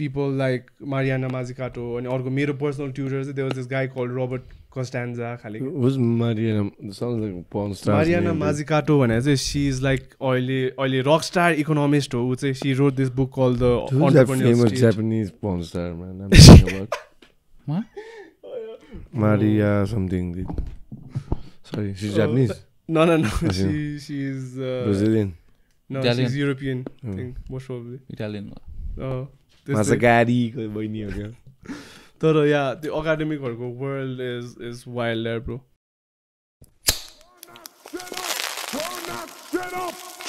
people like Mariana Mazzucato and अर्को मेरो personal tutor there was this guy called Robert Costanza खाले Who's Mariana? Sounds like a porn star. Mariana Mazzucato भने चाहिँ she's like अहिले rockstar economist हो उ चाहिँ she wrote this book called the Entrepreneurial Famous State. Japanese porn star man I'm talking about what Maria something sorry she's Japanese no she's Brazilian no Italian. she's European I think most probably Italian Mazzucati ko bhayni ho kya तर yeah the academic world is wild there bro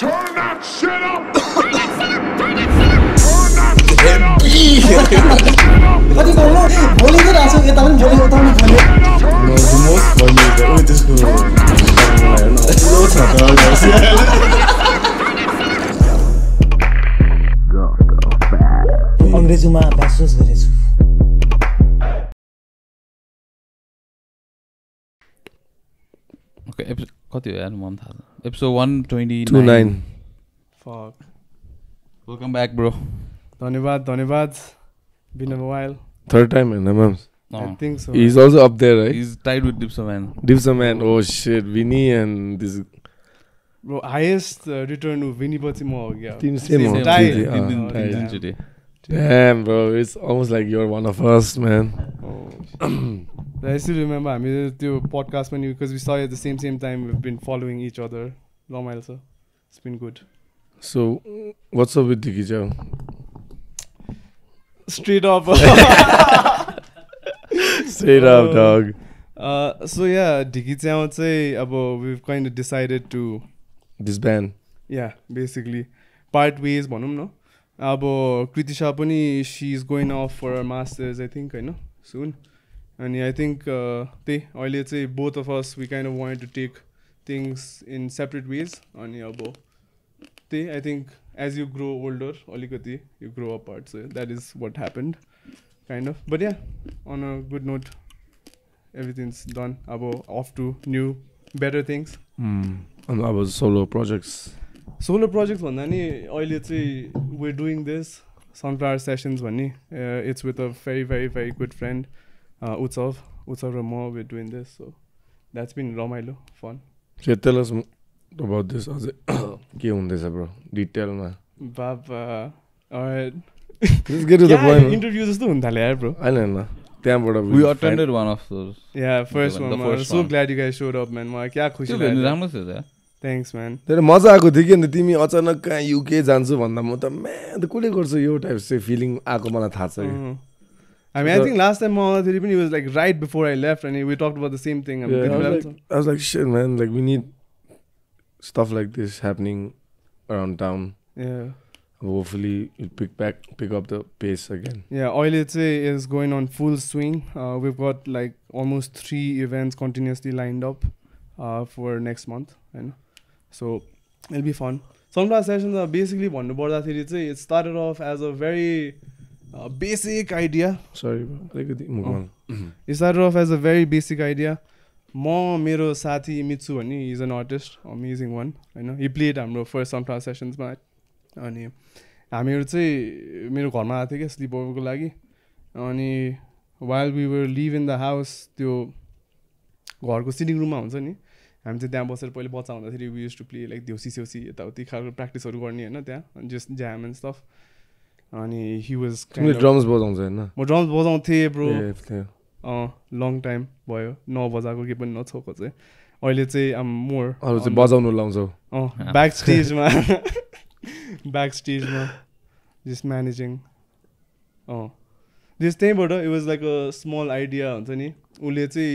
Turn that shit up! कति बोल्नु बोलेको राछौ यता पनि बोलेको उता पनि बोल्यो no the most funny is oh त्यसको लो छ त अंग्रेजीमा ब्याचलर्स गरेछु okay कति हो यार मन थाहा छ episode 129 fuck welcome back bro धन्यवाद been a while third time in Mams I think so he's also up there right he's tied with Dipso man oh shit Vinny and this bro highest return of Vinny पछि म हो गया team same damn bro it's almost like you're one of us man I still remember हामी त्यो podcast पनि because we saw it at the same time we've been following each other रमाइलो छ it's been good so what's up with Dhiki Chyau straight up dog so yeah Dhiki Chyau चाहिँ अब we've kind of decided to disband yeah basically part ways भनौँ न अब कृतिशा पनि she is going off for her masters I think हैन soon and I think त्यही अहिले चाहिँ both of us we kind of wanted to take things in separate ways अनि अब त्यही I think as you grow older अलिकति you grow apart so that is what happened kind of but yeah on a good note everything's done अब off to new better things अब solo projects भन्दा नि अहिले चाहिँ we're doing this sunflower sessions भन्ने it's with a very very very good friend Utsav र म we're doing this so that's been रमाइलो fun so tell us about this के हुँदैछ bro detail मा बाबा alright let's get to the point interview जस्तो हुन थाल्यो यार bro हैन त्यहाँबाट we attended one of those yeah first one I'm so glad you guys showed up man मलाई क्या खुसी लाग्यो राम्रो थियो त thanks man धेरै मजा आएको थियो कि अन्त तिमी अचानक कहाँ युके जान्छु भन्दा म त म्यान कुले गर्छु यो टाइप चाहिँ फिलिङ आएको मलाई थाहा छ कि I mean I think last time it was like right before I left and we talked about the same thing I was like shit man like we need stuff like this happening around town yeah hopefully it'll pick up the pace again yeah oil is going on full swing we've got like almost 3 events continuously lined up for next month and so it'll be fun sunflower sessions are basically it started off as a very basic idea sorry it started off as a very basic idea मेरो साथी मित्सु भन्ने he's an artist amazing one हैन he played हाम्रो first sunflower sessions मा अनि हामीहरु चाहिँ मेरो घरमा आथे के स्लिप ओभरको लागि अनि while we were leaving the house त्यो घरको सिटिङ रुममा हुन्छ नि हामी चाहिँ त्यहाँ बसेर पहिले बच्चा हुँदाखेरि we used to play like Deusi सेउसी यताउति खालको प्र्याक्टिसहरु गर्ने हैन त्यहाँ just jam and stuff अनि he was तिमीले ड्रम्स बजाउँछ हैन म ड्रम्स बजाउँथे ब्रो long time भयो 9 बजाको के पनि नछोको चाहिँ अहिले चाहिँ I'm more अरु चाहिँ बजाउनु लाउँछौ backstage ma just managing this thing but it was like a small idea huncha ni ule chai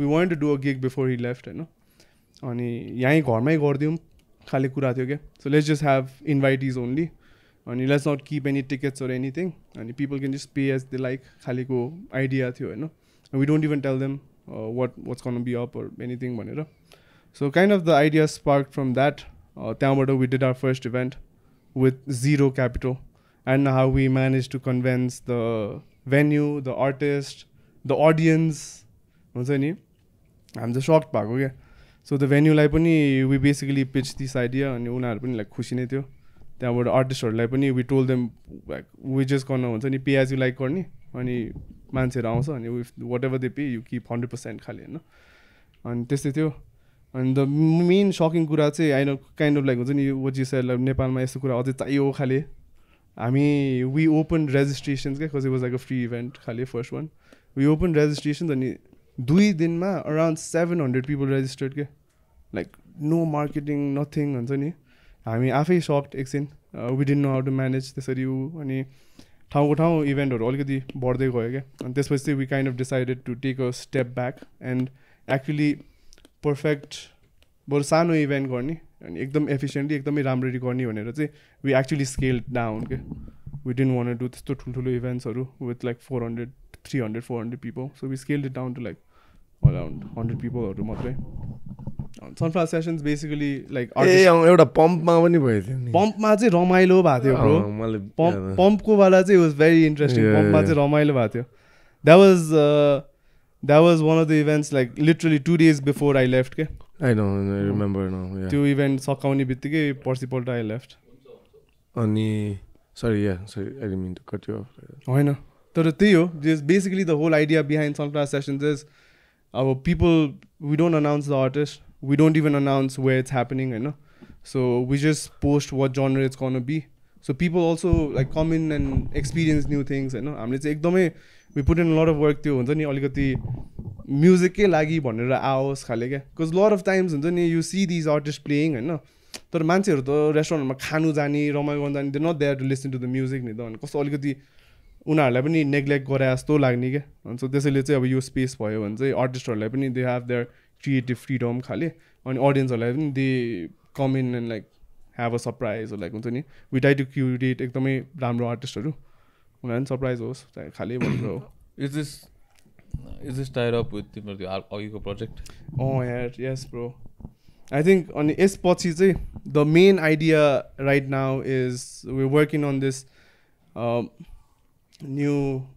we wanted to do a gig before he left हैन अनि यही घरमै गर्दियौं खाली कुरा थियो के so let's just have invitees only अनि let's not keep any tickets or anything and people can just pay as they like खालीको idea थियो हैन and we don't even tell them what's going to be up or anything bhanera so kind of the idea sparked from that त्यहाँबाट we did our first event with zero capital and how we managed to convince the venue the artist the audience हुन्छ नि I'm just shocked भएको के so the venue लाई पनि we basically pitched this idea अनि उनीहरु पनि like खुसी नै थियो त्यहाँबाट आर्टिस्टहरूलाई पनि we told them like we just गर्न हुन्छ नि पे एज यु लाइक गर्ने अनि मान्छेहरू आउँछ अनि whatever they pay you keep 100% खालि होइन अनि त्यस्तै थियो अनि द मेन सकिङ कुरा चाहिँ I know kind of like हुन्छ नि वाट यु सेड लाइक नेपालमा यस्तो कुरा अझै चाहियो खालि हामी वी ओपन रेजिस्ट्रेसन्स क्या cause it was like a free event खालि first one we open registrations अनि 2 दिनमा अराउन्ड 700 पिपल रेजिस्टर्ड के लाइक नो मार्केटिङ नथिङ हुन्छ नि हामी आफै सक्ड एकछिन we didn't know how to manage त्यसरी अनि ठाउँको ठाउँ इभेन्टहरू अलिकति बढ्दै गयो क्या अनि त्यसपछि चाहिँ we kind of decided to take a step back and actually perfect बरु सानो इभेन्ट गर्ने अनि एकदम एफिसियन्टली एकदमै राम्ररी गर्ने भनेर चाहिँ वी एक्चुली स्केल डाउन के वी डिन्ट वान्ट टु त्यस्तो ठुल्ठुलो इभेन्ट्सहरू with like 400 300 400 people so we scaled it down to like around 100 पिपलहरू मात्रै सनफ्लावर सेसन्स बेसिकली लाइक एउटा पम्पमा पनि भयो थियो नि पम्पमा चाहिँ रमाइलो भएको थियो ब्रो पम्पको वाला चाहिँ वाज भेरी इन्ट्रेस्टिङ पम्पमा चाहिँ रमाइलो भएको थियो that was one of the events like literally 2 days before I left के आई रिमेम्बर नाउ त्यो इभेन्ट सकाउने बित्तिकै पर्सिपल्ट आई लेफ्ट अनि sorry I didn't mean to cut you off होइन तर त्यही हो just basically the whole idea behind sunflower sessions is अब people we don't announce the artist we don't even announce where it's happening, you know. So we just post what genre it's gonna be. So people also like come in and experience new things, you know. हामीले चाहिँ एकदमै we put in a lot of work त्यो हुन्छ नि अलिकति म्युजिकै लागि भनेर आओस् खाले क्या बिकज lot of times हुन्छ नि you see these artists playing होइन तर मान्छेहरू त रेस्टुरेन्टमा खानु जाने रमाइलो गर्न जाने they're not there to listen to the music नि त अनि कस्तो अलिकति उनीहरूलाई पनि नेग्लेक्ट गरे जस्तो लाग्ने क्या अनि सो त्यसैले चाहिँ अब यो स्पेस भयो भने चाहिँ आर्टिस्टहरूलाई पनि they have there creative freedom खाले अनि अडियन्सहरूलाई पनि they com in and like have a surprise like हुन्छ नि वी ट्राई टु क्युरेट एकदमै राम्रो आर्टिस्टहरू उनीहरू पनि सरप्राइज होस् खालि भनेर हो is this tied up with तिम्रो त्यो अघिको प्रोजेक्ट यार यस ब्रो आई थिङ्क अनि यसपछि चाहिँ the main idea right now is we working on this new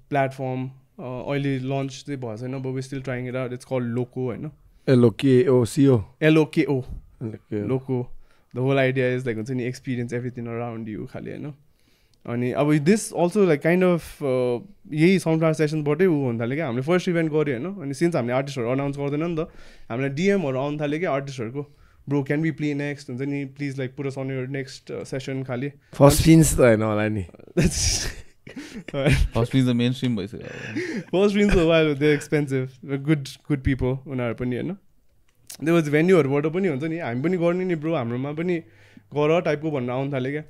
platform अहिले लन्च चाहिँ भएको छैन but we still trying it out it's called Loko होइन LOKO Loko the whole idea is like हुन्छ नि एक्सपिरियन्स एभ्रिथिङ अराउन्ड यु खालि होइन अनि अब this also like kind of यही सनफ्लावर सेसनबाटै ऊ हुन थाल्यो क्या हामीले फर्स्ट इभेन्ट गऱ्यो होइन अनि सिन्स हामीले आर्टिस्टहरू अनाउन्स गर्दैन नि त हामीलाई डिएमहरू आउनु थाल्यो क्या आर्टिस्टहरूको bro can be play next हुन्छ नि please like put us on your next session खालि फर्स्ट पिन्स त होइन होला नि फर्स्ट पिन्स त मेन स्ट्रिम भइसक्यो फर्स्ट पिन्स त while they expensive good people उनीहरू पनि होइन त्यो पछि भेन्यूहरूबाट पनि हुन्छ नि हामी पनि गर्ने नि ब्रो हाम्रोमा पनि गर टाइपको भनेर आउनु थाल्यो क्या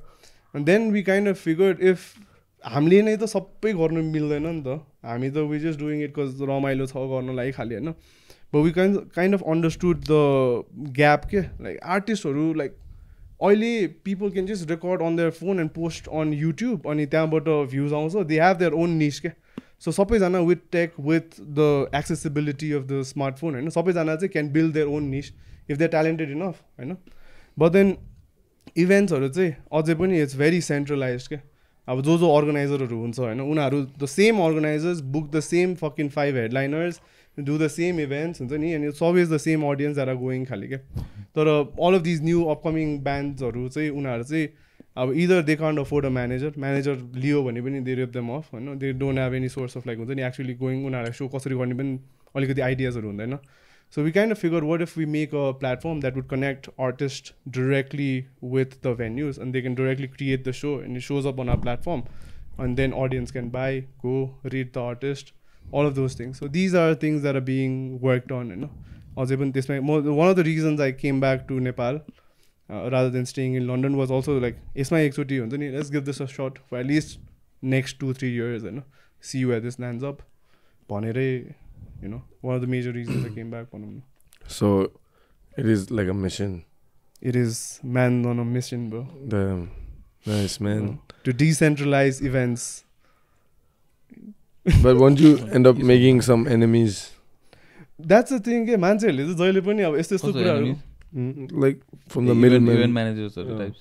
अनि then we kind of figured if हामीले नै त सबै गर्नु मिल्दैन नि त हामी त we just doing it cause रमाइलो छ गर्नलाई खालि होइन but we kind of understood the gap के लाइक आर्टिस्टहरू लाइक अहिले people can just record on their phone and post on YouTube अनि त्यहाँबाट भ्युज आउँछ they have their own niche क्या सो सबैजना with tech with the accessibility of the smartphone होइन सबैजना चाहिँ can build their own niche if they talented enough होइन but then इभेन्ट्सहरू चाहिँ अझै पनि इट्स भेरी सेन्ट्रलाइज क्या अब जो अर्गनाइजरहरू हुन्छ होइन उनीहरू the same organisers book the same fucking 5 headliners do the same events हुन्छ नि and it's always the same audience are going खालि क्या तर all of these new upcoming ब्यान्ड्सहरू चाहिँ उनीहरू चाहिँ अब either they can't afford a manager लियो भने पनि दे रेप देम अफ होइन they don't have any source of like हुन्छ नि एक्चुली गोइङ उनीहरूलाई सो कसरी गर्ने पनि अलिकति आइडियाजहरू हुँदैन so we kind of figure what if we make a platform that would connect artist directly with the venues and they can directly create the show and it shows up on our platform and then audience can buy go read the artist all of those things. So these are things that are being worked on, you know. One of the reasons I came back to Nepal rather than staying in London was also like, let's give this a shot for at least next 2-3 years, you know. See where this lands up. You know, one of the major reasons I came back. So it is like a mission. It is man on a mission, bro. Damn. Nice, man. To decentralize events. But won't you end up making some enemies? That's the thing, मान्छेहरूले चाहिँ जहिले पनि अब यस्तो यस्तो कुराहरू like from the middlemen event managers or types.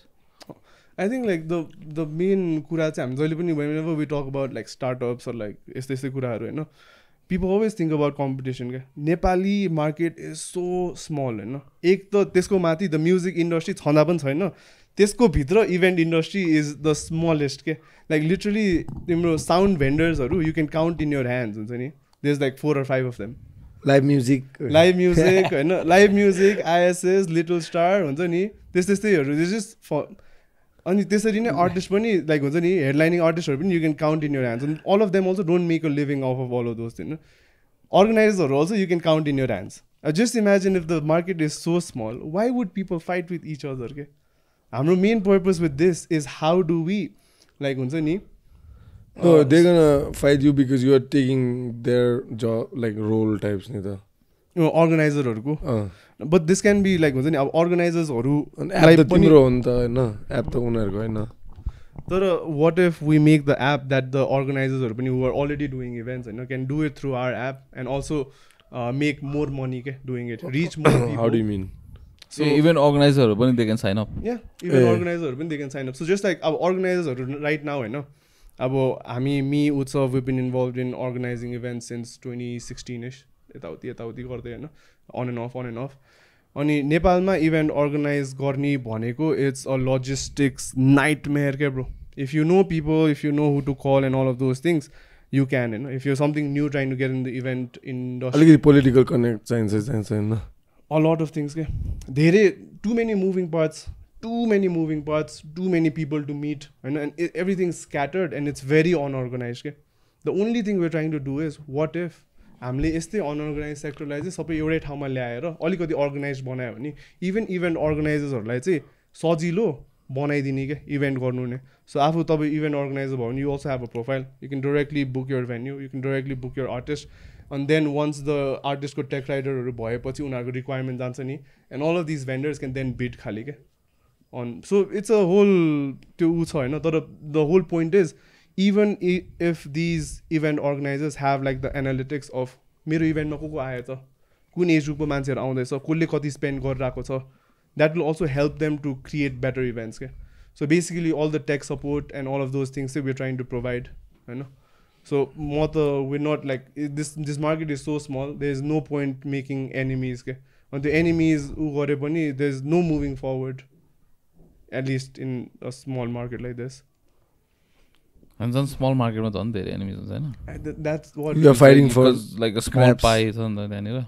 I think like the main कुरा चाहिँ हामी जहिले पनि whenever we talk about like startups or like यस्तो यस्तो कुराहरू होइन people always think about competition क्या Nepali market is so small होइन एक त त्यसको माथि द म्युजिक इन्डस्ट्री छँदा पनि छैन त्यसको भित्र event industry is the smallest के लाइक लिटरली तिम्रो साउन्ड भेन्डर्सहरू you can count in your hands हुन्छ नि there is like 4 or 5 of them live music होइन live music ISS little star हुन्छ नि त्यस्तैहरू जस्ट अनि त्यसरी नै आर्टिस्ट पनि लाइक हुन्छ नि हेडलाइनिङ आर्टिस्टहरू पनि you can count in your hands all of them also don't make a living of all of those होइन अर्गनाइजर्सहरू also you can count in your hands just imagine if the market is so small why would people fight with each other के हाम्रो main purpose with this is how do we like हुन्छ नि No, they're gonna fight you because you are taking their job, like role types नि त अर्गनाइजरहरूको but this can be like हुन्छ नि अब अर्गनाइजर्सहरू एप त तिम्रो हो नि त होइन एप त उनीहरूको होइन तर what if we make the app that the अर्गनाइजर्सहरू पनि who are already doing events होइन can do it through our app and also make more money के doing it reach more how do you mean So even organizers पनि they can sign up. Yeah, even organizers पनि they can sign up. So just like अब organizers right now होइन अब हामी me Utsav we've been involved in organizing events since 2016ish यताउति गर्दै होइन on and off अनि नेपालमा इभेन्ट अर्गनाइज गर्ने भनेको इट्स अ लजिस्टिक्स नाइटमेयर के bro if you know people if you know who to call and all of those things you can होइन if you something new trying to get in the event industry अलिकति political connect चाहिन्छ होइन a lot of things के धेरै too many moving parts too many people to meet and everything's scattered and it's very unorganized के the only thing we're trying to do is what if हामीले यस्तै unorganized सेक्टरलाई चाहिँ सबै एउटै ठाउँमा ल्याएर अलिकति अर्गनाइज बनायो भने इभेन्ट अर्गनाइजर्सहरूलाई चाहिँ सजिलो बनाइदिने क्या इभेन्ट गर्नु नै सो आफू तपाईँ इभेन्ट अर्गनाइजर भयो भने you also have a profile you can directly book your venue you can directly book your artist and then once the artist को tech writer भएपछि उनीहरूको requirement जान्छ नि and all of these vendors can then bid खाली के on so it's a whole त्यो उ छ होइन तर the whole point is even if these event organizers have like the analytics of मेरो इभेन्टमा को आयो त कुन एज ग्रुपको मान्छेहरू आउँदैछ कसले कति स्पेन्ड गरिरहेको छ that will also help them to create better events के so basically all the tech support and all of those things we're trying to provide होइन So we're not like this market is so small. There's no point making enemies. Okay? And the enemies there's no moving forward. At least in a small market like this. And some small market with on there enemies, that's what you're fighting for, like a small pie on the anyway.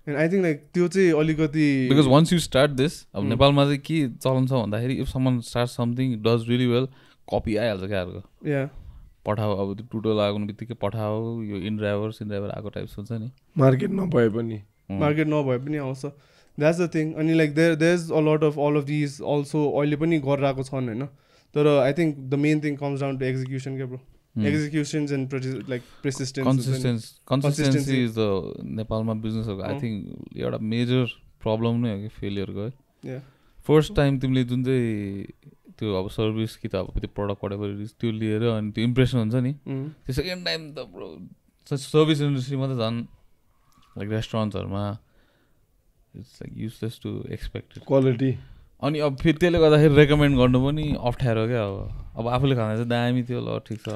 And I think like because once you start this, Nepal ma ke chalan cha bhanda if someone starts something, it does really well, copy आइहाल्छ क्या अर्को. Yeah. पठाऊ अब त्यो टुटो लाग्नु बित्तिकै पठाऊ यो in driver आएको types हुन्छ नि मार्केट नभए पनि आउँछ द्याट्स द थिङ अनि like there is a lot of all of these also अहिले पनि गरिरहेको छन् होइन तर I think the main thing comes down to execution के bro executions and like consistency is the नेपालमा बिजनेसहरूको आई थिङ्क एउटा मेजर प्रब्लम नै हो कि फेलियरको है फर्स्ट टाइम तिमीले जुन चाहिँ त्यो अब सर्भिस कि त अब त्यो प्रडक्ट whatever त्यो लिएर अनि त्यो इम्प्रेसन हुन्छ नि त्यो सेकेन्ड टाइम त सर्भिस इन्डस्ट्रीमा त झन् लाइक रेस्टुरेन्ट्सहरूमा it's like useless to expected quality अनि अब फेरि त्यसले गर्दाखेरि रेकमेन्ड गर्नु पनि अप्ठ्यारो क्या अब आफूले खाना चाहिँ दामी थियो ल ठिक छ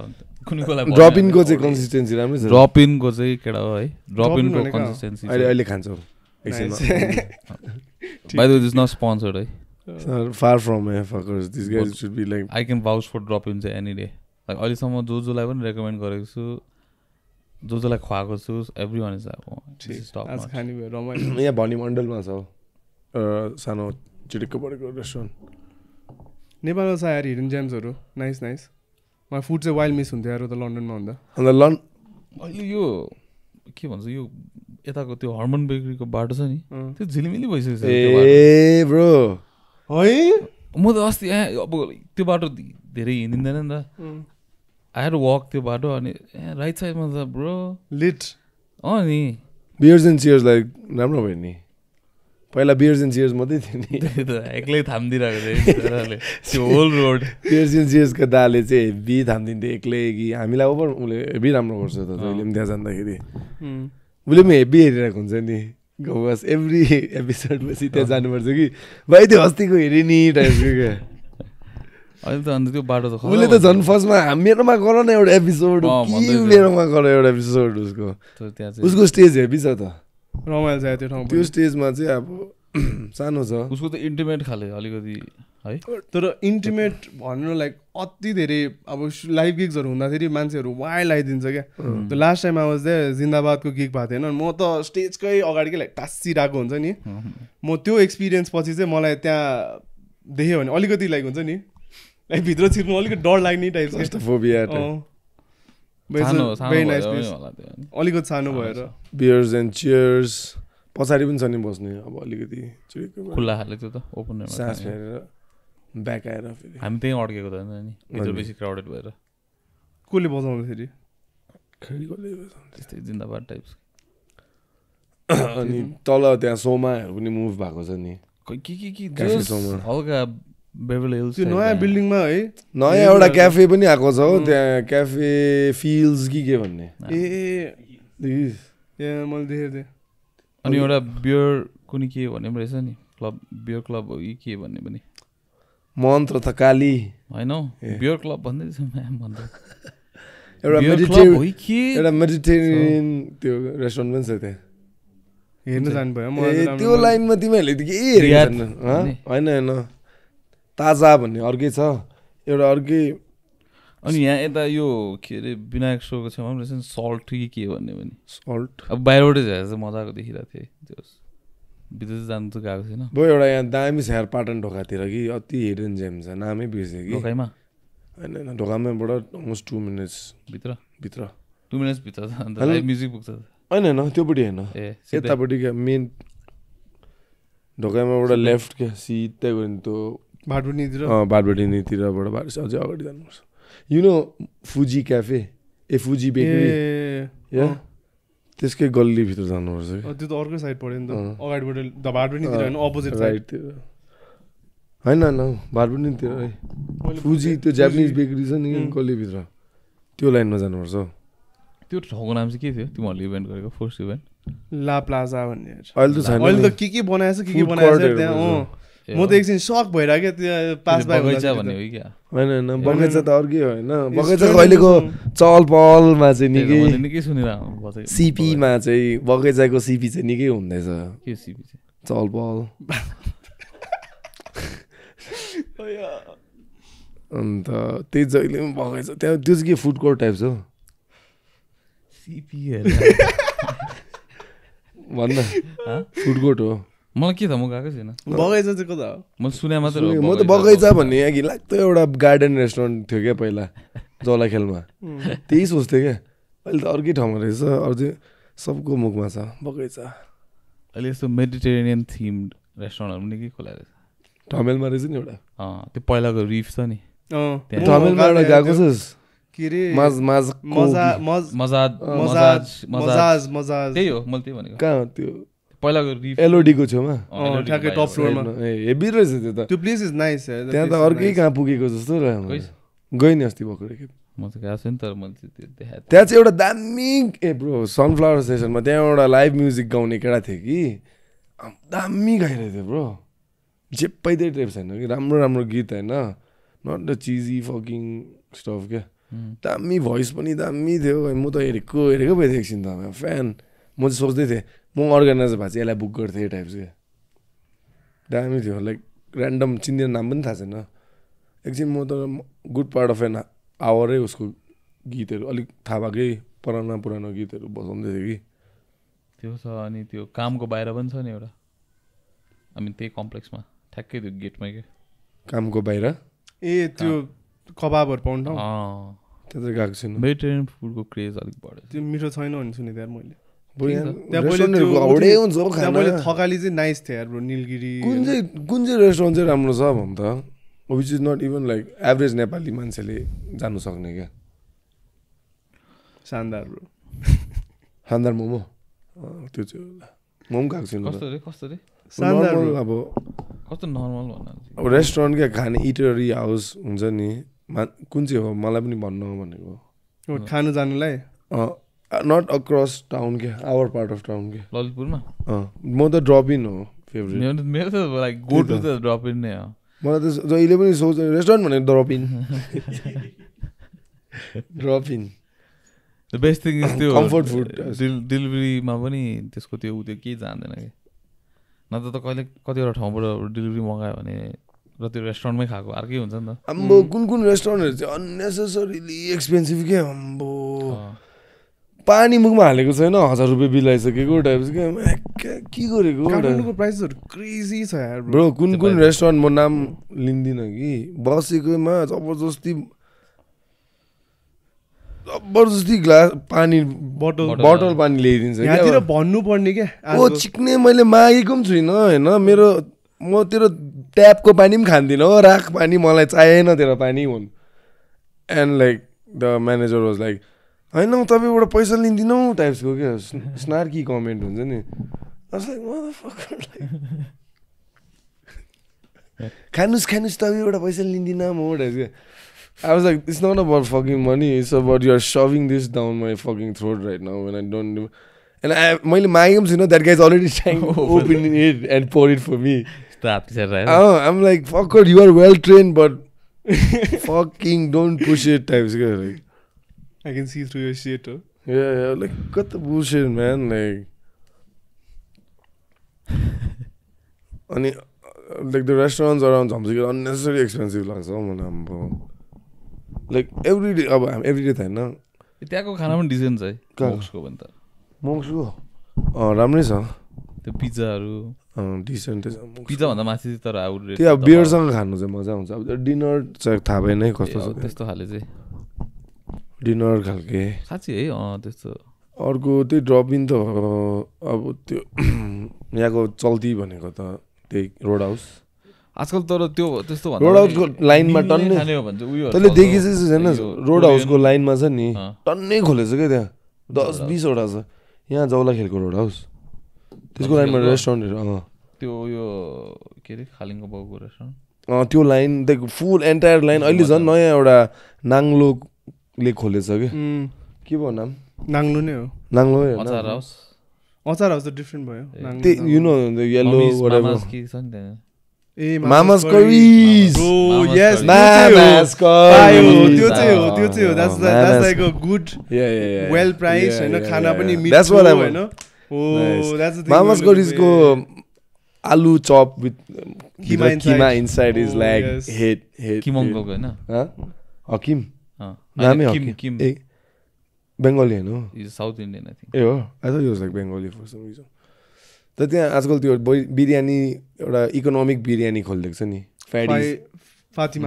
कुनै कसलाई ड्रप इनको चाहिँ कन्सिस्टेन्सी राम्रो छ ड्रप इनको चाहिँ केटा हो है ड्रप इनको कन्सिस्टेन्सी अहिले खान्छौ by the way this not sponsored है far from fuckers these guys should be like I can vouch for drop in चाहिँ any day like अहिलेसम्म जोलाई पनि रेकमेन्ड गरेको छु जोलाई खुवाएको छु everyone is like this is top notch खानी भयो रमाइलो यहाँ भनी मण्डलमा छ सानो चिटिक्क परेको रेस्टुरेन्ट नेपालमा छ यार हिडन जेम्सहरू नाइस मलाई फुड चाहिँ वाइल्ड मिस हुन्थ्यो यार त लन्डनमा हुँदा अन्त अहिले यो के भन्छ यो यताको त्यो हर्मन बेकरीको बाटो छ नि त्यो झिलिमिली भइसकेको छ ए ब्रो है म त अस्ति अब त्यो बाटो धेरै हिँडिँदैन नि त आएर वक त्यो बाटो अनि राइट साइडमा त ब्रो लिट नि बियर्स एन्ड चियर्स लाइक राम्रो भयो नि पहिला बियर्स एन्ड चियर्स मात्रै थियो नि एक्लै थामिदिरहेको त्यो होल रोड बियर्स एन्ड चियर्सको दाले चाहिँ हेभी थामिदिन्थ्यो एक्लै कि हामीलाई ओभर उसले हेभी राम्रो गर्छ त जहिले पनि त्यहाँ जाँदाखेरि उसले पनि हेभी हेरिरहेको हुन्छ नि गवास एभ्री एपिसोड पछि त्यहाँ जानुपर्छ कि भाइ त्यो अस्तिको हेरेँ नि टाइपको क्या अहिले त अन्त त्यो बाटो त उसले त झन् फर्स्टमा मेरोमा गर न एउटा एपिसोड मेरोमा गर एउटा एपिसोड उसको स्टेज हेभी छ त रमाइलो छ त्यो ठाउँ त्यो स्टेजमा चाहिँ अब सानो छ उसको त इन्टिमेट खाले अलिकति है तर इन्टिमेट भनेर लाइक अति धेरै अब लाइभ गिग्सहरू हुँदाखेरि मान्छेहरू वाइल्ड आइदिन्छ क्या त्यो लास्ट टाइम आवाज चाहिँ जिन्दाबादको गिग भएको थिएन म त स्टेजकै अगाडिकै लाइक टाँसिरहेको हुन्छ नि म त्यो एक्सपिरियन्स पछि चाहिँ मलाई त्यहाँ देख्यो भने अलिकति लाइक हुन्छ नि लाइक भित्र छिर्नु अलिकति डर लाग्ने टाइप अलिकति सानो भएर बियर्स एन्ड चियर्स पछाडि पनि छ नि बस्ने अब अलिकति खुल्ला खाले त्यो त ओपन सास फेरेर ब्याक आएर फेरि हामी त्यहीँ अड्केको त नि भित्र बेसी क्राउडेड भएर कसले बजाउँदाखेरि त्यस्तै जिन्दाबाद टाइप्स अनि तल त्यहाँ सोमाहरू पनि मुभ भएको छ नि के हल्का बेभरली हिल्स त्यो नयाँ बिल्डिङमा है नयाँ एउटा क्याफे पनि आएको छ हो त्यहाँ क्याफे फिल्स के भन्ने मैले देखेको थिएँ अनि एउटा बियर कुनै के भन्ने पनि रहेछ नि क्लब बियर क्लब हो कि के भन्ने पनि मन्त्र त काली होइन बियर क्लब भन्दै एउटा मेडिटेरियन त्यो रेस्टुरेन्ट पनि छ त्यहाँ हेर्न जानु भयो त्यो लाइनमा तिमीहरूले के हेरेको होइन ताजा भन्ने अर्कै छ एउटा अर्कै अनि यहाँ यता यो के अरे विनायक सोको छेउमा पनि रहेछ नि सल्ट कि के भन्ने पनि सल्ट अब बाहिरबाटै झ्याएर चाहिँ मजाको देखिरहेको थिएँ त्यो भित्र चाहिँ जानु चाहिँ गएको छैन भयो एउटा यहाँ दामी स्याहार पाटन ढोकातिर कि अति हिडन जेम छ नामै बिर्सेँ कि ढोकाइमा होइन ढोकामाबाट अलमोस्ट 2 मिनट्स भित्र 2 मिनट्स भित्र अन्त लाइभ म्युजिक पुग्छ होइन त्योपट्टि होइन यतापट्टि क्या मेन ढोकामाबाट लेफ्ट क्या सिधै गयो भने त्यो बाटबुटीनितिरबाट अझै अगाडि जानुपर्छ you know Fuji Cafe Fuji Bakery या त्यसकै गल्लीभित्र जानुपर्छ त्यो त अर्कै साइड पऱ्यो नि त अगाडिबाट बाटबुटीनितिर होइन अपोजिट साइडतिर होइन बाटबुटीनितिर है फुजी त्यो जापानिज बेकरी छ नि गल्लीभित्र त्यो लाइनमा जानुपर्छ त्यो ठाउँको नाम चाहिँ के थियो तिमीहरूले इभेन्ट गरेको फर्स्ट इभेन्ट ला प्लाजा भन्ने अहिले त छैन अहिले त के बनाएछ त्यहाँ म त एकछिन सक भइरहेको त्यो पास बाई बगैँचा भन्ने हो क्या होइन बगैँचा त अर्कै होइन बगैँचा अहिलेको चहल पहलमा चाहिँ निकै सुनिरहेको सिपीमा चाहिँ बगैँचाको सिपी चाहिँ निकै हुँदैछ के सिपी चाहिँ चहल पहल अन्त त्यही जहिले पनि बगैँचा त्यहाँ त्यो चाहिँ के फुड कोर्ट टाइप छ भन्न फुड कोर्ट हो मलाई के त म गएको छैन बगैँचा चाहिँ कता हो म सुने मात्रै म त बगैँचा भन्ने यहाँ कि लाग्थ्यो एउटा गार्डन रेस्टुरेन्ट थियो क्या पहिला जलाखेलमा त्यही सोच्थेँ क्या अहिले त अर्कै ठाउँमा रहेछ अझै सबको मुखमा छ बगैँचा अहिले यस्तो मेडिटेरेनियन थिम्ड रेस्टुरेन्टहरू पनि के खोला रहेछ ठमेलमा रहेछ नि एउटा त्यो पहिलाको रिफ छ नि ठमेलमा एउटा गएको छस् के रे त्यही हो मैले त्यही भनेको कहाँ त्यो पहिलाको रिफ एलओडीको छेउमा ठ्याक्कै टप फ्लोरमा हेभी रहेछ त्यो त त्यो प्लेस इज नाइस त्यहाँ त अर्कै कहाँ पुगेको जस्तो गएँ नि अस्ति भर्खरै म त गएको छैन तर मैले त्यो देखाएको त्यहाँ चाहिँ एउटा दामी ब्रो सनफ्लावर सेसनमा त्यहाँ एउटा लाइभ म्युजिक गाउने केटा थियो कि दामी गाइरहेको थियो ब्रो जे पाइदै टाइप छैन कि राम्रो राम्रो गीत होइन not the cheesy fucking stuff क्या दामी भोइस पनि दामी थियो म त हेरेको भए थिएँ एकछिन त फ्यान म चाहिँ सोच्दै थिएँ म अर्गनाइजर भए चाहिँ यसलाई बुक गर्थेँ टाइप्स क्या दामी थियो लाइक ऱ्यान्डम चिन्दिने नाम पनि थाहा छैन एकछिन म त गुड पार्ट अफ एन आवरै उसको गीतहरू अलिक थाहा भएकै पुरानो गीतहरू बजाउँदै थियो कि त्यो छ अनि त्यो कामको बाहिर पनि छ नि एउटा हामी त्यही कम्प्लेक्समा ठ्याक्कै त्यो गेटमै के कामको बाहिर त्यो कबाबहरू पाउनु ठाउँ त्यता गएको छैन भेजिटेरियन फुडको क्रेज अलिक बढ्यो त्यो मिठो छैन भने सुने त्यहाँ मैले थकाली चाहिँ नाइस थियो यार ब्रो निलगिरी कुन चाहिँ रेस्टुरेन्ट चाहिँ राम्रो छ भन् त which is not even like average Nepali मान्छेले जानु सक्ने क्या शानदार ब्रो शानदार मोमो त्यो चाहिँ मोमो गएको छैन कस्तो रे शानदार अब कस्तो नर्मल भन्नु अब रेस्टुरेन्ट क्या खाने इटरी हाउस हुन्छ नि कुन चाहिँ हो मलाई पनि भन्नु भनेको खानु जानुलाई नट अक्रस टाउन क्या आवर पार्ट अफ टाउन क्या ललितपुरमा म त ड्रप इन हो फेभरेट मेरो त like go to the drop in नै हो मलाई त जहिले पनि सोच रेस्टुरेन्ट भनेर drop in the best thing is त्यो कम्फर्ट फुड डेलिभरीमा पनि त्यसको त्यो केही जान्दैन कि नत्र त कहिले कतिवटा ठाउँबाट डेलिभरी मगायो भने र त्यो रेस्टुरेन्टमै खाएको अर्कै हुन्छ नि त आम्बो कुन रेस्टुरेन्टहरू चाहिँ अननेसेसरीली एक्सपेन्सिभ के आम्बो पानी मुखमा हालेको छैन 1000 रुपियाँ बिल आइसकेको टाइप्स के गरेको काठमाडौँको प्राइसहरू क्रेजी छ यार ब्रो कुन रेस्टुरेन्ट म नाम लिँदिनँ कि बसेकोमा जबरजस्ती ग्लास पानी बोतल पानी ल्याइदिन्छ यहाँतिर भन्नु पर्ने क्या ओ चिक्ने मैले मागेको पनि छुइनँ होइन म तेरो ट्यापको पानी पनि खान्दिनँ हो राख पानी मलाई चाहिएन तेरो पानी हुन् and like the manager was like होइन तपाईँबाट पैसा लिँदिनौ टाइप्सको क्या स्नार्की कमेन्ट हुन्छ नि खानुस् तपाईँबाट पैसा लिँदिनँ म types I was like, it's not about fucking money. It's about you're shoving this down my fucking throat right now when I don't do. And मैले मागेको छैन that guy's already trying to open it and pour it for me. I'm like, fucker, you are well trained, but fucking don't push it types. Like, I can see through your shit. Huh? Yeah, like cut the bullshit, man. Like, like the restaurants around Jamsigar unnecessarily expensive लाग्छ मलाई Like every day छैन त्यहाँको खाना पनि decent छ है मोक्सको भन्दा मोक्सको राम्रै छ त्यो पिज्जाहरू डिसेन्ट छ पिज्जा भन्दा माथि तर आउट रेट त्यो अब बियरसँग खानु चाहिँ मजा आउँछ अब डिनर चाहिँ थाहा भएन है कस्तो छ त्यस्तो खाले चाहिँ डिनर खालके साँच्चै है त्यस्तो अर्को त्यही ड्रप इन त अब त्यो यहाँको चल्ती भनेको त त्यही रोड हाउस आजकल तर त्यो त्यस्तो रोड हाउसको लाइनमा टन्नै तैँले देखिस् छैन रोड हाउसको लाइनमा छ नि टन्नै खोलेछ क्या त्यहाँ 10-20 वटा छ यहाँ जाउला खेलको रोड हाउस त्यसको लाइनमा रेस्टुरेन्टहरू त्यो यो के अरे खालिङको बाउको रेस्टुरेन्ट त्यो लाइन त्यही फुल एन्टायर लाइन अहिले झन् नयाँ एउटा नाङ्लोले खोलेछ क्या के भयो नाम नाङ्लो नै हो नाङ्लो अचार हाउस त डिफ्रेन्ट भयो you know yellow whatever Mama's curries. Oh yes, Mama's curries. त्यो चाहिँ हो. That's like a good, well priced, हैन खाना पनि मिठो. That's what I want. Oh, that's the thing. Mama's curries को आलू chop with keema inside is like hit. किमंगको हैन? हकिम. नामै हकिम. Bengali हैन? He's South Indian I think. ए हो. I thought he was like Bengali for some reason. त त्यहाँ आजकल त्यो बिरयानी एउटा इकोनोमिक बिरयानी खोलिदिएको छ नि Fati's ए Fati's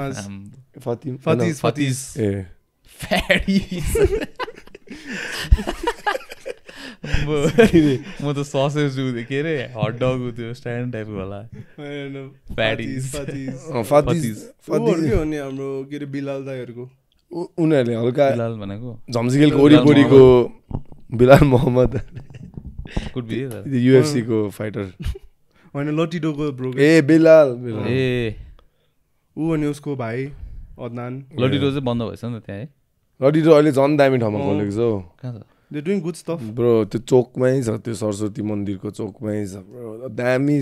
म त ससेज के अरे हट डग त्यो स्ट्यान्ड टाइपको होला Fati's के हो नि हाम्रो के अरे बिलाल दाइहरुको उनीहरुले हल्का बिलाल भनेको झम्सिगेलको वरिपरिको Belal Muhammad could be UFC को फाइटर हैन लटिडोको ब्रो ए बिलाल ए उ अनि उसको भाइ अदनान लटिडो चाहिँ बन्द भएछ नि त त्यहाँ है लटिडो अहिले झन् दामी ठाउँमा खोलेको छ कहाँ छ they doing good stuff bro त्यो चोकमै छ त्यो सरस्वती मन्दिरको चोकमै छ ब्रो दामी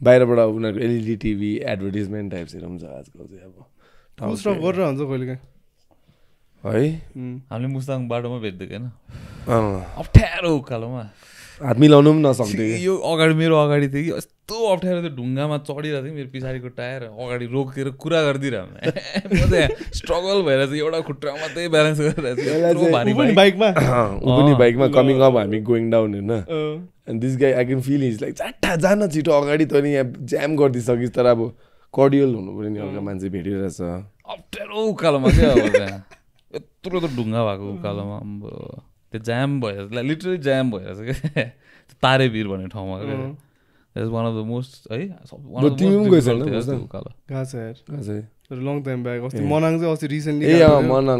बाहिरबाट उनीहरुको एलइडी टिभी एडभर्टाइजमेन्ट टाइप्सहरु पनि छ आजकल चाहिँ अब ठाउँ स्टफ गरेर हुन्छ कहिलेकाहीँ है हामीले मुस्ताङ बाटोमा भेट्दै हैन अप्ठ्यारो उकालोमा हात मिलाउनु पनि नसक्दै यो अगाडि मेरो अगाडि थियो कि यस्तो अप्ठ्यारो त्यो ढुङ्गामा चढिरहेको थियो मेरो पछाडिको टायर अगाडि रोकेर कुरा गरिदिरहेको म चाहिँ स्ट्रगल भएर चाहिँ एउटा खुट्टा मात्रै ब्यालेन्स गरिरहेको बाइकमा कमिङ अप हामी गोइङ डाउन होइन and this guy I can feel is like चाट्टा जान छिटो अगाडि त नि यहाँ ज्याम गरिदिइसकिस् तर अब कर्डियल हुनु पऱ्यो नि अर्को मान्छे भेटिरहेछ अप्ठ्यारो उकालोमा क्या अब त्यहाँ यत्रो त ढुङ्गा भएको उकालोमा त्यो जाम भएर लिटरली जाम भएर क्या तारे भिर भन्ने ठाउँमा वान अफ द मोस्ट है लङ टाइम ब्याक अस्ति मनाङ चाहिँ अस्ति रिसेन्टली मनाङ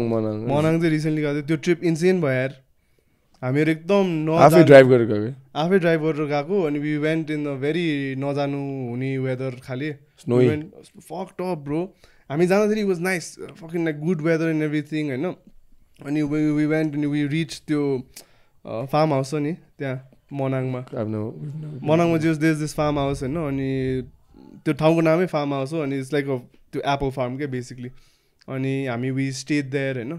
चाहिँ रिसेन्टली गएको त्यो ट्रिप इन्सेन भयो यार हामीहरू एकदम आफै ड्राइभ गरेर गएको अनि we went in a very नजानु हुने वेदर खाले फक्ड अप ब्रो हामी जाँदाखेरि was nice fucking like good weather and everything होइन अनि वी वेन्ट अनि वी रिच त्यो फार्म हाउस छ नि त्यहाँ मनाङमा जस्ट दिस फार्म हाउस होइन अनि त्यो ठाउँको नामै फार्म हाउस हो अनि इट्स लाइक त्यो एप्पल फार्म क्या बेसिकली अनि हामी वी स्टेड देयर होइन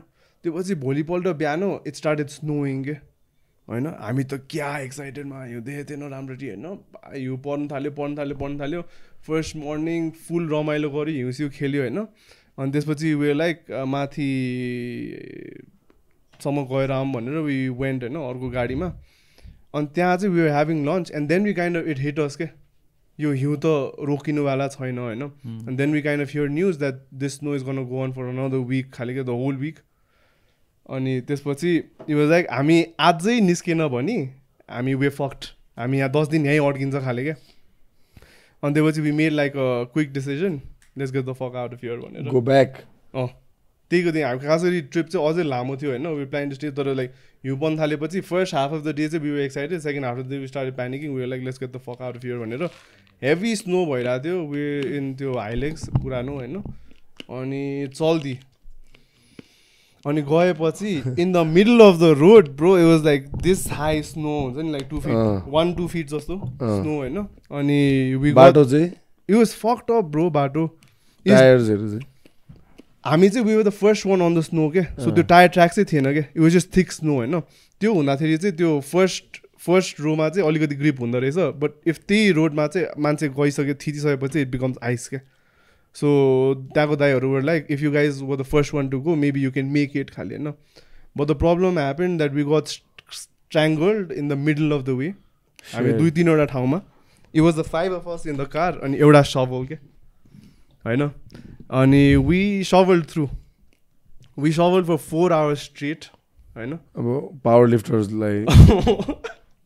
त्यो पछि भोलिपल्ट बिहान इट स्टार्टेड स्नोइङ के होइन हामी त क्या एक्साइटेडमा यो देखेको थिएन राम्ररी होइन यो पढ्नु थाल्यो फर्स्ट मर्निङ फुल रमाइलो गऱ्यो हिउँस्यु खेल्यो होइन अनि त्यसपछि वे लाइक माथिसम्म गएर आऊँ भनेर वी वेन्ट होइन अर्को गाडीमा अनि त्यहाँ चाहिँ we were having lunch and then we kind of it hit us के यो हिउँ त रोकिनुवाला छैन होइन and then we kind of hear news that this snow is gonna go on for another week खालि क्या द होल विक अनि त्यसपछि इट वाज लाइक हामी अझै निस्केन भने हामी वे फक्ड हामी यहाँ 10 दिन यहीँ अड्किन्छ खाले क्या अनि त्यसपछि we made like a quick decision let's get the fuck out of here भनेर गो ब्याक त्यहीको दिन हामी खास गरी ट्रिप चाहिँ अझै लामो थियो होइन वी प्लान टु स्टे तर लाइक हिउँ पर्न थालेपछि first half of the day चाहिँ we were excited second half of the day we started panicking we were like let's get the fuck out of here भनेर heavy snow भइरहेको थियो way in त्यो Hilux पुरानो होइन अनि चल्दी अनि गएपछि in the middle of the road bro it was like this high snow हुन्छ नि लाइक 2 feet 1-2 feet जस्तो स्नो होइन अनि बाटो चाहिँ it was fucked up bro बाटो टायर्सहरू चाहिँ हामी चाहिँ we were the first one on the snow के सो त्यो टायर ट्र्याक चाहिँ थिएन क्या it was just thick snow होइन त्यो हुँदाखेरि चाहिँ त्यो फर्स्ट रोमा चाहिँ अलिकति ग्रिप हुँदो रहेछ बट इफ त्यही रोडमा चाहिँ मान्छे गइसक्यो थिचिसकेपछि इट बिकम्स आइस क्या सो त्यहाँको दाइहरू were like if you guys were the first one to go maybe you can make it खालि होइन but the problem happen that we got strangled in the middle of the way हामी 2-3वटा ठाउँमा it was the 5 of us in the car अनि एउटा shovel के होइन अनि we shovel for 4 hours straight होइन अब पावर लिफ्टर्सलाई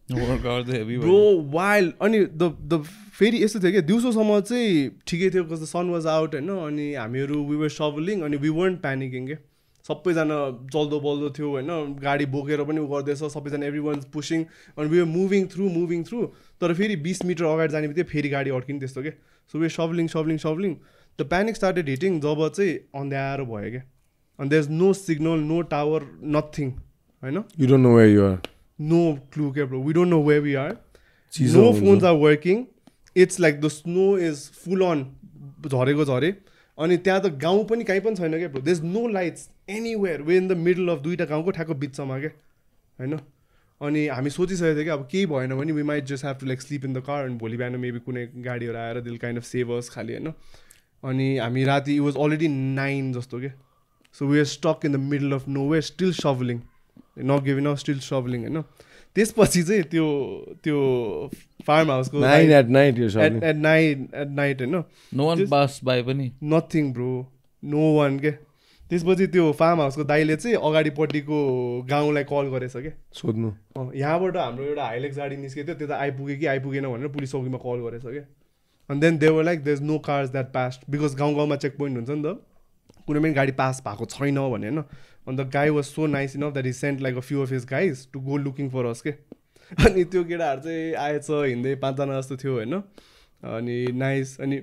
ब्रो वाइल्ड अनि द फेरि यस्तो थियो क्या दिउँसोसम्म चाहिँ ठिकै थियो because the sun was out होइन अनि हामीहरू वी वर सभलिङ अनि वी वन्ट प्यानिकिङ के सबैजना चल्दो बल्दो थियो होइन गाडी बोकेर पनि उ गर्दैछ सबैजना एभ्री वान पुसिङ अनि वी वर मुभिङ थ्रु तर फेरि 20 मिटर अगाडि जाने बित्तिकै फेरि गाडी अड्किने त्यस्तो के so we shovelling the panic started hitting जब चाहिँ अँध्यारो भयो क्या and there's no signal, no tower, nothing. I know. You don't know where you are. No clue, okay, bro. We don't know where we are. No phones are working. It's like the snow is full on. झरेको झरे अनि त्यहाँ त गाउँ पनि कहीँ पनि छैन क्या bro there is no lights anywhere way in the middle of दुईवटा गाउँको ठ्याक्क बिचमा क्या होइन अनि हामी सोचिसकेको थियो कि अब केही भएन भने we might just have to like sleep in the car अनि भोलि बिहान मेबी कुनै गाडीहरू आएर दिल काइन्ड अफ सेभर्स खालि होइन अनि हामी राति इट वाज अलरेडी 9 जस्तो के so we are stuck in the middle of no way still shovelling not giving off still shovelling होइन त्यसपछि चाहिँ त्यो फार्म हाउसको एट नाइट होइन नो वान पास बाई पनि नथिङ ब्रो नो वान के त्यसपछि त्यो फार्म हाउसको दाइले चाहिँ अगाडिपट्टिको गाउँलाई कल गरेछ क्या सोध्नु यहाँबाट हाम्रो एउटा हाइलेक्स गाडी निस्केको थियो त्यो त आइपुग्यो कि आइपुगेन भनेर पुलिस चौकीमा कल गरेछ क्या अनि then they were like there is no cars that passed because गाउँमा चेक पोइन्ट हुन्छ नि त कुनै पनि गाडी पास भएको छैन भने होइन अन्त guy was so nice enough that is sent like a few of his guys to go looking for us के अनि त्यो केटाहरू चाहिँ आएछ हिँड्दै 5 जना जस्तो थियो होइन अनि नाइस अनि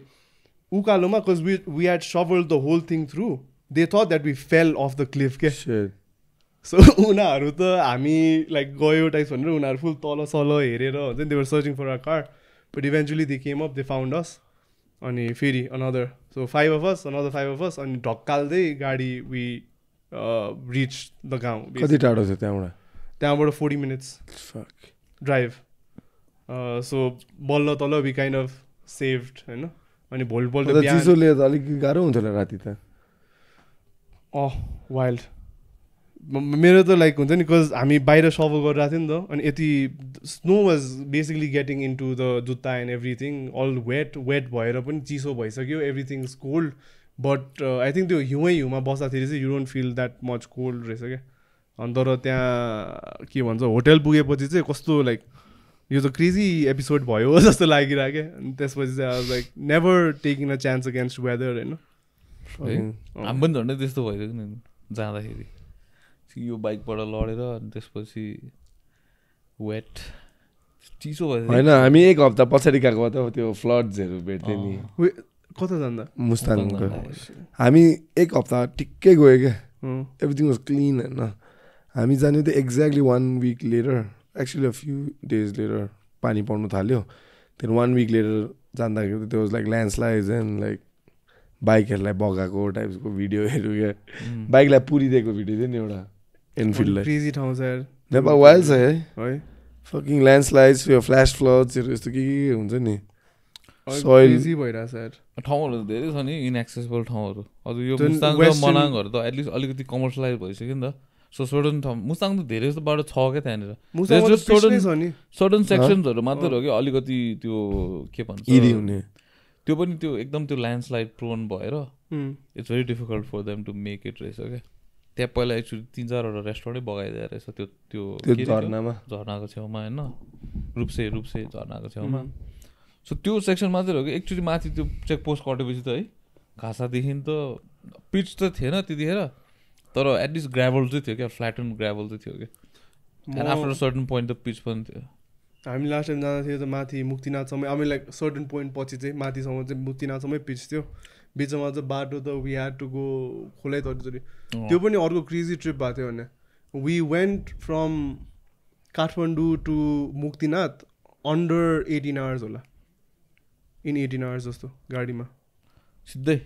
उकालोमा because we had shovel the whole thing through they thought that we fell off the cliff के सो उनीहरू त हामी लाइक गयो टाइप्स भनेर उनीहरू फुल तल सल हेरेर हुन्छ नि they were searching for our car but eventually they came up they found us अनि फेरि अनदर सो 5 of us अनि ढक्काल्दै गाडी वी रिच द गाउँ कति टाढो थियो त्यहाँबाट 40 minutes ड्राइभ सो बल्ल तल वी काइन्ड अफ सेभड होइन अनि भोलिपल्ट चिसोले त अलिक गाह्रो हुन्छ होला राति त वाइल्ड मेरो त लाइक हुन्छ नि बिकज हामी बाहिर सभल गरिरहेको थियो नि त अनि यति snow was basically getting into the जुत्ता एन्ड एभ्रिथिङ अल वेट भएर पनि चिसो भइसक्यो everything is cold but I think त्यो हिउँमा बस्दाखेरि चाहिँ you don't feel that much cold रहेछ क्या अनि तर त्यहाँ के भन्छ होटेल पुगेपछि चाहिँ कस्तो लाइक यो त क्रेजी एपिसोड भयो जस्तो लागिरहेको क्या अनि त्यसपछि चाहिँ I was like never taking a chance against weather होइन हामी पनि झन्डै त्यस्तो भइसक्यो नि जाँदाखेरि यो बाइकबाट लडेर अनि त्यसपछि वेट चिसो भयो होइन हामी 1 हप्ता पछाडि गएको त त्यो फ्लड्सहरू भेट्थ्यो नि कता जाँदा मुस्ताङको हामी 1 हप्ता ठिक्कै गयो क्या एभ्रिथिङ वाज क्लिन होइन हामी जाने त exactly 1 week later actually a few days later पानी पर्नु थाल्यो त्यहाँदेखि 1 week later जाँदाखेरि त्यो वाज लाइक ल्यान्डस्लाइड्स एन्ड लाइक बाइकहरूलाई बगाएको टाइप्सको भिडियोहरू क्या बाइकलाई पुरिदिएको भिडियो थियो नि एउटा एनफिल्डलाई क्रेजी ठाउँ सर नेपाल वाइल्ड छ है फकिङ ल्यान्डस्लाइड्स फ्ल्यास फ्लड्सहरू यस्तो के हुन्छ नि सोइल इजी भइरहेछ यार ठाउँहरू धेरै छ नि इनएक्सेसिबल ठाउँहरू हजुर यो मुस्ताङ र मनाङहरू त एटलिस्ट अलिकति कमर्सियलाइज भइसक्यो नि त सो सर्टन ठाउँ मुस्ताङ त धेरै जस्तो बाटो छ क्या त्यहाँनिर सर्टन सेक्सन्सहरू मात्र हो कि अलिकति त्यो के भन्छ त्यो पनि त्यो एकदम त्यो ल्यान्डस्लाइड प्रोन भएर it's very difficult for them to make it रहेछ क्या त्यहाँ पहिला एक्चुली 3-4वटा रेस्टुरेन्टै बगाइदिएर रहेछ त्यो झर्नाको छेउमा होइन रुप्से झर्नाको छेउमा सो त्यो सेक्सन मात्रै हो कि एक्चुली माथि त्यो चेकपोस्ट कटेपछि त है घाँसादेखि त पिच त थिएन त्यतिखेर तर एटलिस्ट ग्राभल चाहिँ थियो क्या फ्ल्याटन ग्राभल चाहिँ थियो क्या आफ्टर सर्टन पोइन्ट त पिच पनि थियो हामी लास्ट टाइम जाँदा थियो त माथि मुक्तिनाथसम्म हामी लाइक सर्टन पोइन्ट पछि चाहिँ माथिसम्म चाहिँ मुक्तिनाथसम्मै पिच थियो बिचमा चाहिँ बाटो त वी ह्याड टु गो खोलै तरिचोरी त्यो पनि अर्को क्रेजी ट्रिप भएको थियो भने we went from Kathmandu to Muktinath under 18 hours होला इन 18 hours जस्तो गाडीमा सिधै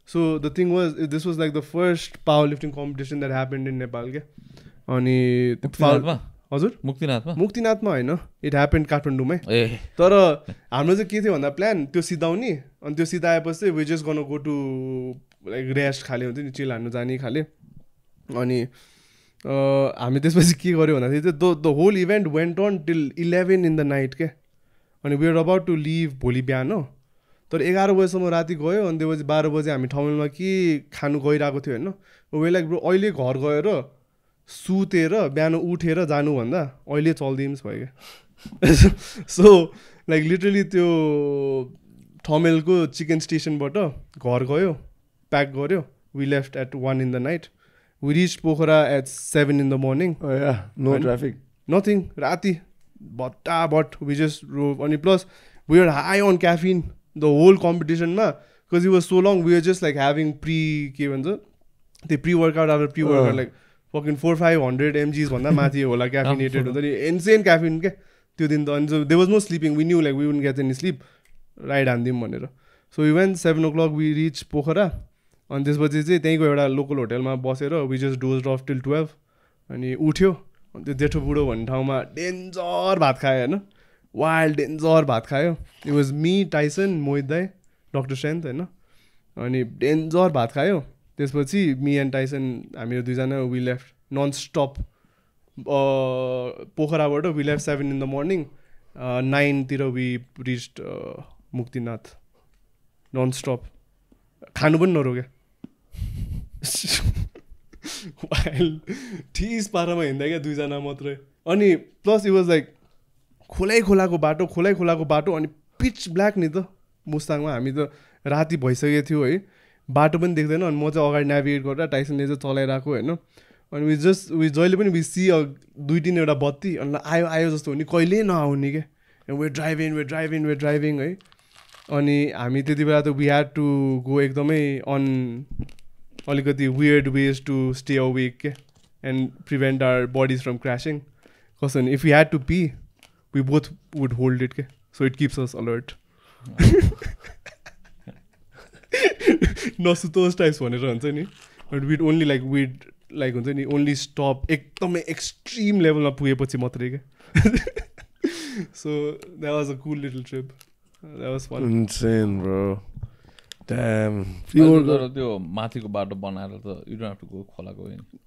so the thing was this was like the first power lifting competition that happened in Nepal क्या अनि हजुर मुक्तिनाथमा होइन इट ह्यापन्ड काठमाडौँमै तर हाम्रो चाहिँ के थियो भन्दा प्लान त्यो सिधाउने अनि त्यो सिधाएपछि चाहिँ वी जस्ट गर्न गो टु लाइक रेस्ट खाले हुन्छ नि चिल हान्नु जाने खाले अनि हामी त्यसपछि के गर्यो भन्दाखेरि चाहिँ the whole event went on till 11 in the night क्या अनि we are about to leave भोलि बिहान हो तर 11 बजीसम्म राति गयो अनि त्यसपछि 12 बजे हामी ठाउँमा के खानु गइरहेको थियो होइन वे लाइक ब्रो अहिले घर गएर सुतेर बिहान उठेर जानुभन्दा अहिले चल्दिम्स भयो क्या सो लाइक लिटरली त्यो ठमेलको चिकन स्टेसनबाट घर गयो प्याक गऱ्यो we left at 1 in the night we reach Pokhara at 7 in the morning no traffic nothing राति भट्टाभट वी जस्ट रोभ अनि plus we are high on caffeine the whole कम्पिटिसनमा because you was so long we are just like having के भन्छ त्यो pre workout after pre workout like fucking 400-500 mgs भन्दा माथि होला क्याफिनेटेड हुन्छ नि इन्सेन क्याफिन क्या त्यो दिन त अनि they was no sleeping we knew like we wouldn't get any sleep ride हान्दिउँ भनेर so we went 7 o'clock we reach Pokhara अनि त्यसपछि चाहिँ त्यहीँको एउटा लोकल होटेलमा बसेर we just dozed off till 12 अनि उठ्यो अनि त्यो जेठो बुढो भन्ने ठाउँमा डेन्जर भात खायो होइन वाइल्ड डेन्जर भात खायो इट वाज मी टाइसन मोहित दाई डक्टर सेन्थ होइन अनि डेन्जर भात खायो त्यसपछि मी एन्ड टाइसन हामीहरू दुईजना वी लेफ्ट नन स्टप पोखराबाट we left 7 in the morning 9 तिर we reached Muktinath non stop खानु पनि नरोक्यो ठिस पारामा हिँड्दा क्या दुईजना मात्रै अनि प्लस इट वाज लाइक खोलाको बाटो अनि पिच ब्ल्याक नि त मुस्ताङमा हामी त राति भइसकेको थियो है बाटो पनि देख्दैन अनि म चाहिँ अगाडि नेभिगेट गरेर टाइसनले चाहिँ चलाइरहेको होइन अनि वी जहिले पनि वी सी 2-3 बत्ती अनि आयो जस्तो हो नि कहिले नआउने क्या वे ड्राइभिङ है अनि हामी त्यति बेला त वी ह्याड टु गो एकदमै अलिकति weird ways to stay awake क्या and prevent our bodies from crossing कसो भने if you had to pee we both would hold it क्या so it keeps us alert नसुतोस् टाइप्स भनेर हुन्छ नि बट विड ओन्ली लाइक हुन्छ नि ओन्ली स्टप एकदमै एक्सट्रिम लेभलमा पुगेपछि मात्रै क्या so that was a cool little trip that was fun insane bro damn तर त्यो माथिको बाटो बनाएर त you don't have to go खोलाको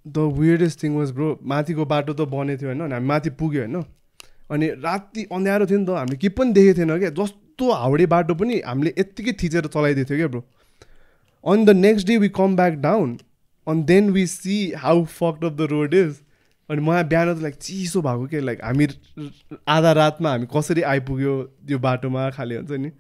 the weirdest thing was bro माथिको बाटो त बनेको थियो होइन अनि हामी माथि पुग्यो होइन अनि राति अँध्यारो थियो नि त हामीले के पनि देखेको थिएन क्या जस्तो हाउडे बाटो पनि हामीले यत्तिकै थिचेर चलाइदिएको थियो क्या bro on the next day we come back down अनि then we see how fucked off the road is अनि मलाई बिहान त लाइक चिसो भएको क्या लाइक हामी आधा रातमा हामी कसरी आइपुग्यो त्यो बाटोमा खाले हुन्छ नि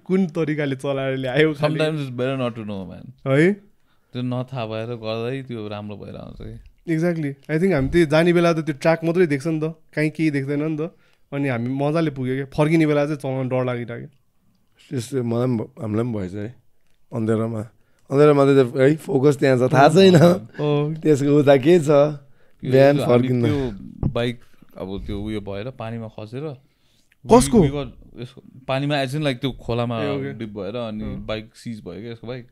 कुन तरिकाले चलाएर ल्यायो sometimes it's better not to know man है त्यो नथाहा भएर गर्दै त्यो राम्रो भएर आउँछ कि एक्ज्याक्टली आई थिङ्क हामी त्यो जाने बेला त त्यो ट्र्याक मात्रै देख्छ नि त कहीँ केही देख्दैन नि त अनि हामी मजाले पुग्यो क्या फर्किने बेला चाहिँ चलाउनु डर लागिरहेको त्यस्तो हामीलाई पनि भएछ है अँधेरोमा त है फोकस त्यहाँ छ थाहा छैन त्यसको उता के छ बिहान फर्किँदा त्यो बाइक अब त्यो उयो भएर पानीमा खसेर कसको पानीमा एज इन लाइक त्यो खोलामा डिप भएर अनि बाइक सिज भयो क्या यसको बाइक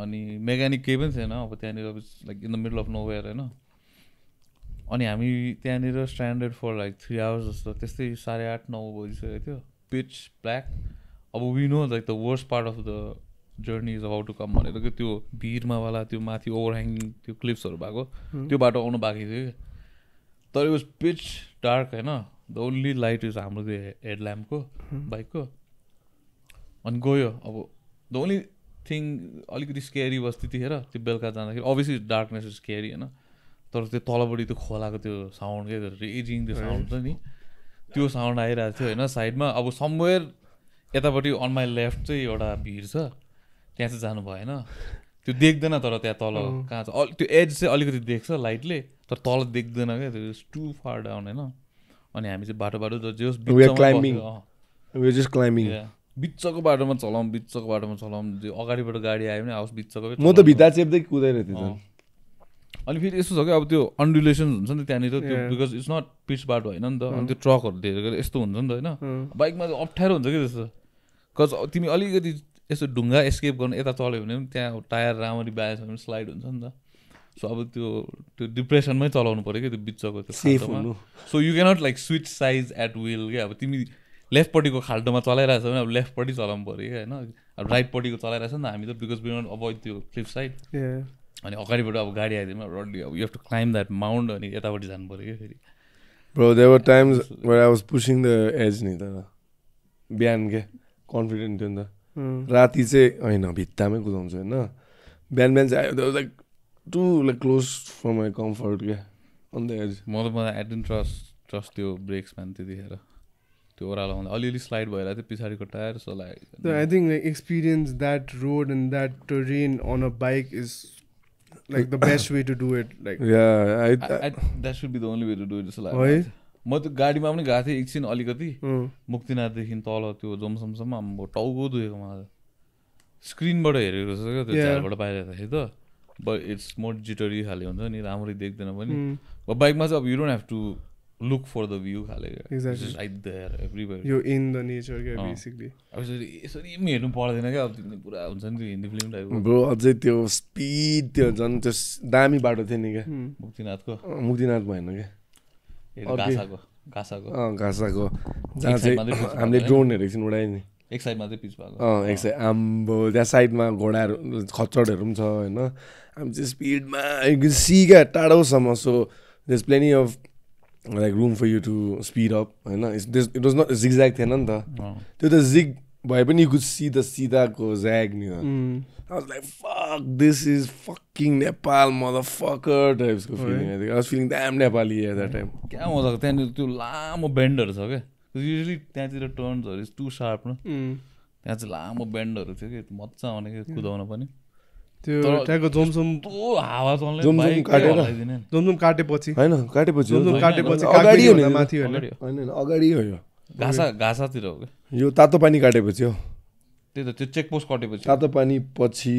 अनि मेकानिक केही पनि छैन अब त्यहाँनिर like in the middle of nowhere होइन अनि हामी त्यहाँनिर स्ट्यान्डर्ड फर लाइक 3 hours जस्तो त्यस्तै 8:30-9 बजिसकेको थियो पिच ब्ल्याक अब we know like the worst part of the journey is about to come भनेर कि त्यो भिरमा वाला त्यो माथि ओभरह्याङ्गिङ त्यो क्लिप्सहरू भएको त्यो बाटो आउनु बाँकी थियो कि तर इट वाज पिच डार्क होइन द ओन्ली लाइट इज हाम्रो त्यो हेडल्याम्पको बाइकको अनि गयो अब द ओन्ली थिङ अलिकति स्केरी बस त्यतिखेर त्यो बेलुका जाँदाखेरि अभियसली डार्कनेस इज स्केरी होइन तर त्यो तलपट्टि त्यो खोलाको त्यो साउन्ड के रेजिङ त्यो साउन्ड छ नि त्यो साउन्ड आइरहेको थियो होइन साइडमा अब समवेयर यतापट्टि अन माई लेफ्ट चाहिँ एउटा भिर छ त्यहाँ चाहिँ जानु भएन त्यो देख्दैन तर त्यहाँ तल कहाँ छ त्यो एज चाहिँ अलिकति देख्छ लाइटले तर तल देख्दैन क्या त्यो टु फार डाउन होइन अनि हामी चाहिँ बाटो जे होस् बिचको बाटोमा चलाउँ जो अगाडिबाट गाडी आयो भने आओस् बिचको म त भित्ता चेप्दै कुदाइरहेको थिएँ अनि फेरि यस्तो छ क्या अब त्यो अन्डुलेसन हुन्छ नि त्यहाँनिर त्यो बिकज इट्स नट पिच बाटो होइन नि त अनि त्यो ट्रकहरू धेरै यस्तो हुन्छ नि त होइन बाइकमा चाहिँ अप्ठ्यारो हुन्छ कि त्यस्तो बिकज तिमी अलिकति यस्तो ढुङ्गा एस्केप गर्नु यता चल्यो भने पनि त्यहाँ टायर राम्ररी बाएछ भने स्लाइड हुन्छ नि त सो अब त्यो डिप्रेसनमै चलाउनु पऱ्यो कि त्यो बिचको त्यो so you cannot like switch साइज एट विल क्या अब तिमी लेफ्टपट्टिको खाल्टोमा चलाइरहेछ भने अब लेफ्टपट्टि चलाउनु पऱ्यो क्या होइन अब राइटपट्टिको चलाइरहेछ नि त हामी त बिकज वी नट अभोइड त्यो क्लिप साइड अनि अगाडिबाट अब गाडी आइदिएमा रड्डी अब you have to climb that mount अनि यतापट्टि जानु पऱ्यो क्या फेरि bro there were times where I was pushing the edge नि तर बिहान के कन्फिडेन्ट थियो नि त राति चाहिँ होइन भित्तामै कुदाउँछु होइन बिहान चाहिँ आयो like to like close for my comfort क्या अन द एज मलाई आई डिडन्ट ट्रस्ट त्यो ब्रेक्स म्यान त्यतिखेर त्यो ओह्रालो आउँदा अलिअलि स्लाइड भइरहेको थियो पछाडिको tyre so like I think like experience that road and that terrain on a bike is like the best way to do it like that should be the only way to do it जस्तो लाग्छ म त्यो गाडीमा पनि गएको थिएँ एकछिन अलिकति मुक्तिनाथदेखि तल त्यो जोमसमसम्म अब टाउको दुखेको मलाई स्क्रिनबाट हेरेको छ क्या त्यो झारबाट बाहिर थिएँ त बट इट्स मोर जिटरी खाले हुन्छ नि राम्ररी देख्दैन पनि बाइकमा चाहिँ अब you don't have to look for the view खाले exactly just right there everywhere you're in the nature क्या basically अब यसरी पनि हेर्नु पर्दैन क्या अब तिमीले पुरा हुन्छ नि त्यो हिन्दी फिल्म टाइपको ब्रो अझै त्यो स्पिड त्यो झन् त्यो दामी बाटो थियो नि क्या मुक्तिनाथ भएन क्या घासाको जहाँ चाहिँ हामीले ड्रोनहरू एकछिन उडायो नि एक साइडमा चाहिँ पिच भएको एक साइड आम्बो त्यहाँ साइडमा घोडाहरू खच्चडहरू पनि छ होइन हामी चाहिँ स्पिडमा सी क्या टाढोसम्म so there is plenty of like room for you to speed up होइन it was not zigzag थिएन नि त त्यो त zig भए पनि you could see the सीधाको zag नि I was like fuck this is fucking Nepal motherfucker types को feeling I was feeling damn Nepali at that time क्या मजाको त्यहाँनिर त्यो लामो बेन्डहरू छ क्या युजली त्यहाँतिर टर्न्सहरू इज टु शार्प न त्यहाँ चाहिँ लामो बेन्डहरू थियो कि मजा आउने कि कुदाउन पनि त्यो त्यहाँको जोमसोम हावा चल्ने जोमसोम काटेपछि अगाडि हो माथि अगाडि हो यो घासातिर हो क्या यो तातो पानी काटेपछि हो त्यही त त्यो चेकपोस्ट कटेपछि तातो पानी पछि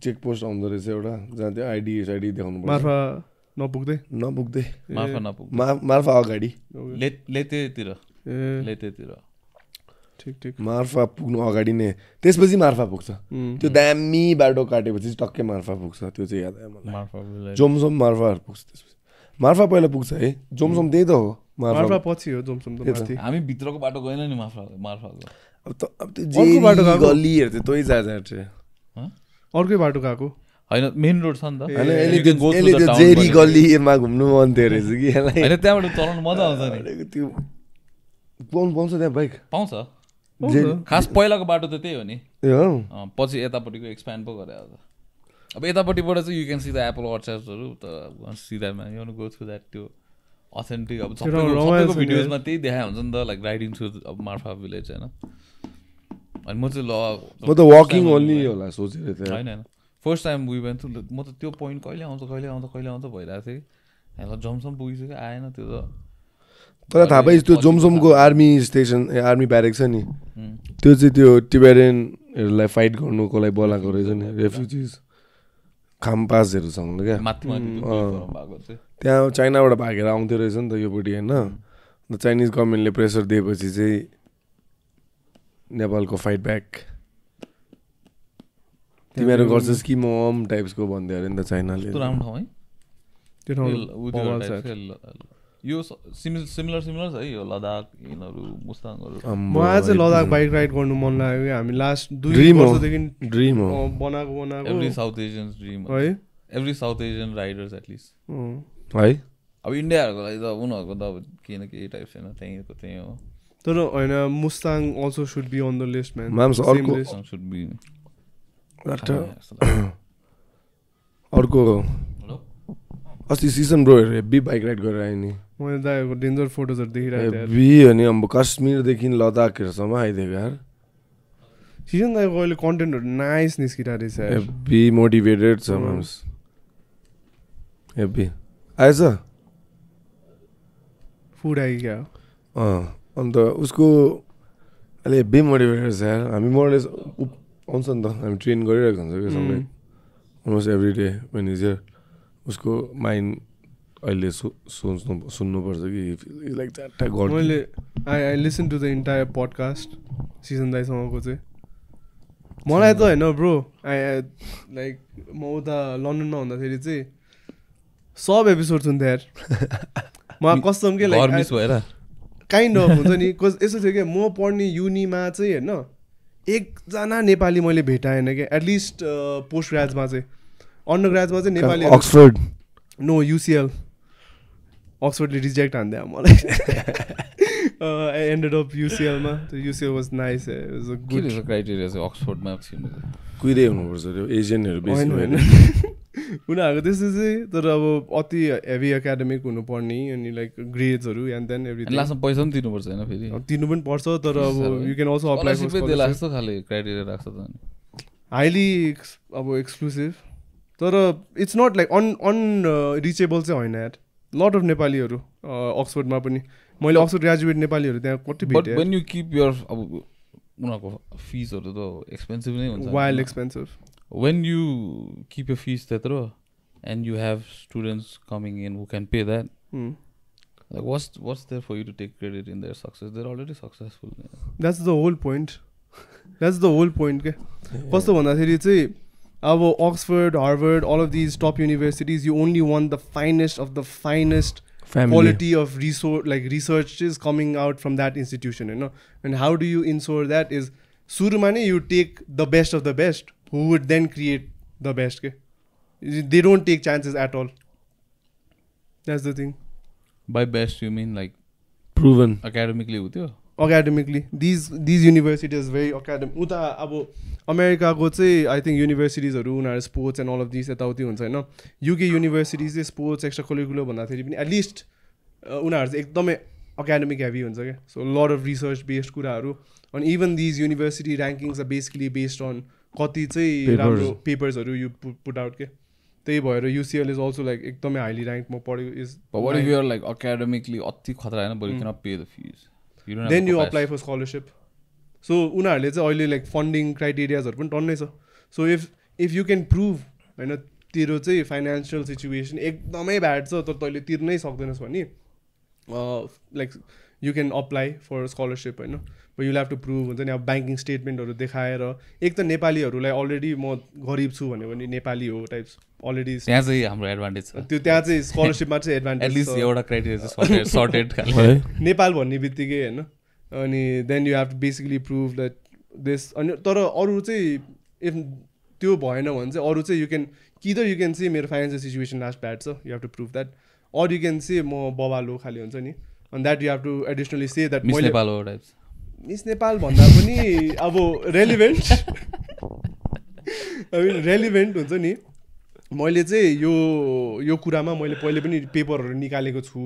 चेकपोस्ट आउँदो रहेछ एउटा जहाँ त्यो आइडी देखाउनु पर्छ नपुग्दै मार्फा अगाडि लेतेतिर ठिक मार्फा पुग्नु अगाडि नै त्यसपछि मार्फा पुग्छ त्यो दामी बाटो काटेपछि टक्कै मार्फा पुग्छ त्यो चाहिँ याद आयो मलाई जोमसोम मार्फाहरू पुग्छ त्यसपछि मार्फा पहिला पुग्छ है जोमसोम त्यही त हो मार्फा पछि हो जोमसोम त माथि हामी भित्रको बाटो गएन नि मार्फाको अब त्यो जे गल्लीहरू चाहिँ तै जान्छ अर्कै बाटो गएको होइन मेन रोड छ नि त यसले त्यो जेरी गल्लीमा घुम्नु मन थियो रहेछ कि होइन त्यहाँबाट चलाउनु मजा आउँछ नि त्यो पाउँछ त्यहाँ बाइक पाउँछ खास पहिलाको बाटो त त्यही हो नि पछि यतापट्टिको एक्सप्यान्ड पो गरे अब यतापट्टिबाट चाहिँ you can see the apple अर्चर्ड्सहरू त सिधा you want go through that त्यो अथेन्टिक अब सबैको भिडियोजमा त्यही देखाइ हुन्छ नि त लाइक राइडिङ थ्रु अब मार्फा भिलेज होइन अनि म चाहिँ म त वाकिङ ओन्ली होला सोचेको थिएँ होइन first time we went through म त त्यो पोइन्ट कहिले आउँछ भइरहेको थिएँ होइन जमसम पुगिसक्यो आएन त्यो त तर थाहा पाइस् त्यो जोमसोमको आर्मी स्टेसन आर्मी ब्यारेक छ नि त्यो चाहिँ त्यो टिबेरियनहरूलाई फाइट गर्नुको लागि बोलाएको रहेछ नि रेफ्युजिज खामपासहरूसँग क्या त्यहाँ चाइनाबाट भागेर आउँथ्यो रहेछ नि त योपट्टि होइन चाइनिज गभर्मेन्टले प्रेसर दिएपछि चाहिँ नेपालको फाइट ब्याक तिमीहरू गर्छस् कि म टाइप्सको भन्दै अरे नि त चाइनाले त्यो ठाउँ यो सिमिलर छ है यो लद्दाख यिनीहरू मुस्ताङहरू मलाई चाहिँ लद्दाख बाइक राइड गर्नु मन लाग्यो कि हामी लास्ट 2 वर्षदेखि ड्रिम हो बनाएको एभ्री साउथ एसियन ड्रिम है every south Asian Riders at least है अब इन्डियाहरूको लागि त उनीहरूको त अब केही न केही टाइप छैन त्यही हो तर होइन Mustang also should be on the list man माम्स अर्को शुड बी अर्को अस्ति सिजन ब्रोहरू हेभी बाइक राइड गरेर आयो नि मैले दाइहरूको डेन्जर फोटोजहरू देखिरहेको थिएँ हेभी अनि अब काश्मीरदेखि लद्दाखहरूसम्म आइदिएको यार सिजन दाइको अहिले कन्टेन्टहरू नाइस निस्किरहेको रहेछ हेभी मोटिभेटेड छ माम्स हेभी आएछ फुड आयो क्या अन्त उसको अहिले हेभी मोटिभेटेड छ यार हामी मोरलेस आउँछ नि त हामी ट्रेन गरिरहेको हुन्छ कि सँगै almost every day when is here उसको माइन्ड अहिले सुन्नुपर्छ कि लाइक द्याट गड मैले I listen to the entire podcast season दाइसँगको चाहिँ मलाई त होइन ब्रो लाइक म उता लन्डनमा हुँदाखेरि चाहिँ सब एपिसोड सुन्थेँ यार म कस्टम के लाइक भएर काइन्ड अफ हुन्छ नि यस्तो थियो क्या म पढ्ने युनिमा चाहिँ होइन एकजना नेपाली मैले भेटाएन क्या एटलिस्ट पोस्ट ग्राजमा चाहिँ अन्डर ग्राजमा चाहिँ नेपाली अक्सफोर्ड नो युसिएल अक्सफोर्डले रिजेक्ट हान्थ्यो मलाई आई एन्डेड अप युसिएलमा UCL was nice good criteria चाहिँ अक्सफोर्डमा कुहिरै हुनुपर्छ त्यो एजियनहरू बेसी होइन उनीहरूको त्यस्तो चाहिँ तर अब अति हेभी एकाडेमिक हुनुपर्ने अनि लाइक ग्रेड्सहरू एन्ड देन एभ्रिथिङ लास्टमा पैसा पनि तिर्नुपर्छ होइन फेरि तिर्नु पनि पर्छ तर अब यु क्यान अल्सो अप्लाई जस्तो खाले क्राइटेरिया राख्छ त हाइली अब एक्सक्लुसिभ तर इट्स नट लाइक रिचेबल चाहिँ होइन यार लट अफ नेपालीहरू अक्सफोर्डमा पनि मैले अक्सफोर्ड ग्रेजुएट नेपालीहरू त्यहाँ कति भेटेँ व्हेन यु किप योर अब उनीहरूको फिसहरू त एक्सपेन्सिभ नै हुन्छ wild expensive when you keep your fees tetro and you have students coming in who can pay that like what's there for you to take credit in their success? They're already successful. That's the whole point के कस्तो भन्दाखेरि चाहिँ अब Oxford, Harvard, all of these top universities, you only want the finest of the finest quality of research is coming out from that institution, you know. And how do you ensure that is suruma ne you take the best of the best who would then create the best ke they don't take chances at all. That's the thing. By best you mean like proven academically with you? Academically these universities very academic uta abo America ko chai I think universities haru unar sports and all of these etauti huncha हैन UK universities चाहिँ sports extracurricular भन्दा फेरि पनि at least उनीहरु चाहिँ एकदमै academic heavy हुन्छ के so a lot of research based कुराहरु and even these university rankings are basically based on कति चाहिँ राम्रो पेपर्सहरु you put out के त्यही भएर UCL is also like एकदमै highly ranked म पढेको is but what if you are like academically अति खतरा हैन but you cannot pay the fees you don't have then you apply for scholarship so उनीहरुले चाहिँ अहिले like funding criteriaहरु पनि टन्नै छ so if you can prove हैन तेरो चाहिँ financial situation एकदमै bad छ तर तैले तिर्नै सक्दैनस् भने like you can apply for a scholarship हैन but you'll have to prove हुन्छ नि अब ब्याङ्किङ स्टेटमेन्टहरु देखाएर एक त नेपालीहरुलाई अलरेडी म गरिब छु भन्यो भने नेपाली हो टाइप्स अलरेडी त्यहाँ चाहिँ हाम्रो एडभान्टेज छ त्यो त्यहाँ चाहिँ स्कलरशिपमा चाहिँ एडभान्टेज एट लिस्ट एउटा क्राइटेरिया चाहिँ सर्टेड खाले नेपाल भन्ने बित्तिकै हैन अनि then you have to basically prove that this अनि तर अरु चाहिँ इफ त्यो भएन भने चाहिँ अरु चाहिँ यु क्यान से मेरो फाइनान्शियल सिचुएसन लास्ट ब्याड छ you have to prove that or you can say म बबालो खाली हुन्छ नि and that you have to additionally say that Miss Nepal or types Miss Nepal भन्दा पनि अब relevant I mean relevant हुन्छ नि मैले चाहिँ यो कुरामा मैले पहिले पनि पेपरहरु निकालेको छु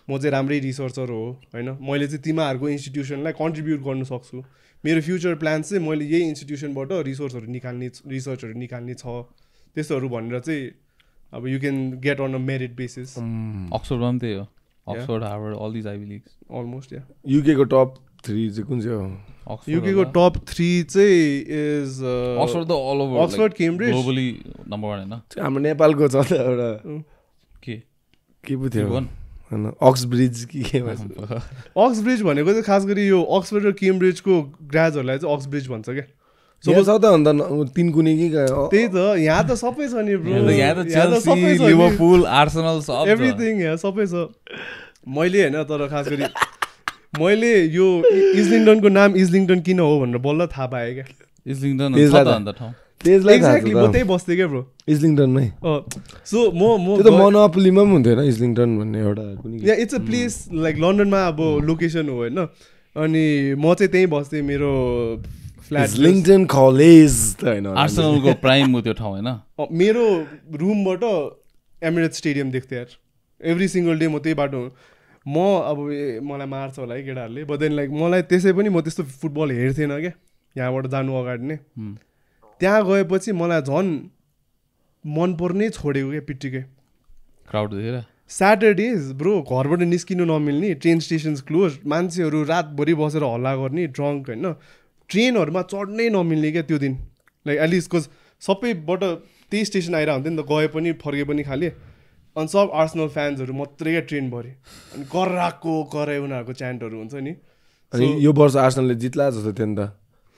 म चाहिँ राम्रै रिसर्चर हो हैन मैले चाहिँ तिमीहरुको इन्स्टिट्युसनलाई कन्ट्रिब्युट गर्न सक्छु मेरो फ्युचर प्लान्स चाहिँ मैले यही इन्स्टिट्युसनबाट रिसर्चहरु निकाल्ने छ त्यस्तोहरु भनेर चाहिँ अब you can get on a merit basis अक्सफोर्डमा पनि त्यही हो Oxford, Harvard, all these Ivy Leagues. Almost, yeah. UK को top 3 चाहिँ कुन चाहिँ हो? UK को top 3 चाहिँ is Oxford the all over. Oxford, like, Cambridge. Globally number 1 हैन. हाम्रो नेपालको छ त एउटा के पो थियो हैन अक्सब्रिज के भन्छ अक्सब्रिज भनेको चाहिँ खास गरी यो अक्सफोर्ड र केम्ब्रिजको ग्रेजुएटहरुलाई चाहिँ अक्सब्रिज भन्छ के सपोज त अन्त 3 कुनै कि त्यही त यहाँ त सबै छ नि ब्रो यहाँ त चेल्सी लिभरपुल आर्सेनल सब एभ्रिथिङ यहाँ सबै छ मैले हैन तर खास गरी मैले यो इस्लिङटनको नाम इस्लिङटन किन हो भनेर बल्ल थाहा पाएँ क्या इस्लिङटन छ त अन्त ठाउँ एक्ज्याक्टली म त्यही बस्थेँ क्या ब्रो इस्लिङटनमै सो म त्यो त मोनोपोलीमा पनि हुन्थ्यो हैन इस्लिङटन भन्ने एउटा कुनै या इट्स अ प्लेस लाइक लन्डनमा अब लोकेसन हो हैन अनि म चाहिँ त्यहीँ बस्थेँ मेरो फ्ल्याट इस्लिङटन कलेज त हैन आर्सेनलको प्राइम हो त्यो ठाउँ हैन मेरो रुमबाट एमिरेट्स स्टेडियम देख्थेँ यार एभ्री सिङ्गल डे म त्यही बाटो म अब मलाई मार्छ होला है केटाहरूले बट देन लाइक मलाई त्यसै पनि म त्यस्तो फुटबल हेर्थेन क्या यहाँबाट जानु अगाडि नै त्यहाँ गएपछि मलाई झन् मनपर्ने छोडेको क्या पिट्टिकै क्राउड देखेर स्याटरडेज ब्रो घरबाट निस्किनु नमिल्ने ट्रेन स्टेसन्स क्लोज मान्छेहरू रातभरि बसेर हल्ला गर्ने ड्रङ्क होइन ट्रेनहरूमा चढ्नै नमिल्ने क्या त्यो दिन लाइक एटलिस्ट कोज सबैबाट त्यही स्टेसन आइरहेको हुन्थ्यो नि त गए पनि फर्के पनि खाले अनि सब आर्सेनल फ्यान्सहरू मात्रै क्या ट्रेन भरि अनि कराएको कराए उनीहरूको च्यान्टहरू हुन्छ नि अनि यो वर्ष आर्सेनलले जित्ला जस्तो थियो नि त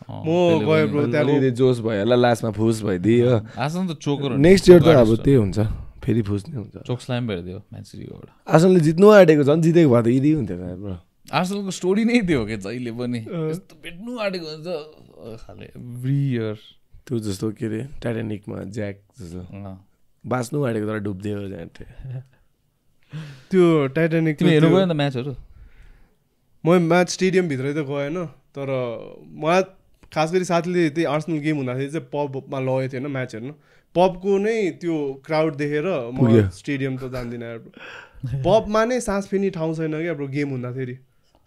म गएँ ब्रो त्यहाँ जोस भयो होला लास्टमा फुस भइदियो आर्सेनल त चोकर नेक्स्ट इयर त अब त्यही हुन्छ फेरि फुस नै हुन्छ चोक्सलाई पनि भेटिदियो म्यानसिटीकोबाट आर्सेनलले जित्नु आँटेको झन् जितेको भए त इदी हुन्थ्यो ब्रो आर्सेनलको स्टोरी नै थियो क्या जहिले पनि यस्तो भेट्नु आँटेको हुन्छ खाले एभ्री इयर त्यो जस्तो के अरे टाइटानिकमा ज्याक जस्तो बाँच्नु आँटेको तर डुब्दियो त्यो टाइटानिक तिमी हेर्नु गयो नि त म्याचहरू म म्याच स्टेडियमभित्रै त गएन तर मलाई खास गरी साथीले त्यही आर्सेनल गेम हुँदाखेरि चाहिँ पबमा लगेको थियो होइन म्याच हेर्नु पबको नै त्यो क्राउड देखेर म स्टेडियम त जान्दिनँ पबमा नै सास फेर्ने ठाउँ छैन क्या अब गेम हुँदाखेरि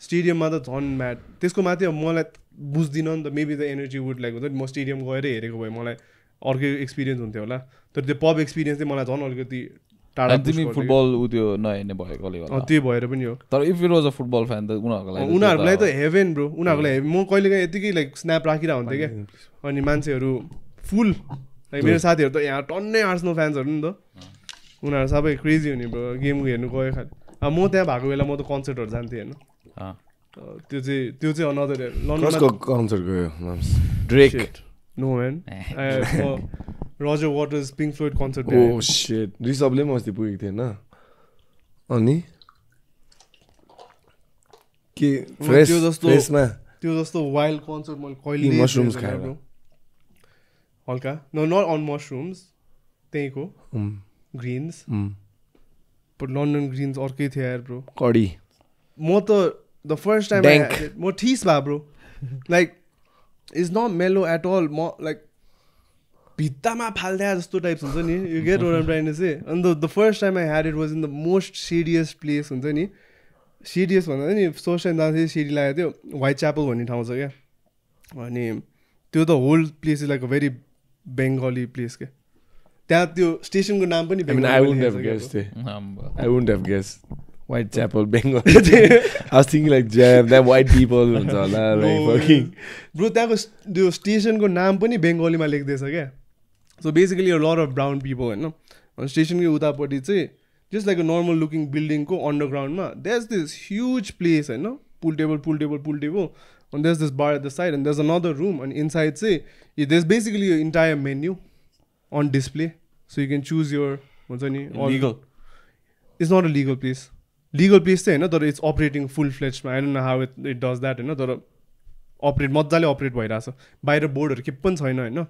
स्टेडियममा त झन् म्याच त्यसको माथि अब मलाई बुझ्दिनँ नि त maybe the energy would like हुन्छ नि म स्टेडियम गएर हेरेको भए मलाई अर्कै एक्सपिरियन्स हुन्थ्यो होला तर त्यो पब एक्सपिरियन्स चाहिँ मलाई झन् अलिकति टाढा तिमी फुटबल उ त्यो नहेर्ने भएकोले होला त्यो भएर पनि हो तर if it was a football fan त उनीहरूको लागि त हेभेन ब्रो उनीहरूको लागि म कहिलेकाहीँ यतिकै लाइक स्न्याप राखिरहेको हुन्थेँ क्या अनि मान्छेहरू फुल लाइक मेरो साथीहरू त यहाँ टन्नै आर्सेनल फ्यान्सहरू नि त उनीहरू सबै क्रेजी हुने ब्रो गेम हेर्नु गयो खालि अब म त्यहाँ भएको बेला म त कन्सर्टहरू जान्थेँ हेर्नु त्यो चाहिँ अनदर कसको कन्सर्ट गयो Drake no man Roger Waters Pink Floyd concert oh shit रिसबले पनि अस्ति पुगेको थिएन अनि के फ्रेस फ्रेसमा त्यो जस्तो वाइल्ड कन्सर्ट मैले कहिले मसरुम्स खाएर हल्का नट अन मसरुम्स त्यहीँको ग्रिन्स बट लन्डन ग्रिन्स अर्कै थियो यार ब्रो कडी म त द फर्स्ट टाइम म ठिस भए bro like is not mellow at all म लाइक भित्तामा फाल्दा जस्तो टाइप्स हुन्छ नि you get what I am trying to say अनि the first time I had it was in the most seedious प्लेस हुन्छ नि सिडियस भन्दा नि फर्स्ट टाइम जाँदाखेरि सिडी लागेको थियो व्हाइट च्यापल भन्ने ठाउँ छ क्या अनि त्यो त whole place is like a very Bengali place क्या त्यहाँ त्यो स्टेसनको नाम पनि I wouldn't have guessed Whitechapel, Bengal. I was thinking like that white people हुन्छ होला like fucking bro त्यहाँको त्यो स्टेसनको नाम पनि बेङ्गलीमा लेख्दैछ क्या so basically a lot of brown people हैन अनि स्टेसनकै उतापट्टि चाहिँ just like a normal looking building को undergroundमा there's this huge place हैन pool table and there's this bar at the side and there's another room and inside say there's basically an entire menu on display so you can choose your legal. It's not a legal place. Legal place चाहिँ हैन तर it's operating full fledged. I don't know how it does that हैन तर operate मज्जाले operate भइराछ. बाहिर बोर्डहरु के पनि छैन हैन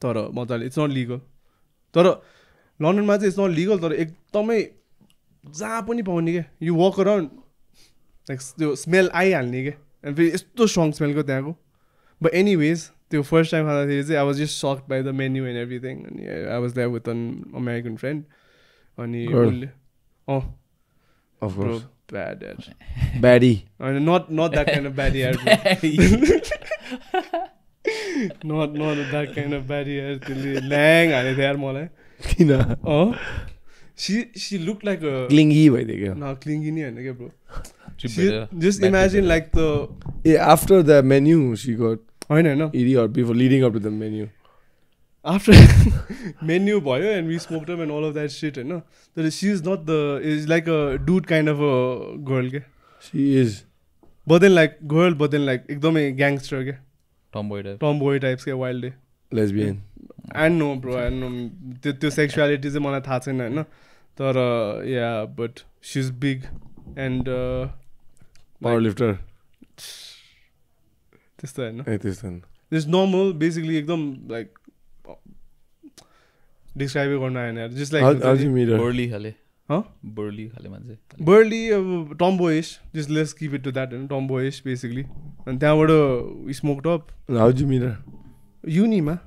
तर मज्जाले it's not legal. तर लन्डनमा चाहिँ it's not legal तर एकदमै जहाँ पनि पाउने के you walk around like त्यो smell आइहाल्ने के and फेरि यस्तो strong smell को त्यहाँको. But anyways the first time I was just shocked by the menu and everything and yeah, I was there with an American friend and oh of course bro, bad baddie not that kind of baddie not that kind of baddie lang hale yaar malai kina oh she looked like a clingy bhaydiyo no clingy ni haina ke bro just imagine like the after the menu she got haina or before leading up to the menu after menu bhayo and we smoked up and all of that shit haina that she's not is like a dude kind of a girl ke she is but then like girl but then like ekdamai gangster ke tomboy types के wild day lesbian I know bro I know त्यो sexuality चाहिँ मलाई थाहा छैन होइन तर yeah but she is big and power lifter त्यस्तो होइन त्यस्तो इट्स नर्मल बेसिकली एकदम लाइक डिस्क्राइबै गर्न आएन जस्ट लाइक बर्ली खाले मान्छे बर्ली अब tomboyish just let's keep it to that होइन टम्बोइस बेसिकली अनि त्यहाँबाट smoked up how do meet her युनिमा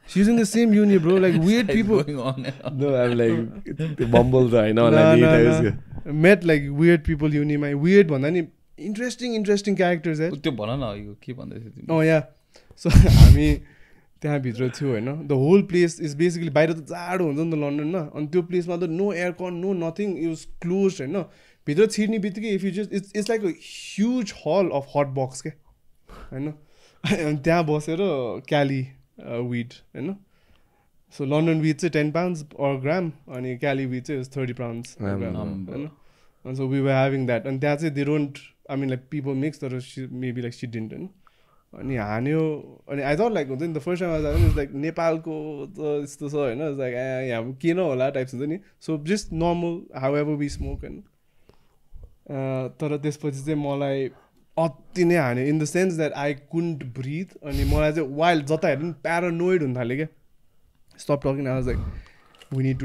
she's in the same uni bro like weird people no I'm like the bumble the I know met like weird people uni my weird भन्दा नि interesting characters है त्यो भन न यो के भन्दै थियो तिमी oh yeah so हामी त्यहाँ भित्र थियो हैन the whole place is basically बाहिर त जाडो हुन्छ नि त लन्डन न अनि त्यो प्लेसमा त no aircon no nothing it was closed हैन भित्र छिर्ने बित्तिकै if you just it's like a huge hall of hot box के हैन अनि त्यहाँ बसेर क्याली weed होइन so London weed चाहिँ 10 pounds or gram अनि Cali weed चाहिँ 30 pounds gram होइन and so we were having that and त्यहाँ चाहिँ they don't I mean like people mix तर maybe like she didn't होइन अनि हान्यो अनि I thought like हुन्छ नि the first time I was it's like नेपालको त यस्तो छ होइन it's like यहाँ किन होला टाइप्स हुन्छ नि so just normal however we smoke होइन तर त्यसपछि चाहिँ मलाई अति नै हान्यो in the sense that I couldn't breathe अनि मलाई चाहिँ वाइल्ड जता हेर्नु प्यारानोइड हुन थाल्यो क्या stop talking I was like we need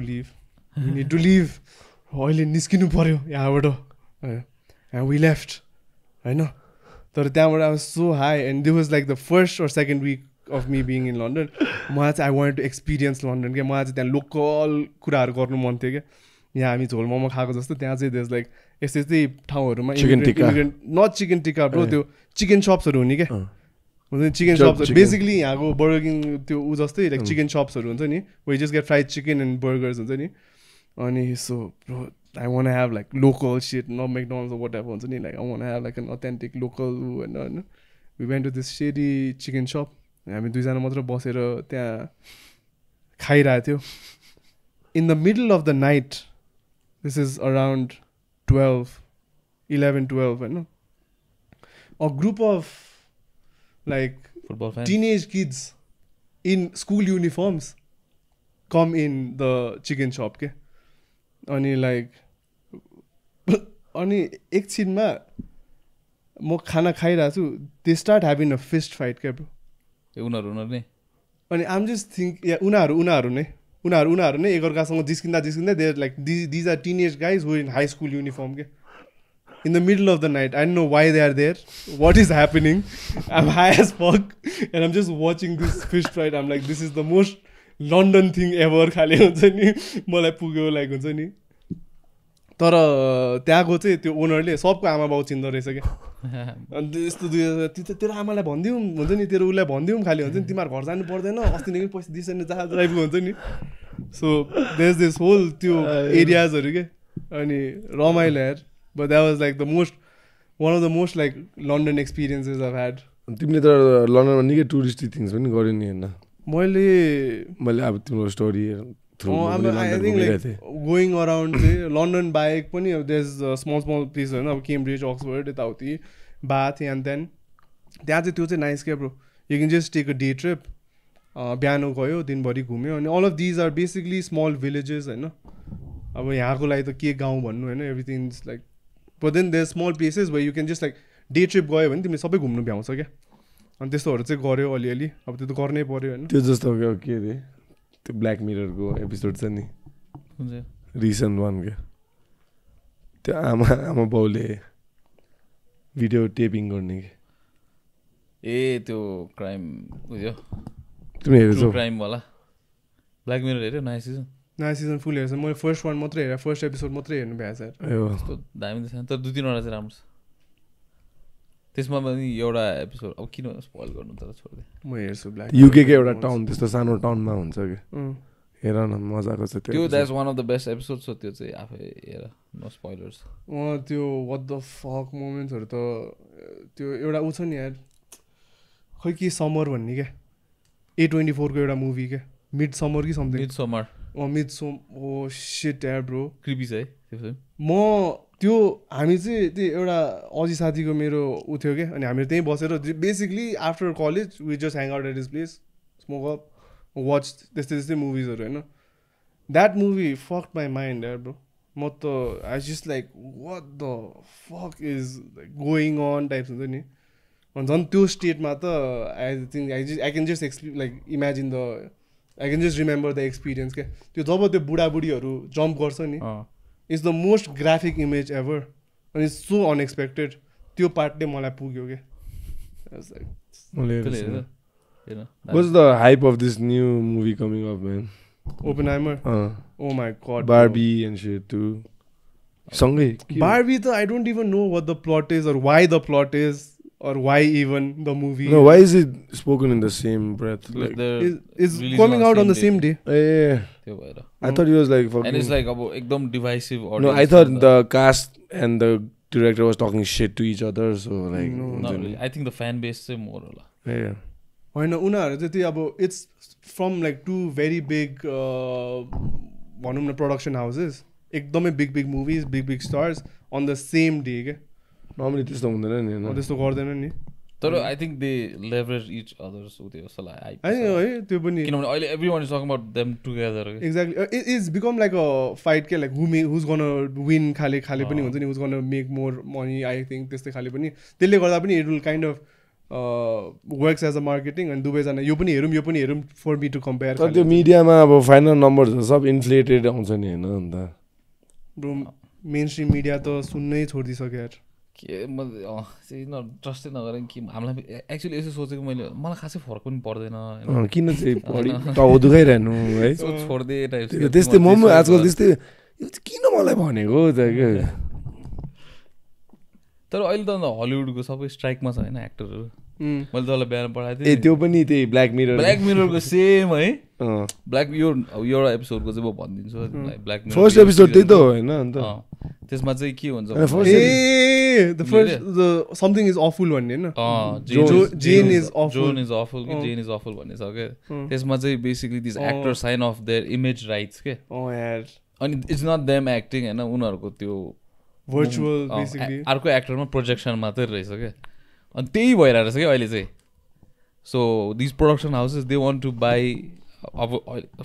to leave अहिले निस्किनु पऱ्यो यहाँबाट एन्ड वी लेफ्ट होइन तर त्यहाँबाट I was so high and this was like the first or second week of me being in London मलाई चाहिँ I want to experience London क्या मलाई चाहिँ त्यहाँ लोकल कुराहरू गर्नु मन थियो क्या यहाँ हामी झोल मोमो खाएको जस्तो त्यहाँ चाहिँ देश लाइक यस्तै यस्तै ठाउँहरूमा नट चिकन टिक्का ब्रो त्यो चिकन सप्सहरू हुने क्या हुन्छ नि चिकन सप्सहरू बेसिकली यहाँको बर्गर किङ त्यो ऊ जस्तै लाइक चिकन सप्सहरू हुन्छ नि we just get fried chicken and burgers हुन्छ नि अनि so bro I want have like local shit न मेकडोनल्ड्स वाट एभर हुन्छ नि like I want have like an authentic local होइन we went to this seedy chicken shop हामी दुईजना मात्र बसेर त्यहाँ खाइरहेको थियो in the middle of the night this is around 11-12 होइन a group of like football fans teenage kids in school uniforms come in the chicken shop के अनि like अनि एकछिनमा म खाना खाइरहेको छु they start having a fist fight क्या ब्रो उनीहरू नै अनि I'm just think उनीहरू नै एकअर्कासँग जिस्किँदा there like these are teenage guys who in high school uniform के in the middle of the night I don't know why they are there what is happening I am high as fuck and I am just watching this fist fight I am like this is the most London thing ever खाले हुन्छ नि मलाई पुग्यो like हुन्छ नि तर त्यहाँको चाहिँ त्यो ओनरले सबको आमा बाउ चिन्दो रहेछ क्या अनि यस्तो तेरो आमालाई भनिदिउँ हुन्छ नि तेरो उसलाई भनिदिउँ खालि हुन्छ नि तिमीहरू घर जानु पर्दैन अस्ति नै पैसा दिइसक्ने जहाज ड्राइभको हुन्छ नि so there is this whole त्यो एरियाजहरू के अनि रमाइलो यार but that was like the most one of the most like London experiences I've had तिमीले त लन्डनमा निकै टुरिस्टी थिङ्स पनि गर्यो नि होइन मैले अब तिम्रो story I think like going around London बाहेक पनि अब there's small places होइन अब केम्ब्रिज अक्सफोर्ड यताउति बाथ एन्ड देन त्यहाँ चाहिँ त्यो चाहिँ नाइस क्या bro you can just take a day trip बिहान गयो दिनभरि घुम्यो अनि all of these are basically small villages होइन अब यहाँको लागि त के गाउँ भन्नु होइन everything is like but then there small places where you can just like day trip गयो भने तिमीले सबै घुम्नु भ्याउँछ क्या अनि त्यस्तोहरू चाहिँ गऱ्यो अलिअलि अब त्यो त गर्नै पऱ्यो होइन त्यो जस्तो के अरे त्यो ब्ल्याक मिररको एपिसोड छ नि रिसेन्ट वान क्या त्यो आमा बाउले भिडियो टेपिङ गर्ने कि ए त्यो क्राइम उयो तिमी हेरेछौ क्राइम वाला ब्ल्याक मिरर हेऱ्यो नयाँ सिजन फुल हेरेछ मैले फर्स्ट वान मात्रै हेरेँ फर्स्ट एपिसोड मात्रै हेर्नु भ्याएछ त्यस्तो दामी छ तर 2-3वटा चाहिँ राम्रो छ त्यसमा पनि एउटा एपिसोड अब किन स्पोइल गर्नु तर छोड्दे म हेर्छु ब्ल्याक युकेको एउटा टाउन त्यस्तो सानो टाउनमा हुन्छ कि हेर न मजाको छ त्यो that's one of the best episode छ त्यो चाहिँ आफै हेर नो स्पोइलर्स त्यो व्हाट द फक मोमेन्ट्सहरू त त्यो एउटा उ छ नि यार खै के समर भन्ने क्या A24 को एउटा मुभी क्या मिड समर कि something Midsommar oh shit यार ब्रो क्रिपी छ है त्यो फिल्म म त्यो हामी चाहिँ त्यो एउटा अझै साथीको मेरो ऊ थियो क्या अनि हामीहरू त्यहीँ बसेर basically after college we just hang out at his place smoke up watch त्यस्तै त्यस्तै मुभिजहरू होइन that movie fuck my mind यार ब्रो म त I just like what the fuck is going on types हुन्छ नि अनि झन् त्यो स्टेटमा त I think I can just like imagine the I can just remember the experience क्या त्यो जब त्यो बुढाबुढीहरू जम्प गर्छ नि it's the most graphic image ever अनि इट्स सो अनएक्सपेक्टेड त्यो पार्टले मलाई पुग्यो क्या What's the hype of this new movie coming up, man? Oppenheimer? Oh my god. Barbie and shit too. Sangai. Barbie, I don't even know what the plot is or why the plot is or why even the movie. No, why is it spoken in the same breath? Like it's coming out on the same day. Yeah. I thought it was like fucking... And it's like ekdam divisive audience. No, I thought the cast and the director was talking shit to each other, so like... No, not really. I think the fan base is more होला. Yeah. होइन उनीहरू चाहिँ त्यो अब it's from like to very big भनौँ न production houses एकदमै big big movies big big stars on the same day क्या नर्मली त्यस्तो हुँदैन नि होइन त्यस्तो गर्दैन नि तर I think they leverage each others त्यो जस्तो लाग्यो है त्यो पनि किनभने अहिले everyone is talking about them together exactly it is become like a fight के लाइक हुज गन विन खाले पनि हुन्छ नि who's gonna make more money I think त्यस्तै खाले पनि त्यसले गर्दा पनि it will kind of works as a marketing अनि दुवैजना यो पनि हेरौँ फर मी टु कम्पेयर तर त्यो मिडियामा अब फाइनल नम्बर्सहरू सब इन्फ्लेटेड आउँछ नि होइन अन्त ब्रो मेन स्ट्रिम मिडिया त सुन्नै छोडिदिइसक्यो यार के म ट्रस्टै नगरेँ कि हामीलाई एक्चुअली यसो सोचेको मैले मलाई खासै फरक पनि पर्दैन किन चाहिँ टाउ दुखाइरहनु है छोडिदिए टाइप त्यस्तै म पनि आजकल त्यस्तै यो चाहिँ किन मलाई भनेको त के तर अहिले त हलिउडको सबै स्ट्राइकमा छ होइन एक्टरहरू मैले तँलाई बिहान पठाएको थिएँ त्यो पनि त्यही ब्ल्याक मिररको सेम है ब्ल्याक यो एउटा एपिसोडको चाहिँ म भनिदिन्छु ब्ल्याक मिरर फर्स्ट एपिसोड त्यही त हो होइन अन्त त्यसमा चाहिँ के हुन्छ समथिङ इज अफुल भन्ने होइन जेन इज अफुल कि जेन इज अफुल भन्ने छ क्या त्यसमा चाहिँ basically this actor sign off their image rights के अनि इट्स नट देम एक्टिङ होइन उनीहरूको त्यो भर्चुअल बेसिकली अर्को एक्टरमा प्रोजेक्सन मात्रै रहेछ क्या अनि त्यही भइरहेको रहेछ क्या अहिले चाहिँ so this production houses they want to buy अब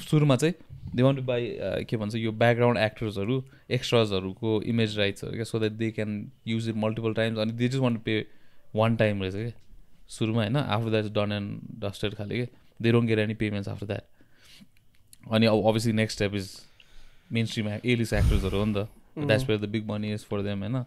सुरुमा चाहिँ दे वान्ट टु बाई के भन्छ यो ब्याकग्राउन्ड एक्टर्सहरू एक्स्ट्राजहरूको इमेज राइट्सहरू क्या so that they can use it multiple times अनि they just want to pay one time रहेछ क्या सुरुमा होइन after that done and dusted खाले क्या they don't get any payments after that अनि अब obviously next step is mainstream A-list एक्टर्सहरू हो नि त that's where the big money is for them होइन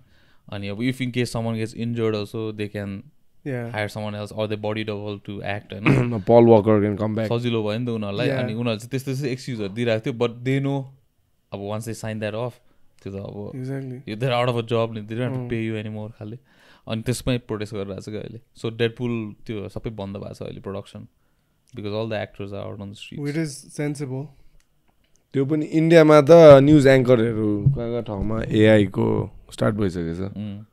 अनि अब if in case someone gets injured also they can hire someone else or they body double to act होइन Paul Walker can come back सजिलो भयो नि त उनीहरूलाई अनि उनीहरूले चाहिँ त्यस्तो त्यस्तो एक्सक्युजहरू दिइरहेको थियो बट दे नो अब once they sign that off त्यो त अब यो there out of a job नि they don't pay you any more खाले अनि त्यसमै प्रोटेस्ट गरिरहेको छ क्या अहिले सो डेडपुल त्यो सबै बन्द भएको छ अहिले production because all the actors are out on the street it is sensible त्यो पनि इन्डियामा त न्युज एङ्करहरू कहाँ ठाउँमा एआईको स्टार्ट भइसकेको छ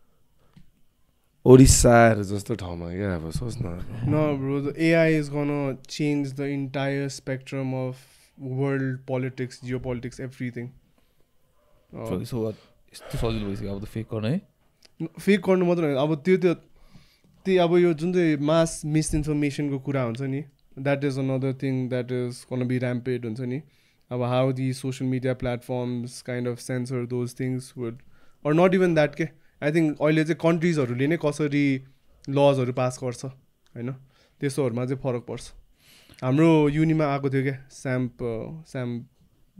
ओडिसाहरू जस्तो ठाउँमा क्या अब सोच न bro the AI is gun change the entire spectrum of world politics Jio politics everything यस्तो सजिलो भइसक्यो अब त फेक गर्नु है फेक गर्नु मात्रै होइन अब त्यो अब यो जुन चाहिँ मास मिसइन्फर्मेसनको कुरा हुन्छ नि that is another thing that is can be ramped हुन्छ नि अब how the social media platforms kind of censor those things would or not even that के आई थिङ्क अहिले चाहिँ कन्ट्रिजहरूले नै कसरी लजहरू पास गर्छ होइन त्यस्तोहरूमा चाहिँ फरक पर्छ हाम्रो युनिमा आएको थियो क्या स्याम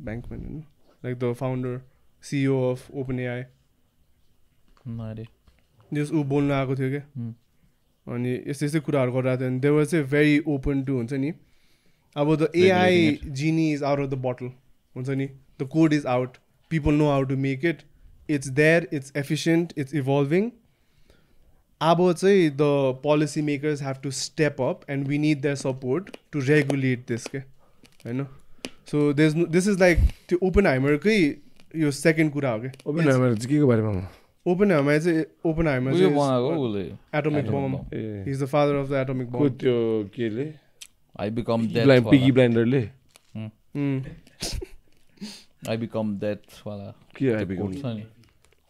ब्याङ्कम्यान होइन like the founder CEO of open AI जस ऊ बोल्नु आएको थियो क्या अनि यस्तै यस्तै कुराहरू गरिरहेको थियो अनि दे वर चाहिँ भेरी ओपन टु हुन्छ नि अब the AI genie is out of the bottle हुन्छ नि the code is out people know how to make it it's there, it's efficient, it's evolving. अब चाहिँ the policy makers have to step up and we need their support to regulate this के होइन so this is like त्यो ओपनहाइमरकै यो second कुरा हो क्या Oppenheimer चाहिँ के को बारेमा ओपनहाइमर चाहिँ atomic bomb he is the father of the atomic bomb त्यो केले I become that पिगी ब्लाइन्डरले I become that वाला के I become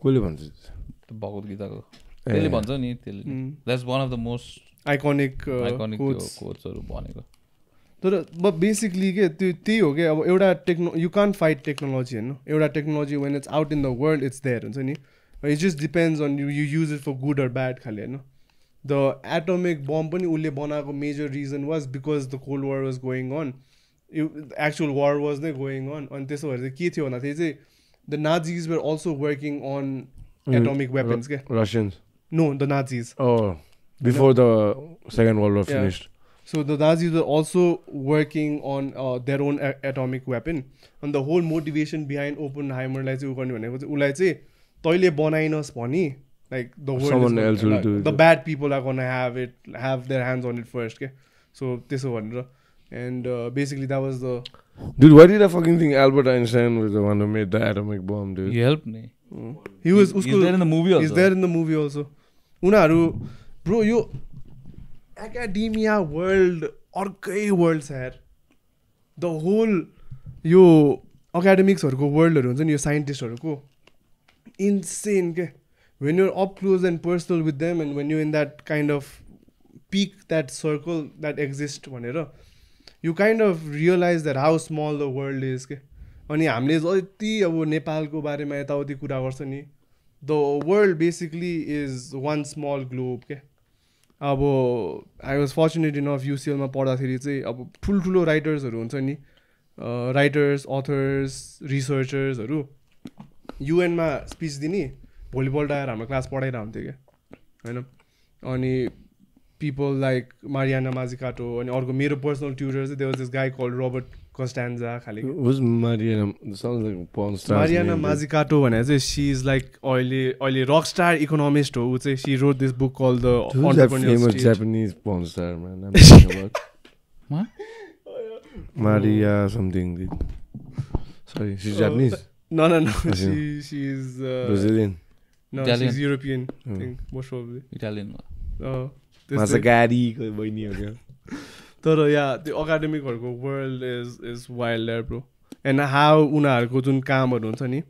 कसले भन्छ भगवत गीताको त्यसले भन्छ नि त्यसले that's one of the most iconic कोट्सहरू भनेको तर बेसिकली के त्यो त्यही हो कि अब एउटा यु कान्ट फाइट टेक्नोलोजी होइन एउटा technology when it's out in the world it's there हुन्छ नि it just depends on you use it for good or bad खालि होइन द एटोमिक बम पनि उसले बनाएको major reason was because the cold war was going on actual war was नै going on अनि त्यसो भएर चाहिँ के थियो भन्दाखेरि चाहिँ the Nazis were also working on atomic weapons के Russians know the नाजिज before the second world war finished So the Nazis were also working on their own atomic weapon. And the whole motivation behind Oppenheimerलाई चाहिँ गर्ने भनेको चाहिँ उसलाई चाहिँ तैँले बनाइनस् भनी like the world someone else will do the bad people are gonna have their hands on it first के so त्यसो भनेर and basically that was the dude why did I fucking think Albert Einstein was the one who made the atomic bomb dude he helped me he was he's there in the movie also he's there in the movie also उनीहरू bro यो academia world अर्कै world छ यार the whole यो एकाडेमिक्सहरूको वर्ल्डहरू हुन्छ नि यो साइन्टिस्टहरूको इन्सेन के when your up close and personal with them and when you in that kind of peak that circle that exist भनेर you kind of realize that how small the world is के अनि हामीले जति अब नेपालको बारेमा यताउति कुरा गर्छ नि the world basically is one small globe के अब आई वाज फर्चुनेट इनफ युसिएलमा पढ्दाखेरि चाहिँ अब ठुल्ठुलो राइटर्सहरू हुन्छ नि राइटर्स अथर्स रिसर्चर्सहरू युएनमा स्पिच दिने भोलिपल्ट आएर हाम्रो क्लास पढाइरहेको हुन्थ्यो क्या होइन अनि पिपल लाइक मारियाना माजिकाटो अनि अर्को मेरो पर्सनल ट्युटर चाहिँ there was this guy called Robert Costanza खाले मारियाना माजिकाटो भनेर चाहिँ सी इज लाइक अहिले रक स्टार इकोनोमिस्ट हो ऊ चाहिँ she wrote this book call the famous Japanese porn star man I'm talking about Maria something sorry she's Japanese no she is Brazilian no Italian. she's European I think most probably Italian Masagari ko bhai ho तर yeah त्यो एकाडेमिकहरूको world is wild there bro and how उनीहरूको जुन कामहरू हुन्छ नि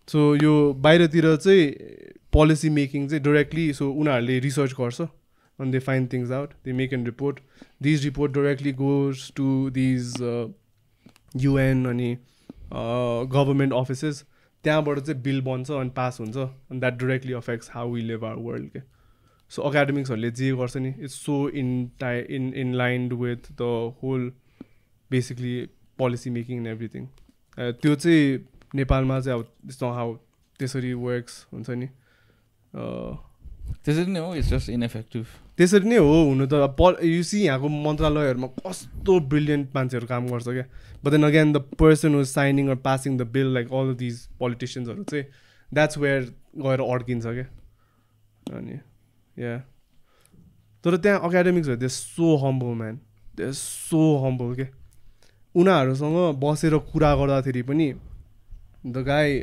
so यो बाहिरतिर चाहिँ पोलिसी मेकिङ चाहिँ डाइरेक्टली सो उनीहरूले रिसर्च गर्छ अनि they find things out they make an report these report directly goes to these UN अनि गभर्मेन्ट अफिसेस त्यहाँबाट चाहिँ बिल बन्छ अनि पास हुन्छ अनि that directly affects how we live our world के सो एकाडेमिक्सहरूले जे गर्छ नि it's so in lined with the hole basically policy making and everything त्यो चाहिँ नेपालमा चाहिँ अब त्यस्तो हाउ त्यसरी वर्क्स हुन्छ नि त्यसरी नै हो इट्स जस्ट इनएफेक्टिभ त्यसरी नै हो हुनु त युसी यहाँको मन्त्रालयहरूमा कस्तो ब्रिलियन्ट मान्छेहरू काम गर्छ क्या but then again the person was signing or passing the bill like all these पोलिटिसियन्सहरू चाहिँ द्याट्स वेयर गएर अड्किन्छ क्या अनि या तर त्यहाँ एकाडेमिक्सहरू they so humble man they so humble के उनीहरूसँग बसेर कुरा गर्दाखेरि पनि the guy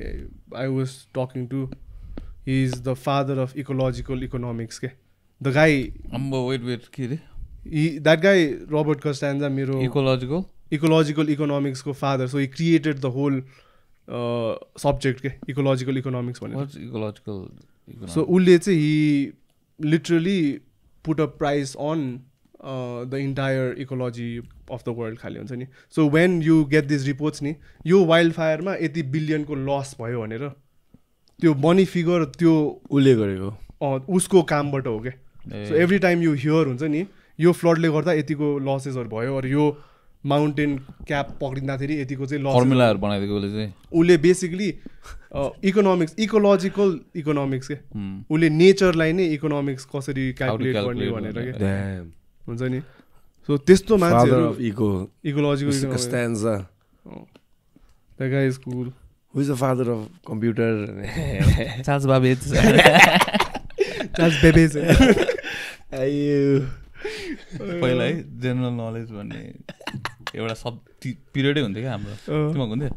I was talking to he is the father of ecological economics के द गाई वेट के अरे द्याट गाई रबर्ट कस्टान्जा मेरो इकोलोजिकल इकोनोमिक्सको father so he created the whole subject के इकोलोजिकल इकोनोमिक्स भनेर सो उसले चाहिँ he literally put a price on the entire ecology of the world खाली हुन्छ नि so when you get these reports नि यो वाइल्ड मा यति बिलियनको लस भयो भनेर त्यो मनी फिगर त्यो उसले गरेको उसको कामबाट हो क्या so every time you hear हुन्छ नि यो फ्लडले गर्दा यतिको लसेसहरू भयो अरू यो माउन्टेन क्याप पक्रिँदाखेरि यतिको चाहिँ लस फर्मुलाहरू बनाइदिएको उसले चाहिँ उसले बेसिकली इकोनोमिक्स इकोलोजिकल इकोनोमिक्स के उसले नेचरलाई नै इकोनोमिक्स कसरी क्यालकुलेट गर्ने भनेर क्या हुन्छ नि सो त्यस्तो मान्छेहरू ecological Costanza that guy is cool who is the father of computer Charles Babbage Charles Babbage पहिला है जेनरल नलेज भन्ने एउटा सब पिरियडै हुन्थ्यो क्या हाम्रो तिमीहरूको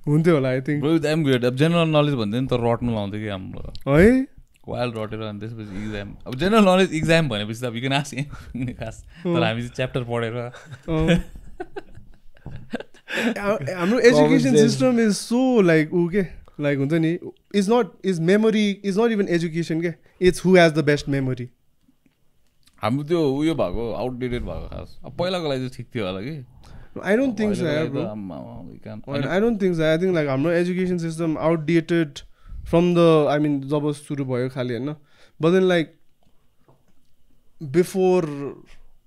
हुन्थ्यो होला आई थिङ्क अब जेनरल नलेज भन्थ्यो नि त रट्नु लाउँथ्यो कि हाम्रो है वाइल्ड रटेर अनि त्यसपछि इक्जाम अब जेनरल नलेज इक्जाम भनेपछि त अब यु क्यान आस्क खास तर हामी चाहिँ च्याप्टर पढेर हाम्रो education system is so like ऊ के Like हुन्छ नि is memory is not even education के it's who has the best memory. हाम्रो त्यो उयो भएको आउटडेटेड भएको खास अब पहिलाको लागि चाहिँ ठिक थियो होला कि I don't think so, yeah, bro. I don't think so. I think like हाम्रो education system outdated from the I mean जब सुरु भयो खाली हैन but then like before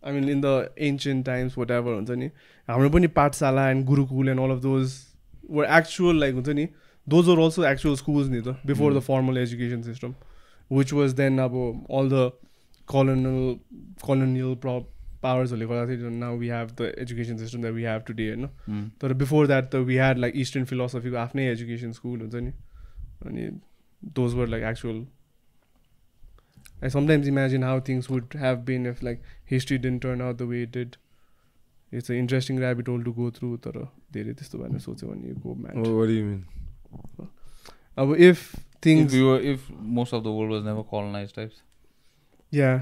I mean in the ancient times whatever हुन्छ नि हाम्रो पनि पाठशाला and gurukul and all of those were actual like हुन्छ नि those were also actual schools नि त before the formal education system which was then अब all the colonial powers हरूले गर्दा थियो now we have the education system that we have today हैन तर before that we had like eastern philosophy को आफ्नै education school हुन्छ नि अनि those were like actual I sometimes imagine how things would have been if like history didn't turn out the way it did. It's an interesting rabbit hole to go through तर धेरै त्यस्तो भनेर सोच्यो भने go mad. What do you mean? अब if things if most of the world was never colonized types. Yeah.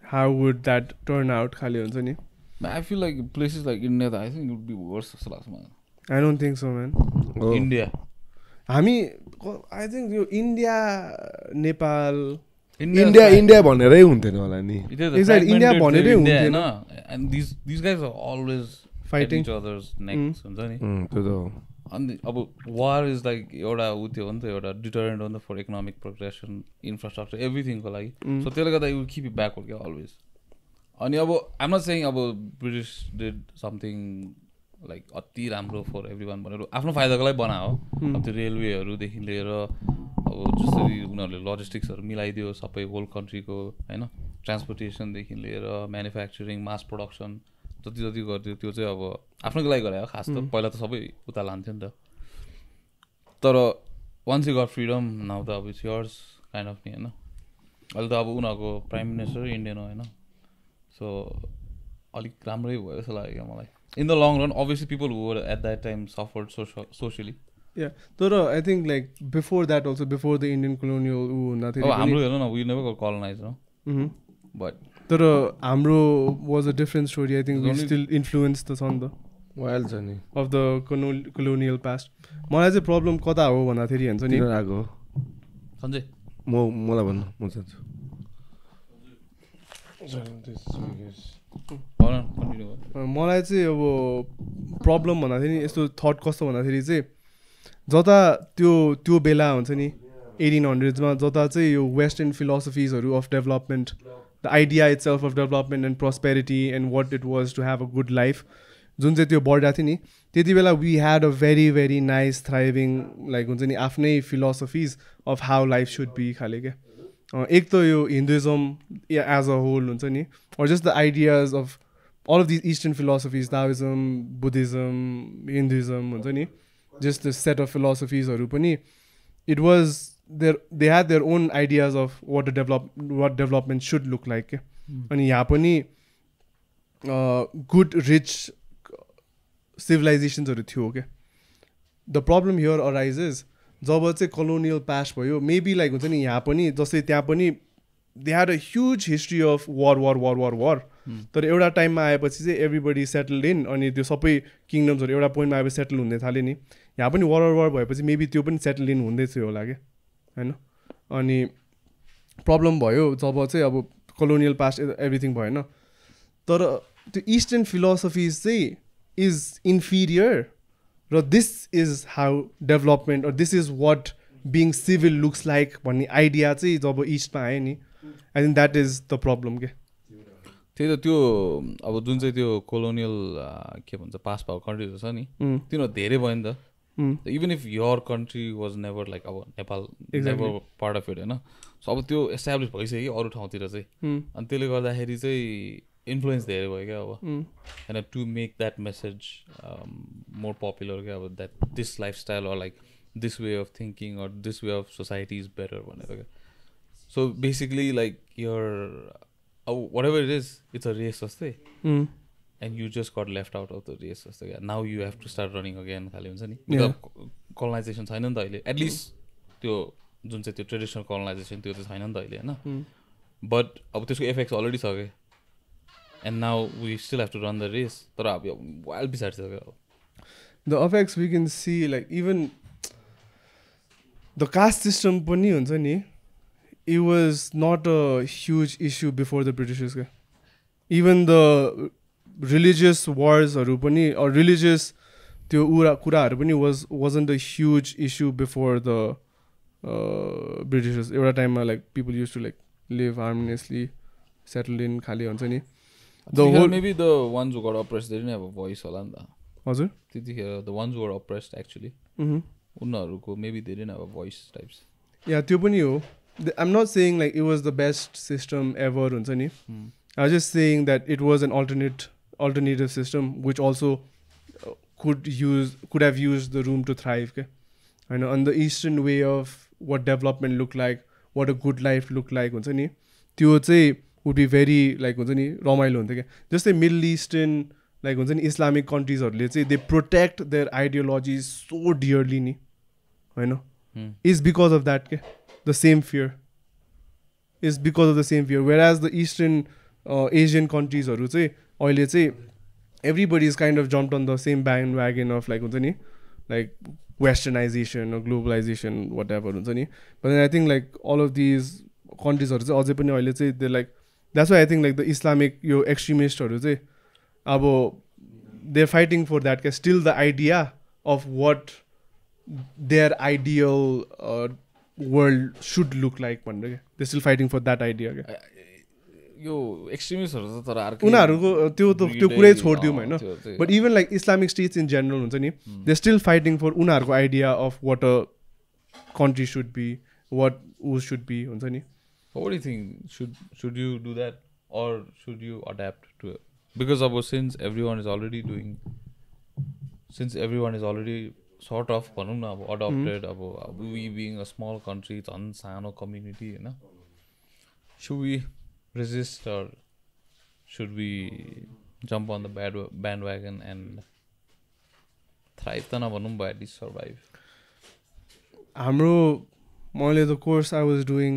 How would that turn out खाली हुन्छ नि I feel like places like India I think it would be worse जस्तो लाग्छ मलाई. I don't think so man. India. हामी I think यो India Nepal India भनेरै हुन्थेन होला नि Exactly India भनेरै हुन्थेन and these guys are always fighting each other's necks हुन्छ नि त्यो त अनि अब war is like एउटा उ त्यो हो नि त एउटा deterrent हो नि त for economic progression infrastructure everything को लागि so त्यसले गर्दा you keep it backward क्या always अनि अब I'm not saying अब British did something like अति राम्रो for everyone भनेर आफ्नो फाइदाको लागि बनायो अब त्यो रेलवेहरूदेखि लिएर अब जसरी उनीहरूले लजिस्टिक्सहरू मिलाइदियो सबै होल कन्ट्रीको होइन ट्रान्सपोर्टेसनदेखि लिएर म्यानुफ्याक्चरिङ मास प्रोडक्सन जति जति गरिदियो त्यो चाहिँ अब आफ्नोको लागि गरे खास त पहिला त सबै उता लान्थ्यो नि त तर once you got freedom now त अब इट्स यर्स काइन्ड अफ नि होइन अहिले त अब उनीहरूको प्राइम मिनिस्टर इन्डियन हो होइन सो अलिक राम्रै भयो जस्तो लाग्यो क्या मलाई in the long run obviously people who were at that time suffered socially Yeah, तर I think like before that also before the Indian colonial nothing. Oh, हाम्रो हेर्नु न we never got colonized, no? But तर हाम्रो was a different story. I think we still influenced the son the wild journey of the colonial past. मलाई चाहिँ problem कता हो भन्दाखेरि हुन्छ नि आएको सञ्जय मलाई भन्नु म चाहन्छु मलाई चाहिँ अब प्रब्लम भन्दाखेरि यस्तो थट कस्तो भन्दाखेरि चाहिँ जता त्यो बेला हुन्छ नि 1800s मा जता चाहिँ यो वेस्टर्न फिलोसफिजहरू of development the idea itself of development and prosperity and what it was to have a good life जुन चाहिँ त्यो बढिरहेको थियो नि त्यति बेला we had a very very nice thriving like हुन्छ नि आफ्नै philosophies of how life should be खाले क्या एक त यो हिन्दुइजम एज अ होल हुन्छ नि or just the ideas of all of these Eastern philosophies, Taoism, Buddhism, Hinduism, just this set of philosophies, it was they had their own ideas of what development should look like. And यहाँ पनि good, rich civilizations थियो के. The problem here arises जब चाहिँ colonial past भयो, maybe like हुन्छ नि यहाँ पनि जस्तै त्यहाँ पनि they had a huge history of war. तर एउटा टाइममा आएपछि चाहिँ everybody settled in अनि त्यो सबै किङडम्सहरू एउटा पोइन्टमा आएपछि सेटल हुँदै थाल्यो नि यहाँ पनि war भएपछि मेबी त्यो पनि सेटल इन हुँदै थियो होला क्या होइन अनि प्रब्लम भयो जब चाहिँ अब colonial past everything भएन तर त्यो इस्टर्न फिलोसफिज चाहिँ इज इन्फिरियर र this is how development or this is what being civil looks like भन्ने आइडिया चाहिँ जब इस्टमा आयो नि I think that is the problem के त्यही त त्यो अब जुन चाहिँ त्यो कोलोनियल के भन्छ पास भएको कन्ट्रीहरू छ नि तिनीहरू धेरै भयो नि त even if your country was never like अब Nepal never part of it होइन सो अब त्यो एस्टाब्लिस भइसक्यो अरू ठाउँतिर चाहिँ अनि त्यसले गर्दाखेरि चाहिँ इन्फ्लुएन्स धेरै भयो क्या अब होइन to make that message more popular क्या अब that this lifestyle or like this way of thinking or this way of society is better भनेर क्या so basically like yeah whatever it is it's a race जस्तै and you just got left out of the race जस्तो क्या now you have to start running again खालि हुन्छ नि कलोनाइजेसन छैन नि त अहिले एटलिस्ट त्यो जुन चाहिँ त्यो ट्रेडिसनल कलोनाइजेसन त्यो चाहिँ छैन नि त अहिले होइन बट अब त्यसको इफेक्ट्स अलरेडी छ क्या and now we still have to run the race तर अब वाइल्ड बिसाइड छ क्या the effects we can see like even the caste system पनि हुन्छ नि, it was not a huge issue before the Britishers. Even the religious wars or religious त्यो कुराहरू पनि wasn't a huge issue before the Britishers. एउटा टाइममा like people used to like live harmoniously, settled in खाली हुन्छ नि. The whole maybe the ones who got oppressed, they didn't have a voice होला नि त. हजुर त्यतिखेर the ones who were oppressed actually उनीहरूको maybe they didn't have a voice types. Yeah, त्यो पनि हो. I'm not saying like it was the best system ever हुन्छ नि. I was just saying that it was an alternative system which also could have used the room to thrive. Okay? And on the Eastern way of what development looked like, what a good life looked like हुन्छ नि, त्यो चाहिँ would be very like हुन्छ नि रमाइलो हुन्थ्यो क्या. जस्तै मिडल इस्टर्न लाइक हुन्छ नि इस्लामिक कन्ट्रिजहरूले चाहिँ they protect their ideologies so dearly नि होइन. इज बिकज अफ द्याट के the same fear is because of the same fear. Whereas the eastern Asian कन्ट्रिजहरू चाहिँ अहिले चाहिँ everybody is kind of jumped on the same bandwagon of like हुन्छ नि like westernization or globalization whatever हुन्छ नि. But then I think like all of these countries चाहिँ अझै पनि अहिले चाहिँ they like that's why I think like the Islamic यो extremistहरू चाहिँ अब they're fighting for that still the idea of what their ideal world should look like भनेर क्या. They're still fighting for that idea क्या. यो एक्सट्रिमिस्टहरु त तर अर्को उनीहरूको त्यो कुरै छोड्दिउँ होइन. But even like Islamic States in general हुन्छ नि दे स्टिल फाइटिङ फर उनीहरूको idea of what a country should be what ऊ सुड बी हुन्छ नि. What do you think? Should you do that or should you adapt to it? Because since everyone is already sort of भनौँ न अब adopted we being a small country झन् सानो community होइन, should we resist or should we jump on the bandwagon and thrive त नभनौँ but at least survive? हाम्रो मैले the course I was doing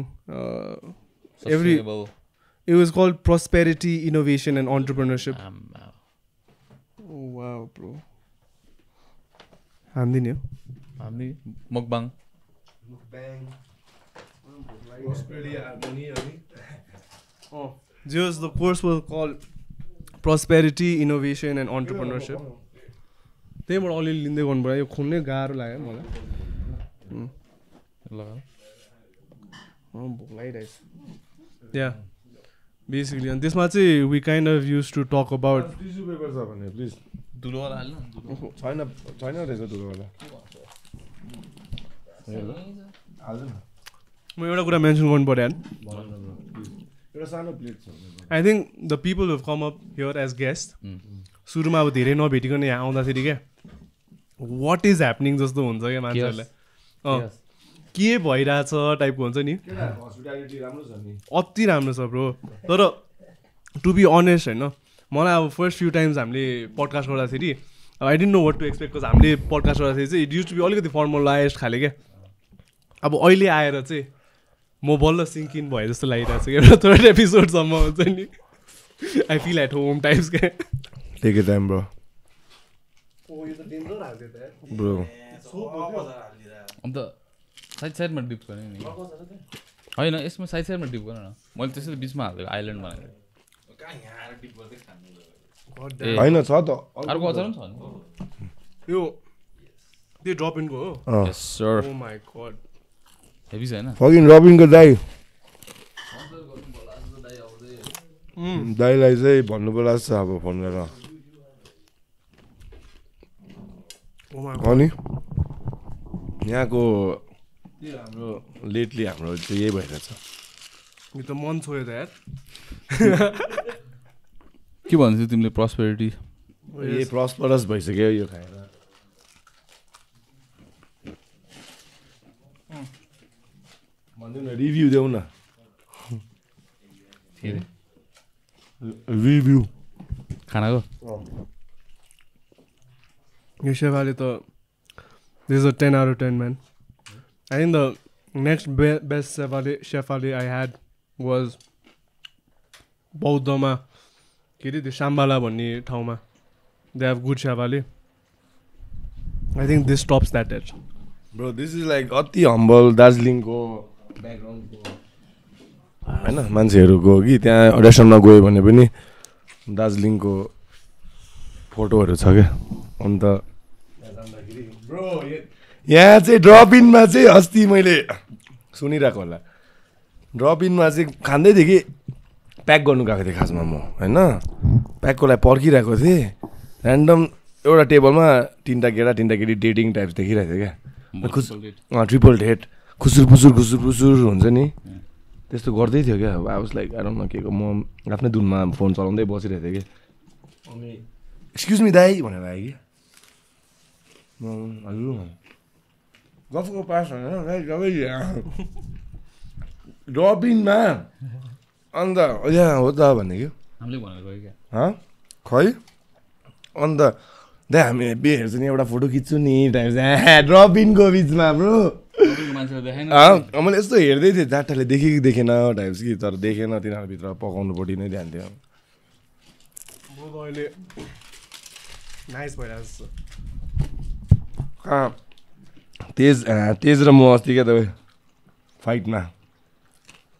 Sustainable. it was called Prosperity, Innovation and Entrepreneurship. Oh wow bro. हान्दिने हो mukbang. Prosperity harmony just the course was called Prosperity, Innovation and Entrepreneurship. त्यहीबाट अलिअलि लिँदै गर्नुपर्यो. यो खोल्नै गाह्रो लाग्यो मलाई. भोक लागिरहेछ. Yeah, basically and त्यसमा चाहिँ we kind of used to talk about tissue paper छ भने प्लिज धुलोवाला हाल्नु. छैन रहेछ धुलोवाला. हाल्नु न. म एउटा कुरा मेन्सन गर्नु पर्यो यार. एउटा सानो प्लेट छ. I think the people who have come up here as guests सुरुमा अब धेरै नभेटिकन यहाँ आउँदाखेरि क्या what is happening जस्तो हुन्छ क्या मान्छेहरूलाई. के भइरहेछ टाइपको हुन्छ नि. हस्पिटालिटी राम्रो छ नि. अति राम्रो छ ब्रो. तर टु बी अनेस्ट होइन मलाई अब फर्स्ट फ्यु टाइम्स हामीले पडकास्ट गर्दाखेरि I didn't know what to expect. Because हामीले पडकास्ट गर्दाखेरि चाहिँ इट युज टु बी अलिकति फर्मलाइज खाले क्या. अब अहिले आएर चाहिँ म बल्ल सिङ्क इन भए जस्तो लागिरहेको छ एउटा थर्ड एपिसोडसम्म हुन्छ नि. I feel at home types क्या. Take it time bro. Bro अन्त साइडमा डिप गर्ने नि होइन, यसमा साइडमा डिप गर्न न. मैले त्यसरी बिचमा हालेको आइल्यान्ड बनाएको होइन छ त अर्को अचार पनि छ नि. यो त्यो ड्रप इनको हो. Yes sir. Oh my god heavy छ हैन. फकिङ रबिनको दाइ दाइलाई चाहिँ भन्नु पर्ला छ अब फोन गरेर. अनि यहाँको हाम्रो लेटली हाम्रो चाहिँ यही भइरहेछ. यो त मन छोयो त यार. के भन्छौ तिमीले? प्रस्पेरिटी ए प्रस्परस भइसक्यो यो खाएर. भन्दिउँ न रिभ्यू देऊ न. रिभ्यू खानाको यो सेवाले त this is a 10 out of 10 man. I think the next best Shefali I had was बौद्धमा के अरे त्यो साम्बाला भन्ने ठाउँमा. They have good Shefali. I think this tops that edge. Bro, this is like अति हम्बल दार्जिलिङको ब्याकग्राउन्डको होइन मान्छेहरूको कि त्यहाँ रेस्टुरेन्टमा गयो भने पनि दार्जिलिङको फोटोहरू छ क्या अन्त ब्रो यहाँ चाहिँ ड्रप इनमा चाहिँ अस्ति मैले सुनिरहेको होला ड्रप इनमा चाहिँ खाँदै थिएँ कि प्याक गर्नु गएको थिएँ खासमा म होइन प्याकको लागि पर्खिरहेको थिएँ ऱ्यान्डम एउटा टेबलमा तिनवटा केटी डेटिङ टाइप्स देखिरहेको थिएँ क्या ट्रिपल डेट खुसुर पुसुर हुन्छ नि त्यस्तो गर्दै थियो क्या अब was like I don't no के को म आफ्नै धुनमा फोन चलाउँदै बसिरहेको थिएँ कि अनि एक्सक्युज मी दाई भनेर आएँ कि हजुर गफको पास ड्रप इनमा अन्त यहाँ हो त भन्ने क्या हामीले भनेर गयो क्या खै अन्त दाइ हामी हेर्छु नि एउटा फोटो खिच्छु नि टाइप ड्रप इनको बिचमा ब्रो मैले यस्तो हेर्दै थिएँ जाटाले देखेँ कि देखेन टाइप्स कि तर देखेन तिनीहरूभित्र पकाउनुपट्टि नै ध्यान थियो अहिले नाइस भइरहेको कहाँ तेज र म अस्ति क्या तपाईँ फाइटमा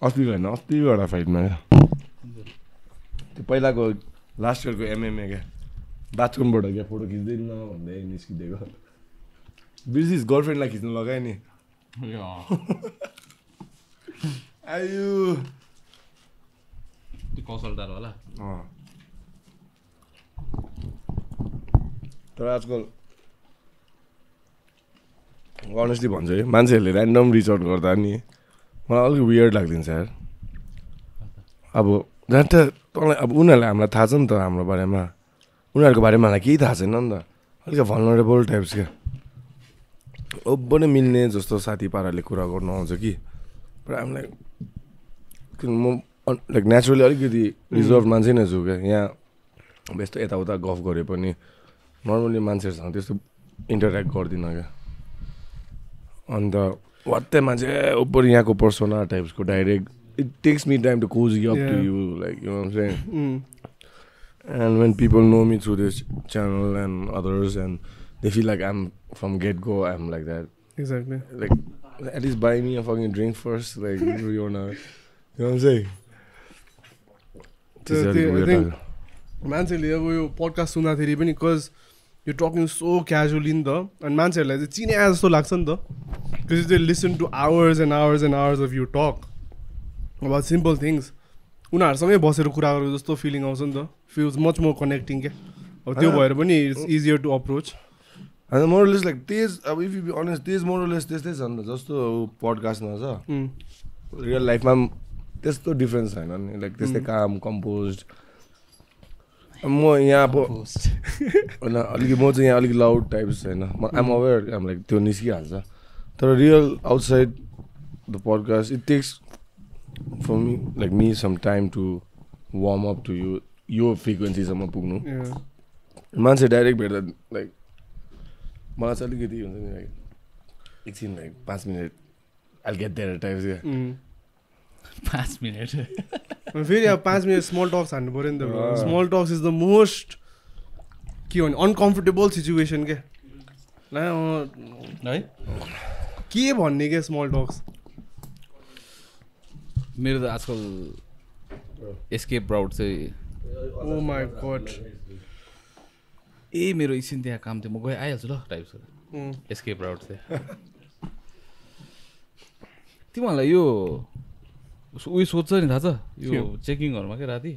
अस्तिबाट फाइटमा क्या त्यो पहिलाको लास्ट इयरको एमएमए क्या बाथरुमबाट क्या फोटो खिच्दैन भन्दै निस्किदिएको बिर्सिस गर्लफ्रेन्डलाई खिच्नु लगायो नि आयो त्यो कौशलदार होला तर आजकल अनेस्टली भन्छ है मान्छेहरूले ऱ्यान्डम रिच आउट गर्दा नि मलाई अलिक वियर्ड लाग्दिन्छ यार अब जहाँ त तँलाई अब उनीहरूलाई हामीलाई थाहा छ नि त हाम्रो बारेमा उनीहरूको बारेमा मलाई केही थाहा छैन नि त अलिक भलनरेबल टाइप्स क्या ओब्बो नै मिल्ने जस्तो साथी पाराले कुरा गर्नु आउँछ कि तर हामीलाई म लाइक नेचुरली अलिकति रिजर्भ मान्छे नै छु क्या यहाँ अब यस्तो यताउता गफ गरे पनि नर्मली मान्छेहरूसँग त्यस्तो इन्टरेक्ट गर्दिनँ क्या अन्त वाट्टै मान्छे ओभर यहाँको पर्सोना टाइप्सको direct it takes me time to close up to you like you know same and when people know me through this channel and others and they feel like I'm from get go I'm like that exactly like at least buy me a fucking drink first like you know मान्छेले अब यो podcast सुन्दाखेरि पनि because you talking so casually नि त अनि मान्छेहरूलाई चाहिँ चिने जस्तो लाग्छ नि त because they listen to hours and hours and hours of you talk about simple things उनीहरूसँगै बसेर कुरा गरेको जस्तो फिलिङ आउँछ नि त फिल्स मच मोर कनेक्टिङ क्या अब त्यो भएर पनि इट्स इजियर टु अप्रोच होइन मोरलेस लाइक तेज अब इफ यु बी अनेस्ट तेज मोरलेस त्यस्तै छ नि त जस्तो पडकास्टमा छ रियल लाइफमा पनि त्यस्तो डिफ्रेन्स छैन नि लाइक त्यस्तै काम कम्पोज म यहाँ अब होइन अलिकति म चाहिँ यहाँ अलिक लाउड टाइप्स होइन आइम अवेर आम लाइक त्यो निस्किहाल्छ तर real outside the podcast it takes for me like me some time to warm up to यो फ्रिक्वेन्सीसम्म पुग्नु मान्छे डाइरेक्ट भेट्दा लाइक मलाई चाहिँ अलिकति हुन्छ नि लाइक एकछिन like 5 minute I'll get there types क्या 5 मिनट फेरि अब 5 मिनट स्मल टक्स हान्नु पऱ्यो नि त small talks is the most के भन्ने अनकम्फर्टेबल सिचुएसन क्या है के भन्ने क्या स्मल टक्स मेरो त आजकल एस्केप राउट चाहिँ ओ माई गॉड मेरो एकछिन त्यहाँ काम थियो म गएँ आइहाल्छु ल टाइप्स एस्केप राउट चाहिँ तिमीहरूलाई यो उयो सोध्छ नि थाहा छ यो चेकिङहरूमा क्या राति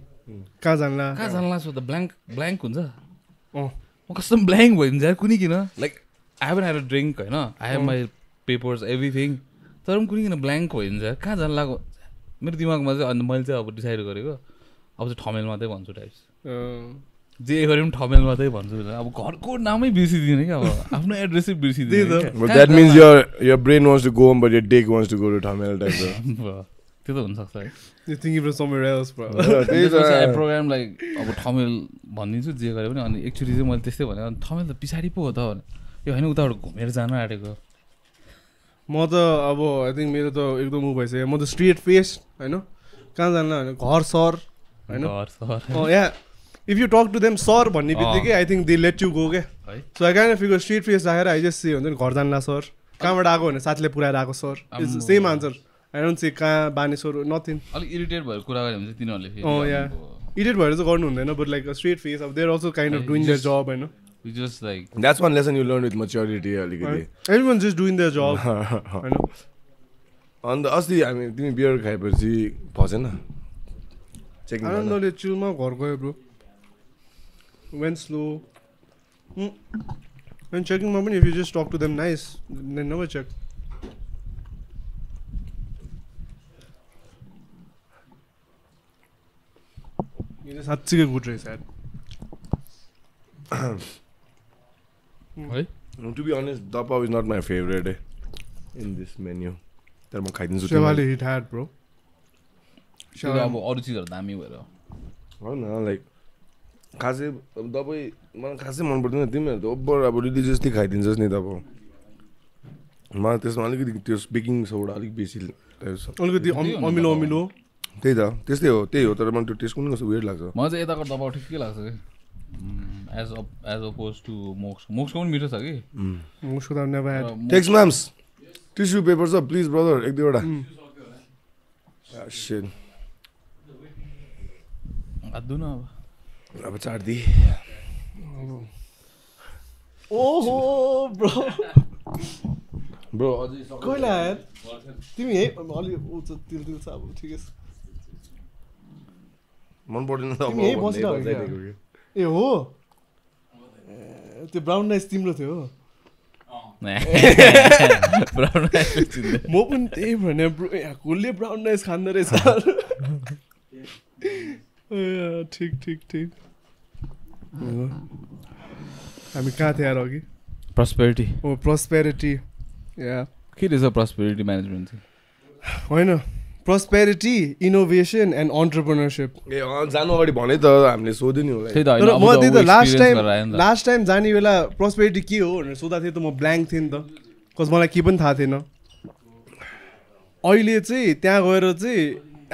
कहाँ जानला सोध्दा ब्ल्याङ्क हुन्छ म कस्तो ब्ल्याङ्क भइन्छ कुनै किन like I have had a drink होइन I have my papers everything तर पनि कुनै किन ब्ल्याङ्क भइन्छ कहाँ जानलाको मेरो दिमागमा चाहिँ अन्त मैले चाहिँ अब डिसाइड गरेको अब चाहिँ ठमेल मात्रै भन्छु टाइप्स जे गरे पनि ठमेल मात्रै भन्छु अब घरको नामै बिर्सिदिनँ क्या अब आफ्नो एड्रेसै बिर्सिदिनँ that means your brain wants to go home but your dick wants to go to Thamel type त्यो त हुनसक्छ है You think from somewhere else, bro. Programme like अब ठमेल भनिदिन्छु जे गरे पनि अनि एक्चुअली चाहिँ मैले त्यस्तै भने ठमेल त पछाडि पो हो त यो होइन उताबाट घुमेर जान आँटेको म त अब आई थिङ्क मेरो त एकदम ऊ भइसक्यो म त स्ट्रेट फेस होइन कहाँ जान्न भने घर सर होइन या if you talk to them sir भन्ने बित्तिकै I think they let you go क्या so I can figure straight face राखेर आई जस्ट से हुन्छ नि घर जान्ला सर कहाँबाट आएको भने साथीले पुऱ्याएर आएको sir it's same answer I don't से कहाँ बानेश्वर नथिङ अलिक इरिटेट भएर कुरा गऱ्यो भने चाहिँ तिनीहरूले इरिटेट भएर चाहिँ गर्नु हुँदैन बट लाइक स्ट्रेट फेस अब they're also kind of doing there जब हैन just like that's one lesson you learn with maturity alikati everyone just doing their job हैन अन्त अस्ति हामी तिमी बियर खाएपछि फसेन चेकिङ आनन्दले चिलमा घर गयो bro went slow when checking मा पनि if you just talk to them nice then never check यो साच्चै गुड रहेछ यार है to be honest dapao is not my favorite in this menu तर म खाइदिन्छु सेवाले हिट हार्ड ब्रो अब अरू चिजहरू दामी भएर होइन लाइक खासै दबाई मलाई खासै मन पर्दैन तिमीहरू त ओभर अब रिलिजियसली खाइदिन्छस् नि तब मलाई त्यसमा अलिकति त्यो बेकिङ सोडा अलिक बेसी अलिकति अमिलो अमिलो त्यही त त्यस्तै हो त्यही हो तर मलाई त्यो टेस्ट पनि कस्तो वेird लाग्छ मलाई चाहिँ यताको दबाउ ठिकै लाग्छ कि एज अपोज टु मोक्सको पनि मिठो छ कि मोक्सको त नेभर ह्याड टेक्स म्याम्स टिस्यु पेपर छ प्लिज ब्रदर एक दुईवटा शिट हाद्दु न अब चार्दी ओहो ब्रो ब्रो अझै कोइला यार तिमी है अलि उच्च तिल छ अब ठिकै छ मन पर्दैन त तिमी यही बसिरहेको ए हो त्यो ब्राउन राइस तिम्रो थियो म पनि त्यही भने कसले ब्राउन राइस खाँदो रहेछ ठिक हामी कहाँ थियो यार अघि प्रस्पेरिटी ओ प्रस्पेरिटी या के रहेछ प्रस्पेरिटी म्यानेजमेन्ट चाहिँ होइन प्रस्पेरिटी इनोभेसन एन्ड अन्टरप्रेन्योरसिप ए जानु अगाडि भने त हामीले सोध्यो नि होला तर म त्यही त लास्ट टाइम जाने बेला प्रस्पेरिटी के हो भनेर सोधा थिएँ त म ब्ल्याङ्क थिएँ नि त बिकज मलाई के पनि थाहा थिएन अहिले चाहिँ त्यहाँ गएर चाहिँ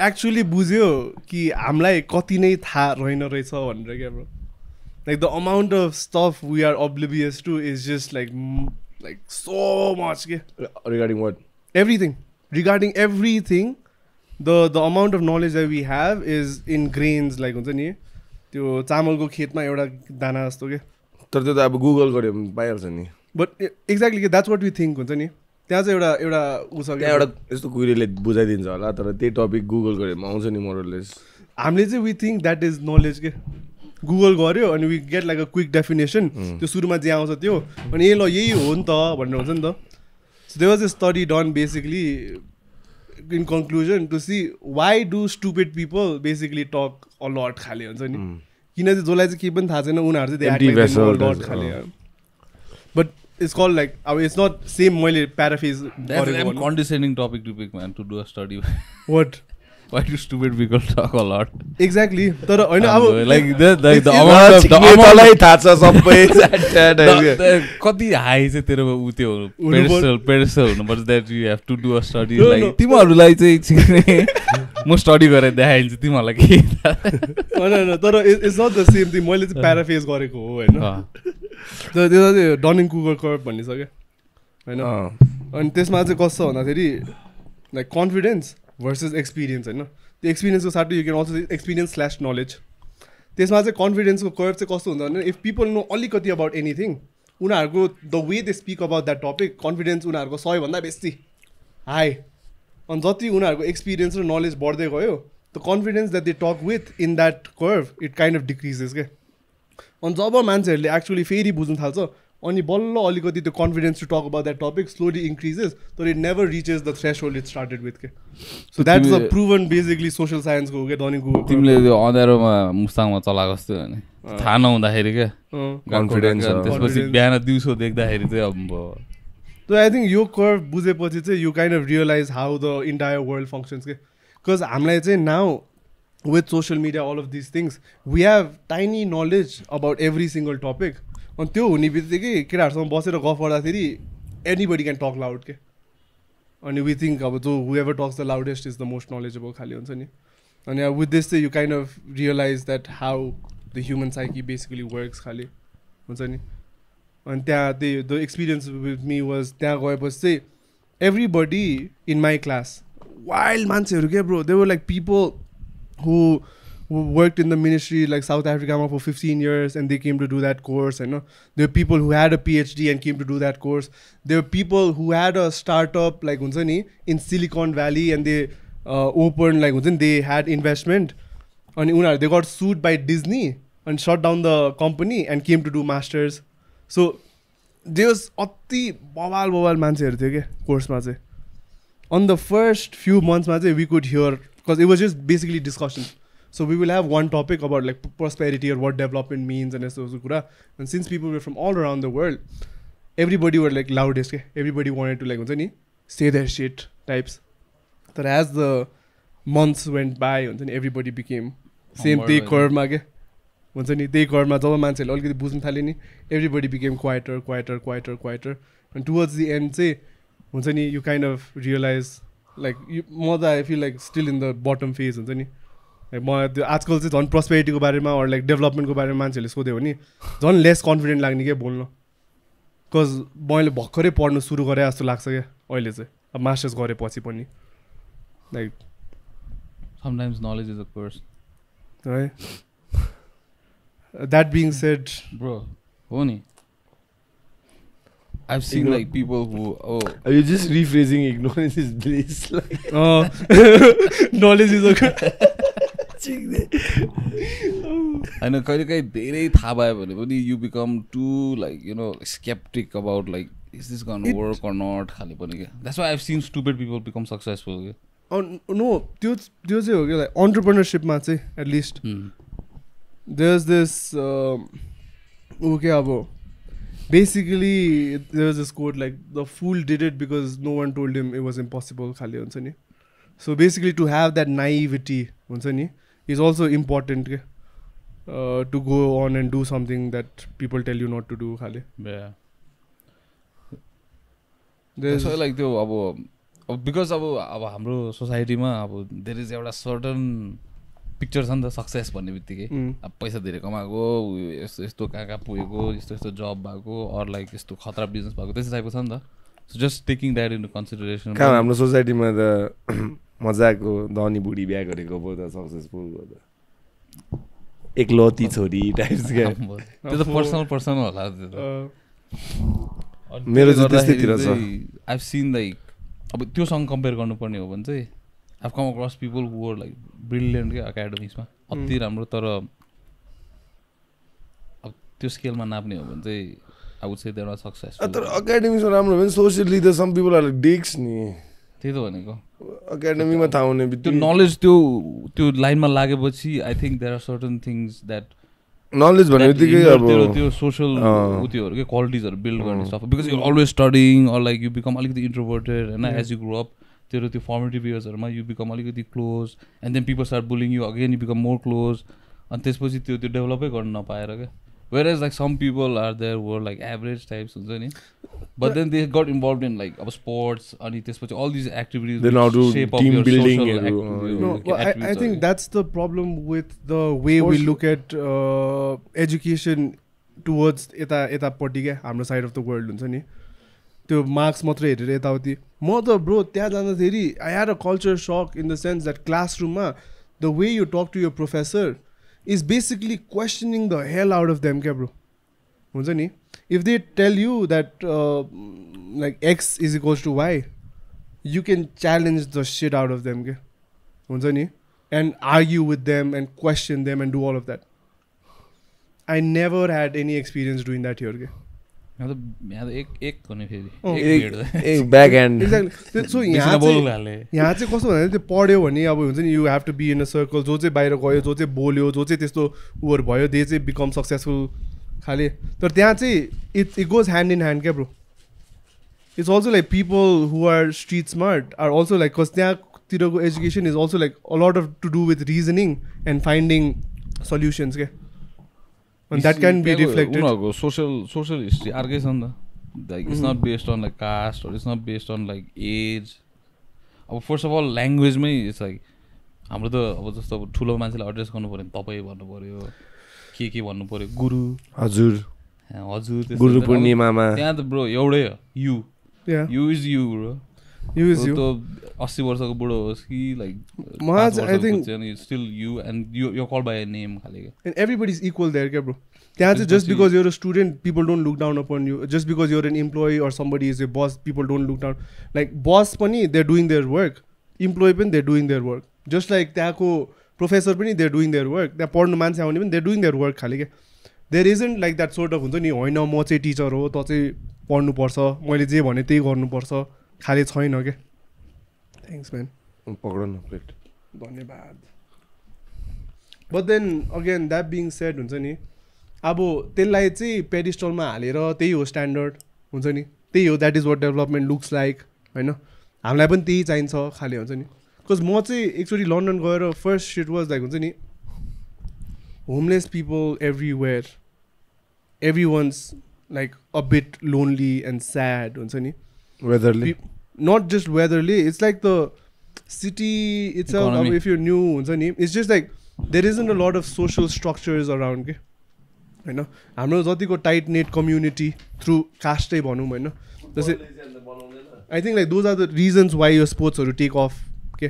एक्चुअली बुझ्यो कि हामीलाई कति नै थाहा रहेन रहेछ भनेर क्या bro like the amount of stuff we are oblivious to is just like so much के regarding everything the amount of knowledge that we have is in grains like हुन्छ नि त्यो चामलको खेतमा एउटा दाना जस्तो के तर त्यो त अब गुगल गर्यो भने पाइहाल्छ नि बट एक्ज्याक्टली के द्याट्स वाट वी थिङ्क हुन्छ नि त्यहाँ चाहिँ एउटा उ छ एउटा यस्तो कुरीले बुझाइदिन्छ होला तर त्यही टपिक गुगल गर्यो भने आउँछ नि मोरलेस हामीले चाहिँ we think that is knowledge के गुगल गर्यो अनि we get like a quick definition त्यो सुरुमा जे आउँछ त्यो अनि ए ल यही हो नि त भनेर हुन्छ नि त so there was a study done basically in conclusion to see why do stupid people basically talk a lot खाले हुन्छ नि किन चाहिँ जसलाई चाहिँ केही पनि थाहा छैन उनीहरू चाहिँ they act like a lot खाले but it's called like it's not same मैले paraphrase गरेको condescending topic man to do a study what why do stupid people talk a lot exactly तर हैन अब like the amount थाहा छ सबै कति हाई चाहिँ तेरो उ त्यो पेडस्टल हुनुपर्छ that you have to do a study like तिमीहरूलाई चाहिँ म स्टडी गरेर देखाइदिन्छु तिमीहरूलाई के हैन तर it's not the same thing मैले चाहिँ प्याराफ्रेज गरेको हो हैन तर त्यो चाहिँ डनिङ कुगर कर्भ भन्ने छ क्या हैन अनि त्यसमा चाहिँ कस्तो भन्दाखेरि लाइक कन्फिडेन्स versus experience होइन त्यो एक्सपिरियन्सको साटो you can also experience / knowledge त्यसमा चाहिँ कन्फिडेन्सको कर्भ चाहिँ कस्तो हुन्छ भने इफ पिपल नो अलिकति अबाउट एनिथिङ उनीहरूको the way they speak about that topic confidence उनीहरूको 100 भन्दा बेसी हाई अनि जति उनीहरूको एक्सपिरियन्स र नलेज बढ्दै गयो the confidence that they talk with in that curve it kind of decreases के अनि जब मान्छेहरूले एक्चुली फेरि बुझ्नु थाल्छ अनि बल्ल अलिकति त्यो confidence to talk about that topic slowly increases तर it never reaches the threshold it started with के so that is a proven basically social साइन्सको हो क्या डनिङ कुगर तिमीले त्यो अँध्यारोमा मुस्ताङमा चलाएको जस्तो भने थाहा नहुँदाखेरि क्या कन्फिडेन्स त्यसपछि बिहान दिउँसो देख्दाखेरि चाहिँ अब So I think यो कर्भ बुझेपछि चाहिँ you kind of realise how the entire world functions के बिकज हामीलाई चाहिँ now with social media, all of these things, we have tiny knowledge about every single topic. अनि त्यो हुने बित्तिकै केटाहरूसँग बसेर गफ गर्दाखेरि anybody can talk loud के अनि we think अब जो whoever talks the loudest is the most knowledgeable खाली हुन्छ नि अनि with this चाहिँ you kind of realize that how the human psyche basically works खाली हुन्छ नि And the experience with me was त्यहाँ गएपछि चाहिँ everybody in my class wild मान्छेहरू के bro, they were like people who worked in the ministry like South Africa for 15 years and they came to do that course, and there were people who had a PhD and came to do that course. There were people who had a startup like हुन्छ नि in Silicon Valley and they opened like हुन्छ नि they had investment and they got sued by Disney and shut down the company and came to do masters. So there was अति बवाल मान्छेहरू थियो के कोर्समा चाहिँ. On the first few months मा चाहिँ we could hear, because it was just basically discussion. So we will have one topic about like prosperity or what development means and so kura. And since people were from all around the world, everybody were like loudest. Okay? Everybody wanted to like say their shit types. But as the months went by, everybody became same त्यही कर्ममा के हुन्छ नि त्यही कर्ममा जब मान्छेले अलिकति बुझ्न थाले नि everybody became quieter. And towards the end चाहिँ हुन्छ नि you kind of realize like म त I feel like still in the bottom phase हुन्छ नि. म त्यो आजकल चाहिँ झन् प्रस्पेरिटीको बारेमा अर लाइक डेभलपमेन्टको बारेमा मान्छेहरूले सोध्यो भने झन् लेस कन्फिडेन्ट लाग्ने क्या बोल्नु. बिकज मैले भर्खरै पढ्नु सुरु गरेँ जस्तो लाग्छ क्या अहिले चाहिँ अब मास्टर्स गरेपछि पनि like sometimes knowledge is a curse है. द्याट बिङ सेड ब्रो हो नि I've seen like people who are you just rephrasing ignorance is bliss like knowledge is okay. होइन कहिले काहीँ धेरै थाहा भयो भने पनि you become too like you know skeptic about like is this gonna work or not खाले पनि क्या. That's why I've seen stupid people become successful क्या. No त्यो चाहिँ हो क्या लाइक अन्टरप्रेनरसिपमा चाहिँ एटलिस्ट there's this okay अब basically there was this quote like the fool did it because no one told him it was impossible खाले हुन्छ नि. So basically to have that naivety हुन्छ नि is also important के to go on and do something that people tell you not to do खाले. Yeah. That's why like त्यो अब because अब हाम्रो सोसाइटीमा अब there is एउटा certain पिक्चर छ नि त सक्सेस भन्ने बित्तिकै अब पैसा धेरै कमाएको यस्तो कहाँ पुगेको यस्तो जब भएको अर लाइक यस्तो खतरा बिजनेस भएको त्यस्तो टाइपको छ नि त. So just taking that into consideration. कहाँ हाम्रो सोसाइटीमा त मजाको धनी बुढी बिहा गरेको पो त सक्सेसफुल भयो त एकलौती छोरी टाइप्स क्या. त्यो त पर्सनल होला मेरो चाहिँ त्यस्तैतिर छ. आइभ सिन लाइक अब त्योसँग कम्पेयर गर्नुपर्ने हो भने चाहिँ I've come across people who were like brilliant क्या एकाडेमिक्समा अति राम्रो तर अब त्यो स्केलमा नाप्ने हो भने चाहिँ I would say they're not successful. तर एकाडेमिक्समा राम्रो भने सोसियली त सम पिपल आर डिक्स नि. त्यही त भनेको एकाडेमिकमा थाहा हुने त्यो नलेज त्यो लाइनमा लागेपछि I think there are certain things that knowledge भन्ने बित्तिकै अब त्यो सोसल उत्योहरू के क्वालिटिजहरू बिल्ड गर्ने stuff because you always studying or like you become अलिकति इन्ट्रोभर्टेड होइन एज यु ग्रो अप त्यो फर्मेटिभ इयर्सहरूमा यु बिकम अलिकति close and then people start bullying you again you become more close अनि त्यसपछि त्यो डेभलपै गर्न नपाएर क्या. Whereas like some people are there who are like average types, but then they got involved in like sports, all these activities. They now do shape team up building. I think that's the problem with the way we look at education towards eta party hamro side of the world huncha ni. त्यो marks मात्रै हेरेर यताउति म त bro त्यहाँ जाँदाखेरि I had a culture shock in the sense that classroom the way you talk to your professor is basically questioning the hell out of them kya bro huncha ni. If they tell you that like x is equals to y, you can challenge the shit out of them kya huncha ni, and argue with them and question them and do all of that. I never had any experience doing that here kya. Back end. Exactly. So यहाँ चाहिँ कस्तो भन्दा त्यो पढ्यो भने अब हुन्छ नि you have to be in a circle जो चाहिँ बाहिर गयो जो चाहिँ बोल्यो जो चाहिँ त्यस्तो उहरू भयो दे चाहिँ बिकम सक्सेसफुल खाले. तर त्यहाँ चाहिँ it goes hand in hand क्या bro. It's also like people who are street smart are also like cause त्यहाँतिरको education is also like a lot of to do with reasoning and finding solutions क्या. And that can be reflected. Social history अर्कै छ नि त. Like it's not based on like caste or it's not based on like age. अब first of all language मै it's like हाम्रो त अब जस्तो अब ठुलो मान्छेलाई एड्रेस गर्नु पर्यो भने तपाईँ भन्नु पर्यो के भन्नु पर्यो गुरु हजुर हजुर गुरु पूर्णिमामा त्यहाँ त ब्रो एउटै हो you you is you bro You is you. 80 वर्षको बुढो होस् कि like I think still you and you're called by a name खाले and everybody's equal there, bro. Just because you're a student, people don't look down upon you. Just because you're an employee or somebody is a boss, people don't look down. Like boss pani, they're doing their work. Employee pani, they're doing their work. Just like त्यहाँको professor pani, they're doing their work. त्यहाँ पढ्नु मान्छे आउने पनि they're doing their work खाले के. There isn't like that sort of हुन्छ नि होइन म चाहिँ टिचर हो त चाहिँ पढ्नु पर्छ मैले जे भने त्यही गर्नु पर्छ खाली छैन के. Thanks man. पक्ड न प्लेट. धन्यवाद. But then again that being said हुन्छ नि अब त्यसलाई चाहिँ पेडिस्टलमा हालेर त्यही हो स्ट्यान्डर्ड हुन्छ नि त्यही हो that is what development looks like होइन हामीलाई पनि त्यही चाहिन्छ खाले हुन्छ नि बिकज म चाहिँ एकचोटि लन्डन गएर फर्स्ट सिट वाज लाइक हुन्छ नि homeless people everywhere everyone's like a bit lonely and sad हुन्छ नि weatherly not just weatherly it's like the city it's अब इफ यु न्यू हुन्छ नि it's just like there isn't a lot of social structures around के होइन हाम्रो जतिको tight net community through कास्टै भनौँ होइन जस्तै I think like those are the reasons why यो स्पोर्ट्सहरू टेक अफ के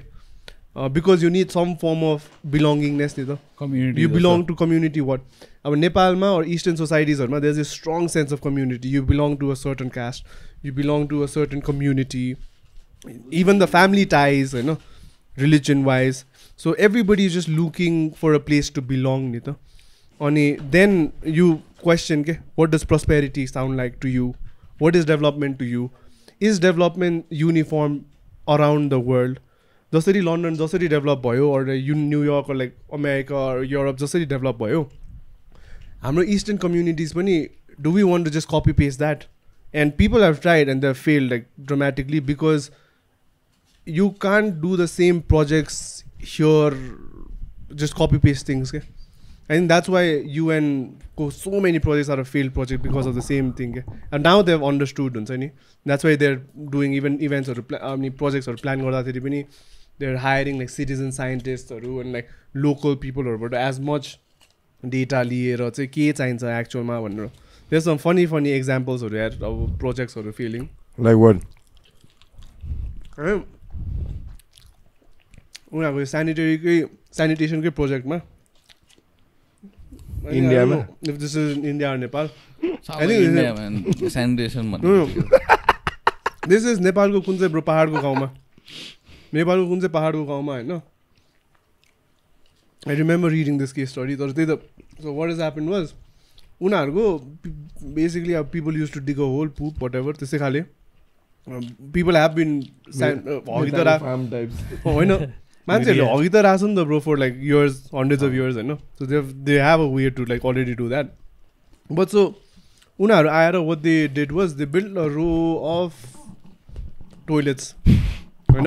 because you need some form of belongingness नि त community you belong to community what अब नेपालमा अर इस्टर्न सोसाइटिजहरूमा there is a strong sense of community you belong to a certain caste you belong to a certain community even the family ties होइन religion wise so everybody is just looking for a place to belong नि त अनि then you question के what does prosperity sound like to you what is development to you is development uniform around the world जसरी London जसरी develop भयो or New York like America Europe जसरी develop भयो हाम्रो इस्टर्न कम्युनिटिज पनि do we want to just copy paste that and people have tried and they failed like dramatically because you can't do the same projects here just copy paste things के I think that's why UN so many projects are a failed project because of the same thing. And now they've understood, that's why they're doing even events or projects or plan garदाखेरि पनि they're hiring like citizen scientists and like local people or as much data लिएर चाहिँ के चाहिन्छ एक्चुअलमा भनेर. There's some funny examples of projects or failing. Like what? उनीहरूको sanitation प्रोजेक्टमा India ma? If this is in India or Nepal. I think India man. Sanitation man. This is Nepal ko kun चाहिँ bro पहाडको गाउँमा. नेपालको कुन चाहिँ पहाडको गाउँमा हैन. I remember reading this case story. So what has happened was उनीहरूको basically people used to dig a hole, poop, whatever. त्यसै खाले people have been farm types. होइन मान्छेहरूले हगि त राख्छ नि त bro for like years hundreds of years होइन so they have a way to like already do that but so उनीहरू आएर what they did was they build a row of toilets होइन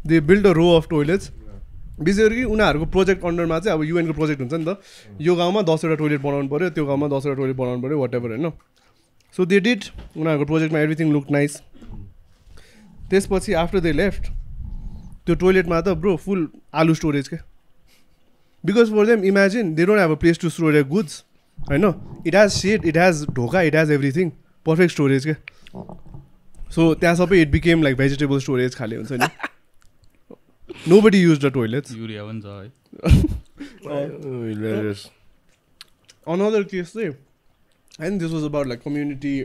they build a row of toilets विशेष गरी उनीहरूको project अन्डरमा चाहिँ अब युएनको प्रोजेक्ट हुन्छ नि त यो गाउँमा 10वटा टोइलेट बनाउनु पऱ्यो त्यो गाउँमा 10वटा टोइलेट बनाउनु पऱ्यो वाट एभर होइन सो दे डिड उनीहरूको प्रोजेक्टमा एभ्रिथिङ लुक नाइस त्यसपछि आफ्टर दे लेफ्ट त्यो टोइलेटमा त ब्रो फुल आलु स्टोरेज क्या because for them imagine they don't have a place to store their goods होइन it has shade it has ढोका it has everything perfect storage क्या so त्यहाँ सबै it became like vegetable storage खाले हुन्छ नि nobody use the toilets urea पनि छ है अनदर केस चाहिँ and this was about like community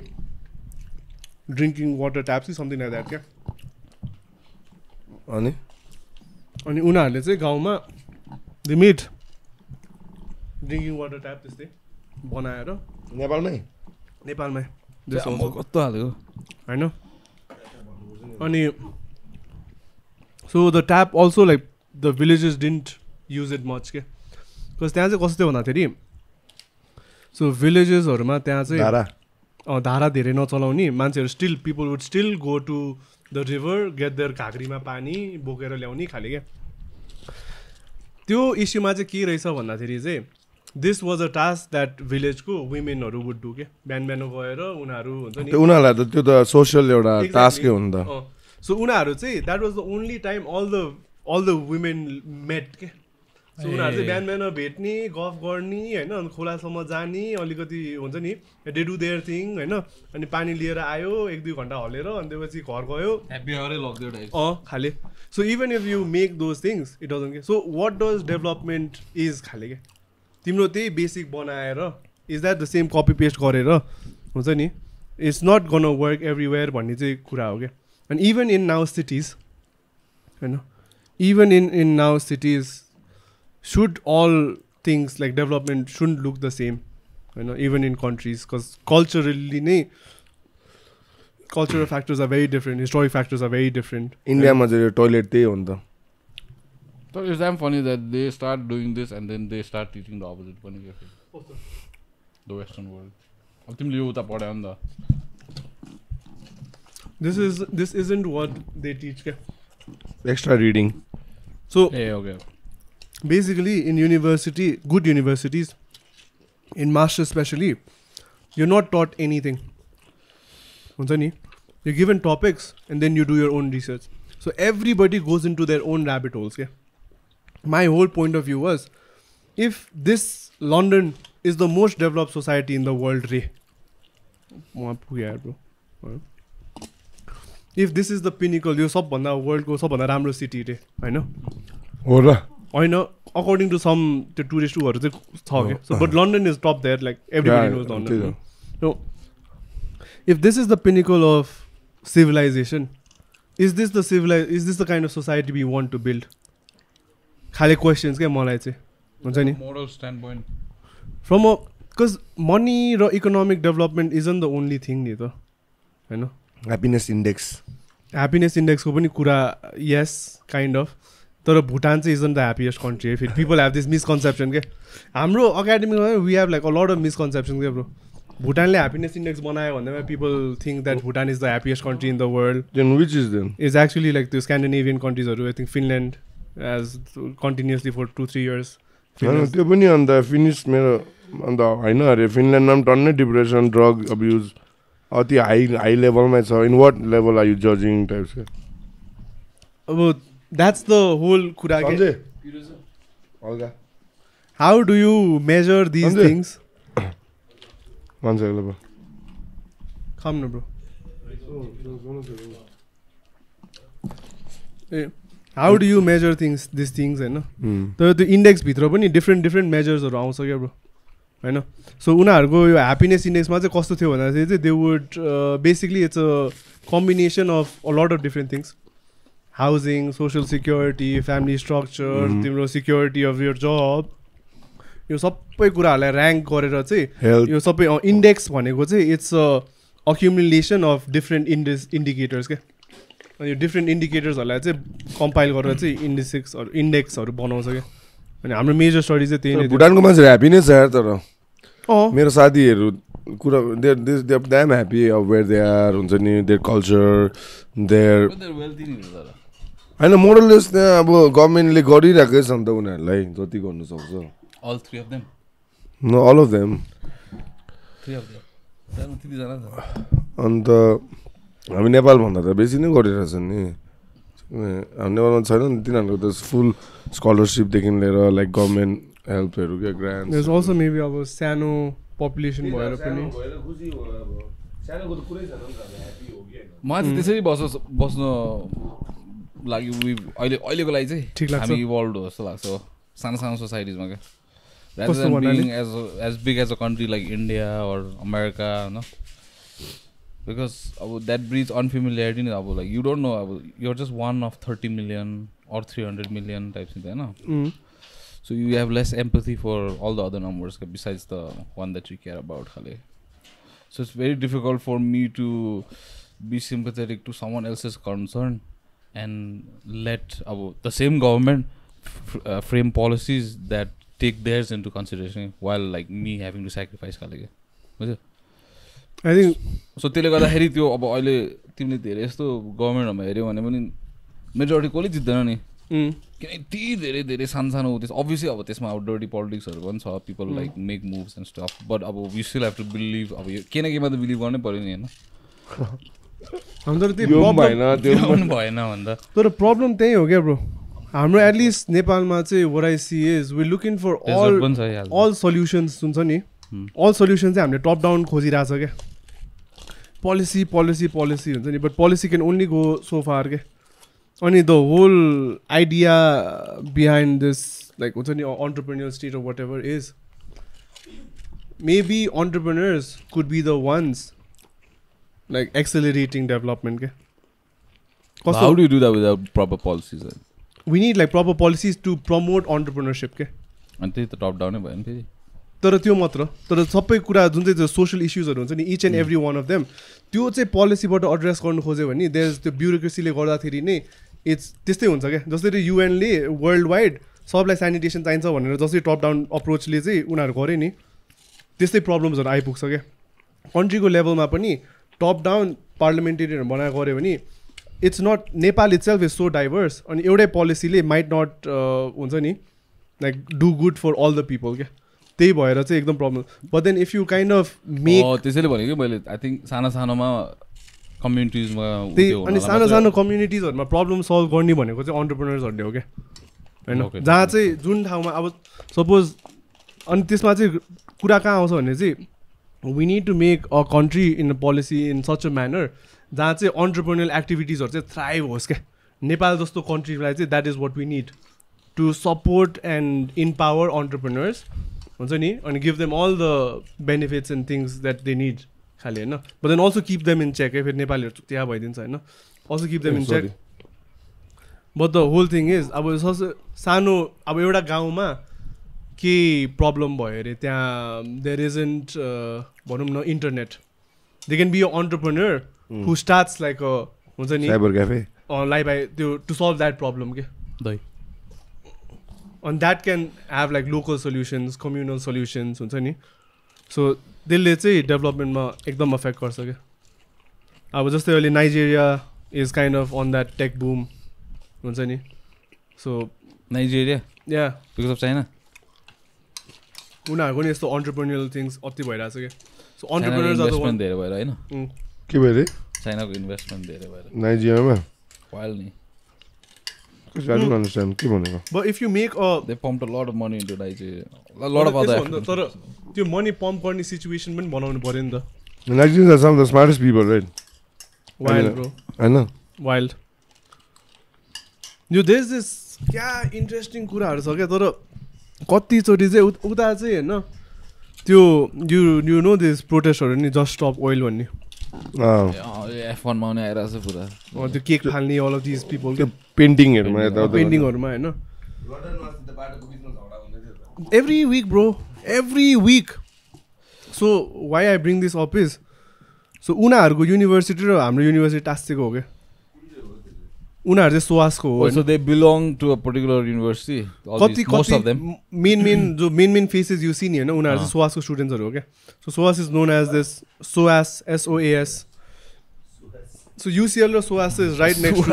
drinking water taps something like that क्या अनि उनीहरूले चाहिँ गाउँमा they made drinking water tap त्यस्तै बनाएर नेपालमै कस्तो हाल्यो होइन अनि so the tap also like the villages didn't use it much के बिकज त्यहाँ चाहिँ कस्तो भन्दाखेरि सो विलेजेसहरूमा त्यहाँ चाहिँ धारा धेरै नचलाउने मान्छेहरू still people would still go to the river get their घाग्रीमा पानी बोकेर ल्याउने खाले क्या त्यो इस्युमा चाहिँ के रहेछ भन्दाखेरि चाहिँ this was a task that विलेजको वुमेनहरू वुड डु के बिहान गएर उनीहरू हुन्छ नि उनीहरूलाई त त्यो त सोसियल एउटा टास्कै हो नि त सो उनीहरू चाहिँ that was the only time all the women met के सो उनीहरू चाहिँ बिहान बिहान भेट्ने गफ गर्ने होइन अनि खोलासम्म जाने अलिकति हुन्छ नि डे डु देयर थिङ होइन अनि पानी लिएर आयो 1-2 घन्टा हलेर अनि त्यसपछि घर गयो खाले so even if you make those things it doesn't के so what does development is खाले के तिम्रो त्यही बेसिक बनाएर is that the same copy paste गरेर हुन्छ नि it's not gonna work everywhere भन्ने चाहिँ कुरा हो क्या अनि इभन इन नाउ सिटिज होइन even in now cities should all things like development shouldn't look the same, you know, even in countries, because culturally, cultural factors are very different, historic factors are very different. India ma jare toilet tey honda. So it's damn funny that they start doing this and then they start teaching the opposite pani ke the Western world. Ab timle yo uta padha honda. This isn't what they teach ke. Extra reading. So okay. Basically, in university, good universities, in masters especially, you're not taught anything. You're given topics and then you do your own research. So everybody goes into their own rabbit holes. Yeah? My whole point of view was, if this London is the most developed society in the world, if this is the pinnacle, you're world goes up on a ramro city, I know. I know, according to some the tourist who are talking. So, but London is top there, like everybody knows London. So, if this is the pinnacle of civilization, is this the kind of society we want to build? Khale questions ke malai chai. Moral standpoint. Because money or economic development isn't the only thing ni to. I know. Happiness index ko pani kura, yes, kind of. तर भुटान चाहिँ isn't the happiest country. If people have this misconception के हाम्रो academy we have like a lot of misconceptions के bro. भुटानले happiness index बनायो भन्दैमा people think that Bhutan is the happiest country in the world. Then which is then? It's actually like the Scandinavian countries I think Finland has continuously for 2-3 years. त्यो पनि अन्त finish मेरो अन्त हैन अरे फिनल्यान्डमा पनि टन्नै डिप्रेसन ड्रग अब्युज अति हाई लेभलमा छ. In what level are you जजिङ टाइप्स के अब that's the whole kura ke. How do you measure these things? One second, bro. Come no, bro. How do you measure these things, you know? The index bhitra pani different measures haru आउँछ के bro. हैन. So उनीहरुको यो happiness index मा चाहिँ कस्तो थियो भन्दा चाहिँ they would basically it's a combination of a lot of different things. Housing, social security, family structure, तिम्रो security of your job, यो सबै कुराहरुलाई र्याङ्क गरेर चाहिँ यो सबै इन्डेक्स भनेको चाहिँ it's a accumulation of different indicators के अनि यो डिफरेन्ट इन्डिकेटर्सहरुलाई चाहिँ कम्पाइल गरेर चाहिँ इन्डेक्सहरु बनाउँछ के अनि हाम्रो मेजर स्टडी चाहिँ त्यही नै. भुटानको मान्छे ह्याप्पीनेस छ यार. तर मेरो साथीहरु कुरा they damn happy of where they are हुन्छ नि देयर कल्चर देयर वेल्थी नि तर हैन मोरलेस त्यहाँ अब गभर्नमेन्टले गरिराकै छ नि त उनीहरुलाई जति गर्नु सक्छ. all 3 of them no all of them 3 of them जानु त्यति जना छ. अन्त हामी नेपाल भन्दा त बेसी नै गरिरहेछ नि. हामी नेपालमा छैन नि तिनीहरुको त फुल स्कलरशिप देखि लिएर लाइक गभर्नमेन्ट हेल्पहरु के grant. There is also maybe अब सानो पपुलेसन भएर पनि खुसी हो. अब सानोको त कुरै छैन नि त ह्यापी हो कि हैन. म चाहिँ त्यसरी बस्न लागि अहिलेको लागि चाहिँ हामी इभल्भ हो जस्तो लाग्छ सानो सोसाइटिजमा क्या. rather than being as big as a country like India or America, no? Because that breeds unfamiliarity. Like you don't know, you're just one of 30 million or 300 million types, no? So you have less empathy for all the other numbers besides the one that you care about. So it's very difficult for me to be sympathetic to someone else's concern and let the same government frame policies that take theirs into consideration while like me having to sacrifice I think so त्यसले गर्दाखेरि त्यो अब अहिले तिमीले धेरै यस्तो गभर्नमेन्टहरुमा हेर्यौ भने पनि मेजोरिटी कोले जित्दैन नि किन यति धेरै सानो त्यस अभियसली अब त्यसमा डर्टी पोलिटिक्सहरु पनि छ. People like make moves and stuff but अब we still have to believe अब के न केमा त बिलिभ गर्नै पर्यो नि हैन. हाम्रो त्यो भएन भन्दा तर प्रब्लम त्यही हो क्या ब्रो. हाम्रो एटलिस्ट नेपालमा चाहिँ what I see is we're looking for all solutions हुन्छ नि all solutions चाहिँ हामीले टप डाउन खोजिरहेछ क्या policy हुन्छ नि but policy can only go so far के अनि the whole idea behind this like हुन्छ नि entrepreneurial state or whatever is maybe entrepreneurs could be the ones like accelerating development ke how do you do that without proper policies we need like proper policies to promote entrepreneurship के अनि त्यही त top डाउनै भयो नि फेरि तर त्यो मात्र तर सबै कुरा जुन चाहिँ सोशल इस्युजहरू हुन्छ नि each and every one of them त्यो चाहिँ पोलिसीबाट एड्रेस गर्नु खोज्यो भने देयर इज त्यो ब्युरोक्रेसीले गर्दाखेरि नै इट्स त्यस्तै हुन्छ क्या जसरी युएनले वर्ल्ड वाइड सबलाई सेनिटेसन चाहिन्छ भनेर जसरी टप डाउन अप्रोचले चाहिँ उनीहरू गरे नि त्यस्तै प्रब्लम्सहरू आइपुग्छ क्या कन्ट्रीको लेभलमा पनि टप डाउन पार्लिमेन्टेरियनहरू बनाएर गऱ्यो भने it's not Nepal itself is so diverse अनि एउटै पोलिसीले माइट नट हुन्छ नि like do good for all the people क्या त्यही भएर चाहिँ एकदम problem but then if you kind of make त्यसैले भनेको मैले आई थिङ्क सानोमा कम्युनिटिजमा त्यही अनि सानो कम्युनिटिजहरूमा प्रब्लम सल्भ गर्ने भनेको चाहिँ अन्टरप्रेनर्सहरूले हो क्या होइन जहाँ चाहिँ जुन ठाउँमा अब सपोज अनि त्यसमा चाहिँ कुरा कहाँ आउँछ भने चाहिँ we need to make a country in a policy in such a manner जहाँ चाहिँ अन्टरप्रेनरियल एक्टिभिटिजहरू चाहिँ थ्राइभ होस् क्या नेपाल जस्तो कन्ट्रीलाई चाहिँ that is what we need to support and empower entrepreneurs हुन्छ नि अनि give them all the benefits and things that they need खालि होइन but then also keep them in check है फेरि नेपालीहरू त्यहाँ भइदिन्छ होइन also keep them in check but the whole thing is अब सानो अब एउटा गाउँमा केही प्रब्लम भयो अरे त्यहाँ देयर इजन्ट भनौँ न internet they can be a entrepreneur who starts like a हुन्छ नि साइबर क्याफे लाइक त्यो टु सल्भ द्याट प्रब्लम के दही and that can have like local solutions communal solutions हुन्छ नि सो त्यसले चाहिँ डेभलपमेन्टमा एकदम अफेक्ट गर्छ क्या अब जस्तै अहिले Nigeria is kind of on that tech boom हुन्छ नि सो नाइजेरिया या बिकज अफ चाइना उनीहरूको नि यस्तो अन्टरप्रेन्योरल थिङ्स अति भइरहेछ क्या सो अन्टरप्रेन्योर्स धेरै भएर होइन के भयो अरे चाइनाको इन्भेस्टमेन्ट धेरै भएर नाइजेरियामा वाइल्ड नि I don't understand के भनेको but if you make a they pumped a lot of money into Nigeria a lot of other तर त्यो मनी पम्प गर्ने सिचुएसन पनि बनाउनु पर्यो नि त Nigerians are some of the smartest people right wild bro I know wild यो there is this क्या इन्ट्रेस्टिङ कुराहरू छ क्या तर कतिचोटि चाहिँ उता चाहिँ होइन त्यो यु नो दिस प्रोटेस्टहरू नि जस्ट स्टप ओइल भन्ने F1 मा आउने आइरहेको छ पुरा त्यो केक फाल्ने अल अफ दिस पिपल त्यो पेन्टिङहरूमा पेन्टिङहरूमा होइन every week bro every week so why I bring this up is so उनीहरूको युनिभर्सिटी र हाम्रो युनिभर्सिटी टाँसेको हो क्या उनीहरू चाहिँ सोवासको हो so they belong to a particular university कति मेन जो मेन फेसेस यु सी नि होइन उनीहरू चाहिँ सोवासको स्टुडेन्ट्सहरू हो क्या so SOAS is known as this SOAS SOAS so UCL र SOAS is right next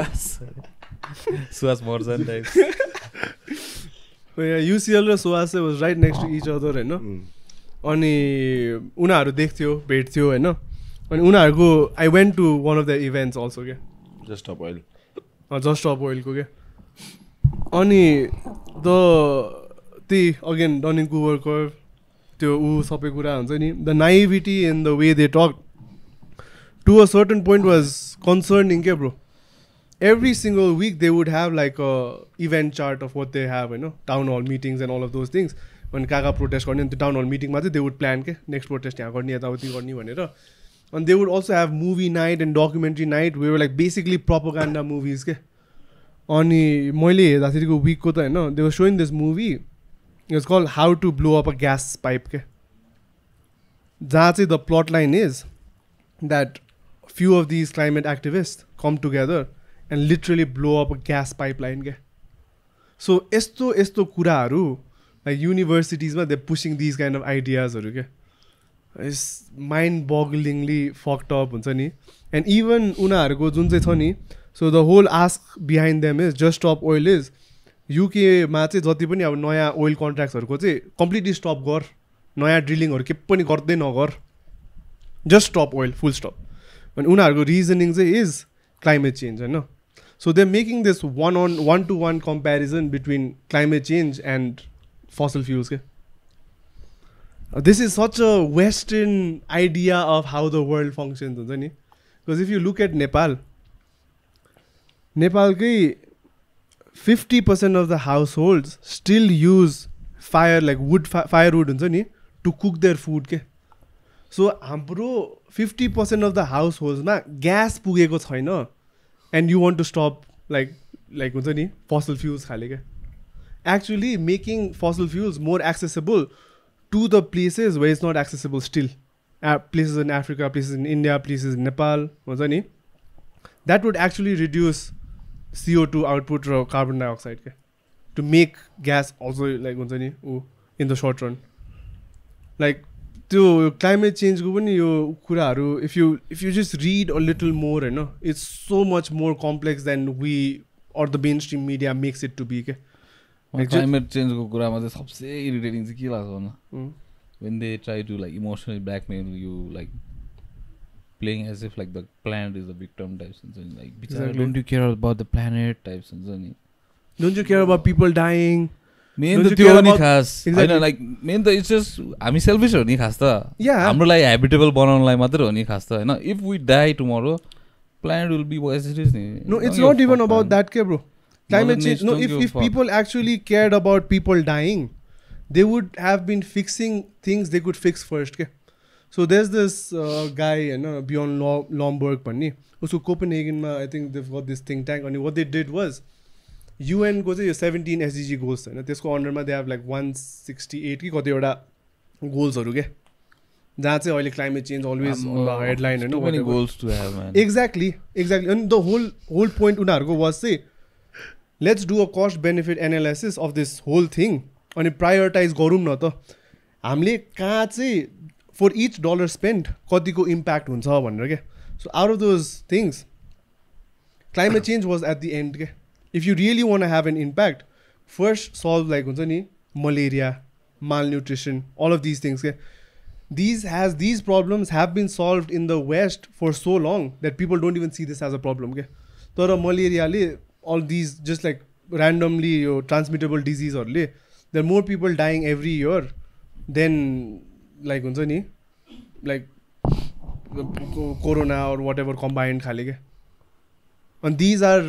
SOAS merger type UCL र सोवास चाहिँ was right next to each other होइन अनि उनीहरू देख्थ्यो भेट्थ्यो होइन अनि उनीहरूको I went to one of the events also क्या just up oil just up ओइलको क्या अनि त्यही अगेन डनिङ कुवर कर्भ त्यो सबै कुरा हुन्छ नि the naivety in the way they talk to a certain point was concerning क्या bro every single week they would have like a event chart of what they have होइन town hall meetings and all of those things अनि कहाँ protest गर्ने अनि त्यो town hall मिटिङमा चाहिँ they would plan के नेक्स्ट प्रोटेस्ट यहाँ गर्ने यताउति गर्ने भनेर अनि they would also have movie night and documentary night way were like basically propaganda movies के अनि मैले हेर्दाखेरिको विकको त होइन they were showing this movie it's called how to blow up a gas pipe के जहाँ चाहिँ the plot line is that few of these climate activist come together and literally blow up a gas pipe line के so यस्तो कुराहरू like युनिभर्सिटिजमा they pushing these kind of आइडियाजहरू क्या is mind bogglingly fucked up हुन्छ नि and even उनीहरूको जुन चाहिँ छ नि so the whole ask behind them is just stop oil is युकेमा चाहिँ जति पनि अब नयाँ ओइल कन्ट्र्याक्ट्सहरूको चाहिँ कम्प्लिटली स्टप गर नयाँ ड्रिलिङहरू के पनि गर्दै नगर जस्ट स्टप ओइल फुल स्टप अनि उनीहरूको रिजनिङ चाहिँ इज क्लाइमेट चेन्ज होइन So they're making this one-to-one comparison between climate change and fossil fuels. Okay? This is such a Western idea of how the world functions. Because if you look at Nepal, 50% of the households still use fire, like firewood to cook their food. Okay? So, 50% of the households gas pugeko chaina, and you want to stop like fossil fuels khale. Actually making fossil fuels more accessible to the places where it's not accessible still. Places in Africa, places in India, places in Nepal. That would actually reduce CO2 output or carbon dioxide. Okay? To make gas also like in the short run. Like to climate change, if you just read a little more, it's so much more complex than we or the mainstream media makes it to be. Okay? Like climate change ko kura ma chai sabse irritating chai ke लाग्छ न when they try to like emotionally blackmail you, like playing as if like the planet is the victim types and like exactly. Don't you care about the planet types and don't you care about people dying? Main the त्यो नि खास हैन like main the it's just हामी selfish हो नि खास त हाम्रो लागि habitable बनाउनलाई मात्र हो नि खास त हैन if we die tomorrow planet will be as it is ni. No, it's not even about that, bro. Climate change. No, if people actually cared about people dying, they would have been fixing things they could fix first. Okay? So there's this guy, Bjorn Lomborg, also Copenhagen, I think they've got this think tank. And what they did was, UN goes to 17 SDG goals. They have like 168 goals. That's why climate change always on the headline. Too many goals to have, man. Exactly. And the whole point was say, let's do a cost benefit analysis of this whole thing and prioritize garum na ta hamle ka chai for each dollar spent katiko impact huncha bhanera ke. So out of those things climate change was at the end ke. If you really want to have an impact, first solve like huncha ni malaria, malnutrition, all of these things ke. These problems have been solved in the West for so long that people don't even see this as a problem ke. Tara malaria le all these just like randomly transmittable disease or there are more people dying every year than like like corona or whatever combined khale. And these are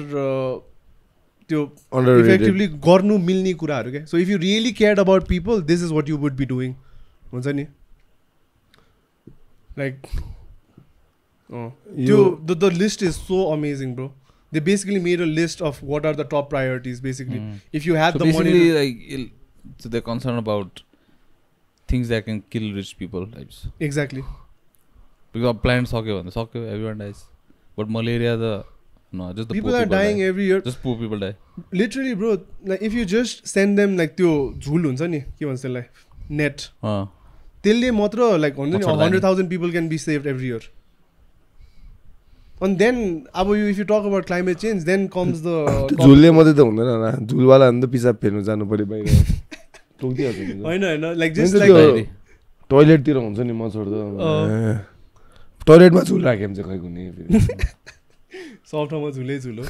effectively garnu milni kuraharu ke. So if you really cared about people, this is what you would be doing. Like the list is so amazing, bro. They basically made a list of what are the top priorities, basically. If you had the money... Like, so they're concerned about things that can kill rich people. Types. Exactly. Because planet soccer, everyone dies. But malaria, just the people are dying every year. Just poor people die. Literally, bro. Like, if you just send them like the net. Till like 100,000 people can be saved every year. And then, if you talk about climate change, then comes the... झुलले मात्रै त हुँदैन न झुलवाला नि त पिसाब फेर्नु जानु पर्यो बाहिर टोक्दिहाल्छ हैन like just like टोयलेट तिर हुन्छ नि म छोड्दा टोयलेटमा झुल राखे पनि चाहिँ खै कुनै सब ठाउँमा झुलै झुल हो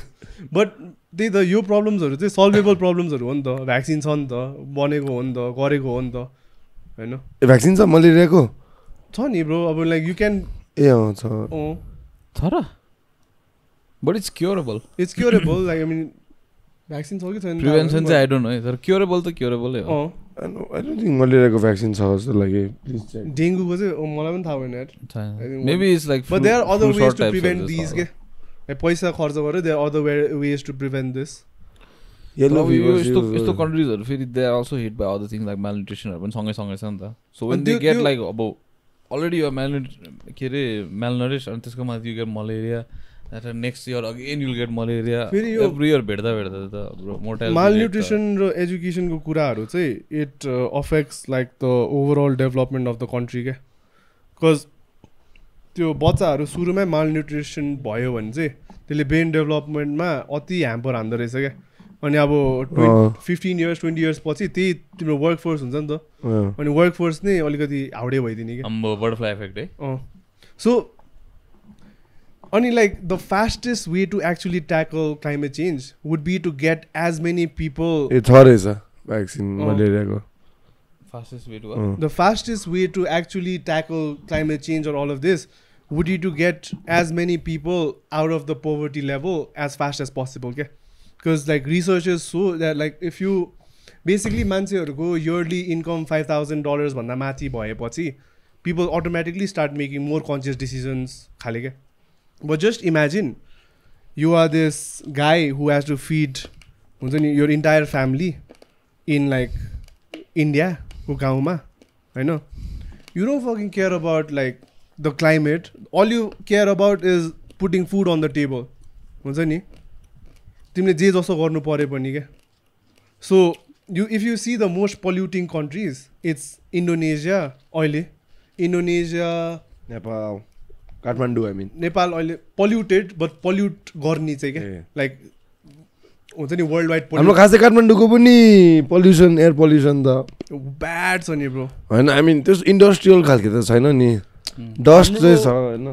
बट त्यही त यो प्रब्लम्सहरु चाहिँ सल्भेबल प्रब्लम्सहरु हो नि त भ्याक्सिन छ नि त बनेको हो नि त गरेको हो नि त हैन भ्याक्सिन छ मलेरियाको छ नि ब्रो अब लाइक यु क्यान छ र but it's curable like I mean vaccine छ कि छैन प्रिभेन्सन चाहिँ आई डोन्ट नो है तर क्योरेबल त क्योरेबलै हो आई डोन्ट थिंक मलेरियाको भ्याक्सिन छ जस्तो लाग्यो प्लिज चेक डेंगूको चाहिँ मलाई पनि थाहा भएन यार maybe it's like but there are other ways to prevent this के पैसा खर्च गरेर there are other ways to prevent this यस्तो कन्ट्रिजहरु फेरि they are also hit by other things like malnutritionहरु पनि सँगै छ नि त so when they get like अब अलरेडी यु आर malnourished अनि त्यसको माथि you get malaria next year again you'll get malaria every year भेट्दा त mortality malnutrition र education को कुराहरु चाहिँ it affects like the overall development of the country के cuz त्यो बच्चाहरु सुरुमै malnutrition भयो भने चाहिँ त्यसले brain development मा अति ह्याम्पर हान्दै रहेछ के अनि अब 15 years 20 years पछि त्यही तिम्रो वर्क फोर्स हुन्छ नि त अनि वर्क फोर्स नै अलिकति हाउडे भइदिने के बटरफ्लाई इफेक्ट है so Only like the fastest way to actually tackle climate change would be to get as many people. It's horrible, vaccine malaria ko. Fastest way to what? The fastest way to actually tackle climate change or all of this would be to get as many people out of the poverty level as fast as possible. Okay, because like researchers show that like if you basically मान्छेहरुको yearly income $5,000 भन्दा माथि भएपछि people automatically start making more conscious decisions खाले के. But just imagine you are this guy who has to feed your entire family in like India ko gauma, I know. You don't fucking care about like the climate. All you care about is putting food on the table. हुन्छ नि तिमीले जे जसो गर्नु पर्यो पनि के. So if you see the most polluting countries, it's Indonesia, Nepal, Kathmandu, I mean. Nepal polluted, but pollute गर्ने चाहिँ के like हुन्छ नि वर्ल्ड वाइड हाम्रो खासै काठमाडौँको पनि पोल्युसन एयर पोल्युसन त ब्याड छ नि ब्रो. होइन आई मिन त्यस इन्डस्ट्रियल खालको त छैन नि, डस्ट चाहिँ छ होइन,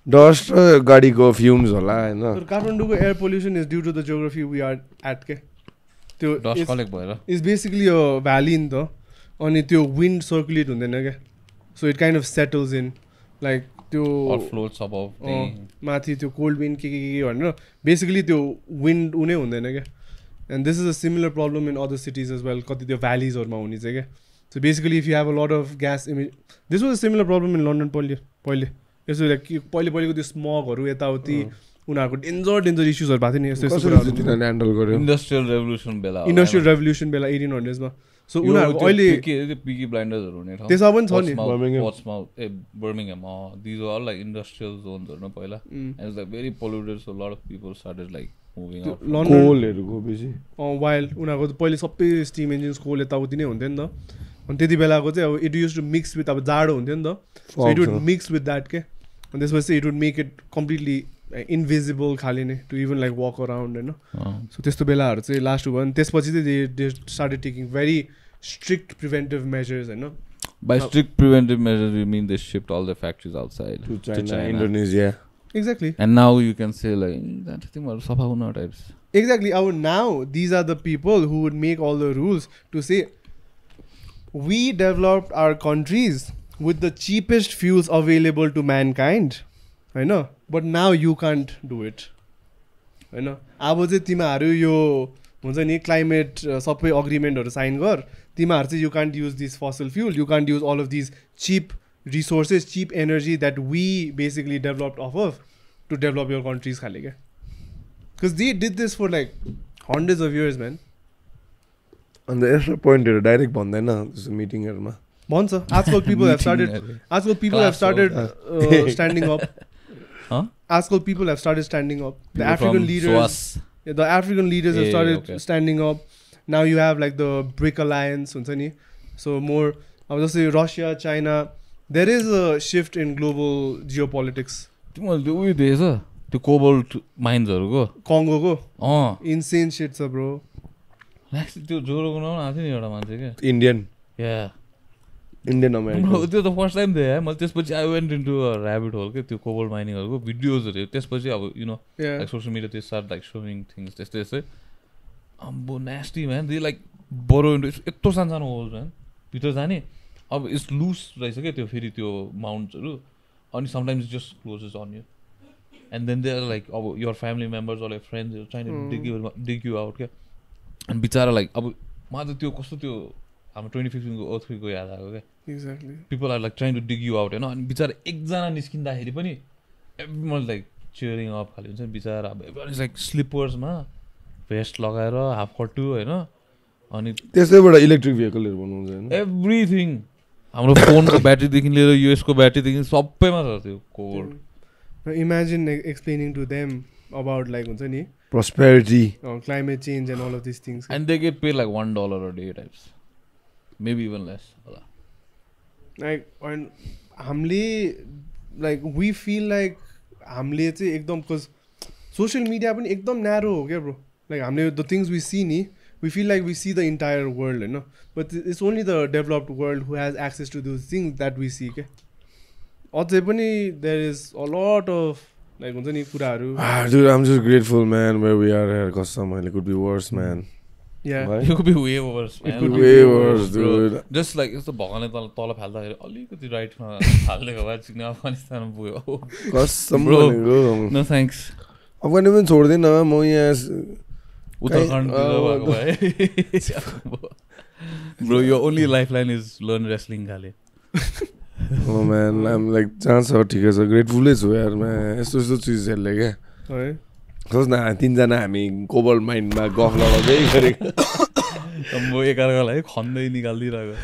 डस्ट गाडीको फ्युम्स होला होइन. काठमाडौँको air pollution is due to the geography we are at के. त्यो डस्ट कलेक्ट भएर इज बेसिकली अ भ्याली नि त, अनि त्यो विन्ड सर्कुलेट हुँदैन क्या. So it kind of settles in like त्यो माथि त्यो कोल्ड विन्ड के भनेर बेसिकली त्यो विन्ड उनै हुँदैन क्या. And this is a similar problem in other cities as well, कति त्यो भ्यालिजहरूमा हुने चाहिँ क्या. So basically if you have a lot of gas this was a similar problem in London पहिले यसो लाइक पहिलेको त्यो स्मगहरू यताउति उनीहरूको डेन्जर इस्युजहरू भएको थियो नि. यस्तो ह्यान्डल गर्यो इन्डस्ट्रियल रेभोल्युसन बेला 1800s मा. सो उनीहरूको अहिले पिकी ब्लाइन्डर्सहरू हुने ठाउँ त्यसमा पनि छ नि बर्मिङहाममा. दिज आर लाइक इन्डस्ट्रियल जोन्सहरू न पहिला, and it's like very polluted, so lot of people started like moving out. कोलहरुको बेसी वाइल्ड उनीहरूको पहिले सबै स्टिम इन्जिन्स कोल यताउति नै हुन्थ्यो नि त. अनि त्यति बेलाको चाहिँ अब it use to mix with अब जाडो हुन्थ्यो नि त, so it would mix with that के. अनि त्यसपछि it would make it completely invisible खाले नै to even like walk around होइन. सो त्यस्तो बेलाहरू चाहिँ लास्ट भयो. अनि त्यसपछि चाहिँ they started taking very strict preventive measures, I know. By strict preventive measures, we mean they shipped all the factories outside to China. Indonesia. Exactly. And now you can say like that thing was Sabahuna types. Exactly. Now these are the people who would make all the rules to say we developed our countries with the cheapest fuels available to mankind. I know. But now you can't do it. I know. अब चाहिँ तिमीहरू यो हुन्छ नि climate सबै अग्रिमेन्टहरू sign गर, तिमीहरू चाहिँ you can't use this fossil fuel, you can't use all of this cheap resources, cheap energy that we basically developed off to develop your countries खाले क्या. Because they did this for like hundreds of years man. अन्त यस्तो पोइन्टहरू direct भन्दैन जस्तो मिटिङहरूमा भन्छ. आजकल people have started standing up. आजकल people have started standing up. The African leaders have started standing up. Now you have like the BRIC alliance, हुन्छ नि. So more, I would just say Russia, China. There is a shift in global geopolitics. तिमीहरूले उयो देखेछ त्यो cobalt माइन्सहरूको कङ्गोको insane shit छ bro. त्यो ज्वरो बनाउन आएको थियो नि एउटा मान्छे क्या, इन्डियन अमेरिकन. त्यो त फर्स्ट टाइम देखेँ मैले. त्यसपछि I went into a rabbit hole के त्यो कोबाल्ट माइनिङहरूको भिडियोजहरू. त्यसपछि अब you know like social media त्यो स्टार्ट लाइक सोइङ थिङ्स त्यस्तै अम्बो nasty man. They like burrow into यत्रो सानो होल्स म्यान भित्र जाने. अब इट्स लुज रहेछ क्या त्यो फेरि त्यो माउन्ट्सहरू. अनि sometimes just closes on you and then they are like अब योर फ्यामिली मेम्बर्स अर फ्रेन्ड्सहरू trying to dig you out क्या. अनि बिचरा लाइक अब मलाई त त्यो कस्तो त्यो हाम्रो 2015 को अर्थक्वेकको याद आएको क्या. Exactly. People are like trying to dig you out होइन. अनि बिचरा एकजना निस्किँदाखेरि पनि एभ्रिवन लाइक चियरिङ अप खाले हुन्छ नि बिचरा. अब एभ्रिवन इज लाइक स्लिपर्समा भेस्ट लगाएर हाफ कट्टु होइन. अनि त्यसैबाट इलेक्ट्रिक भेहिकलहरू बनाउँछ होइन. एभ्रिथिङ हाम्रो फोनको ब्याट्रीदेखि लिएर युएसको ब्याट्रीदेखि सबैमा छ त्यो code. Imagine explaining to them about like हुन्छ नि prosperity, climate change and all of these things. And they get paid like $1 a day types. Maybe even less. Like when hamle like we feel like hamle चाहिँ एकदम cause social media पनि एकदम narrow हो क्या bro. Like hamle the things we see ni, we feel like we see the entire world, you know. But it's only the developed world who has access to those things that we see. Okay. अझै पनि there is a lot of like हुन्छ नि कुराहरू Dude, I'm just grateful, man, where we are here. Custom, it could be worse, man. Yeah. Right? It could be way worse, man. It could be way worse, dude. Just like यस्तो भगवानले तल फाल्दाखेरि अलिकति राइटमा हालिदिएको भए chicken अफगानिस्तानमा पुग्यो Custom, Bro. भनेको no thanks Afghanistan छोड्दैन म यहाँ उत्तराखण्डतिर भएको भए ब्रो यो only life line is learn wrestling खाले Oh man, I'm like जहाँ छ ठिकै छ ग्रेटफुलै छु यार मैं यस्तो यस्तो चिजहरूले क्या है सोच न 3 जना हामी कोबल माइन्डमा गफ लडाउँदै गरेको म एकअर्कालाई खन्दै निकाल्दिरहेको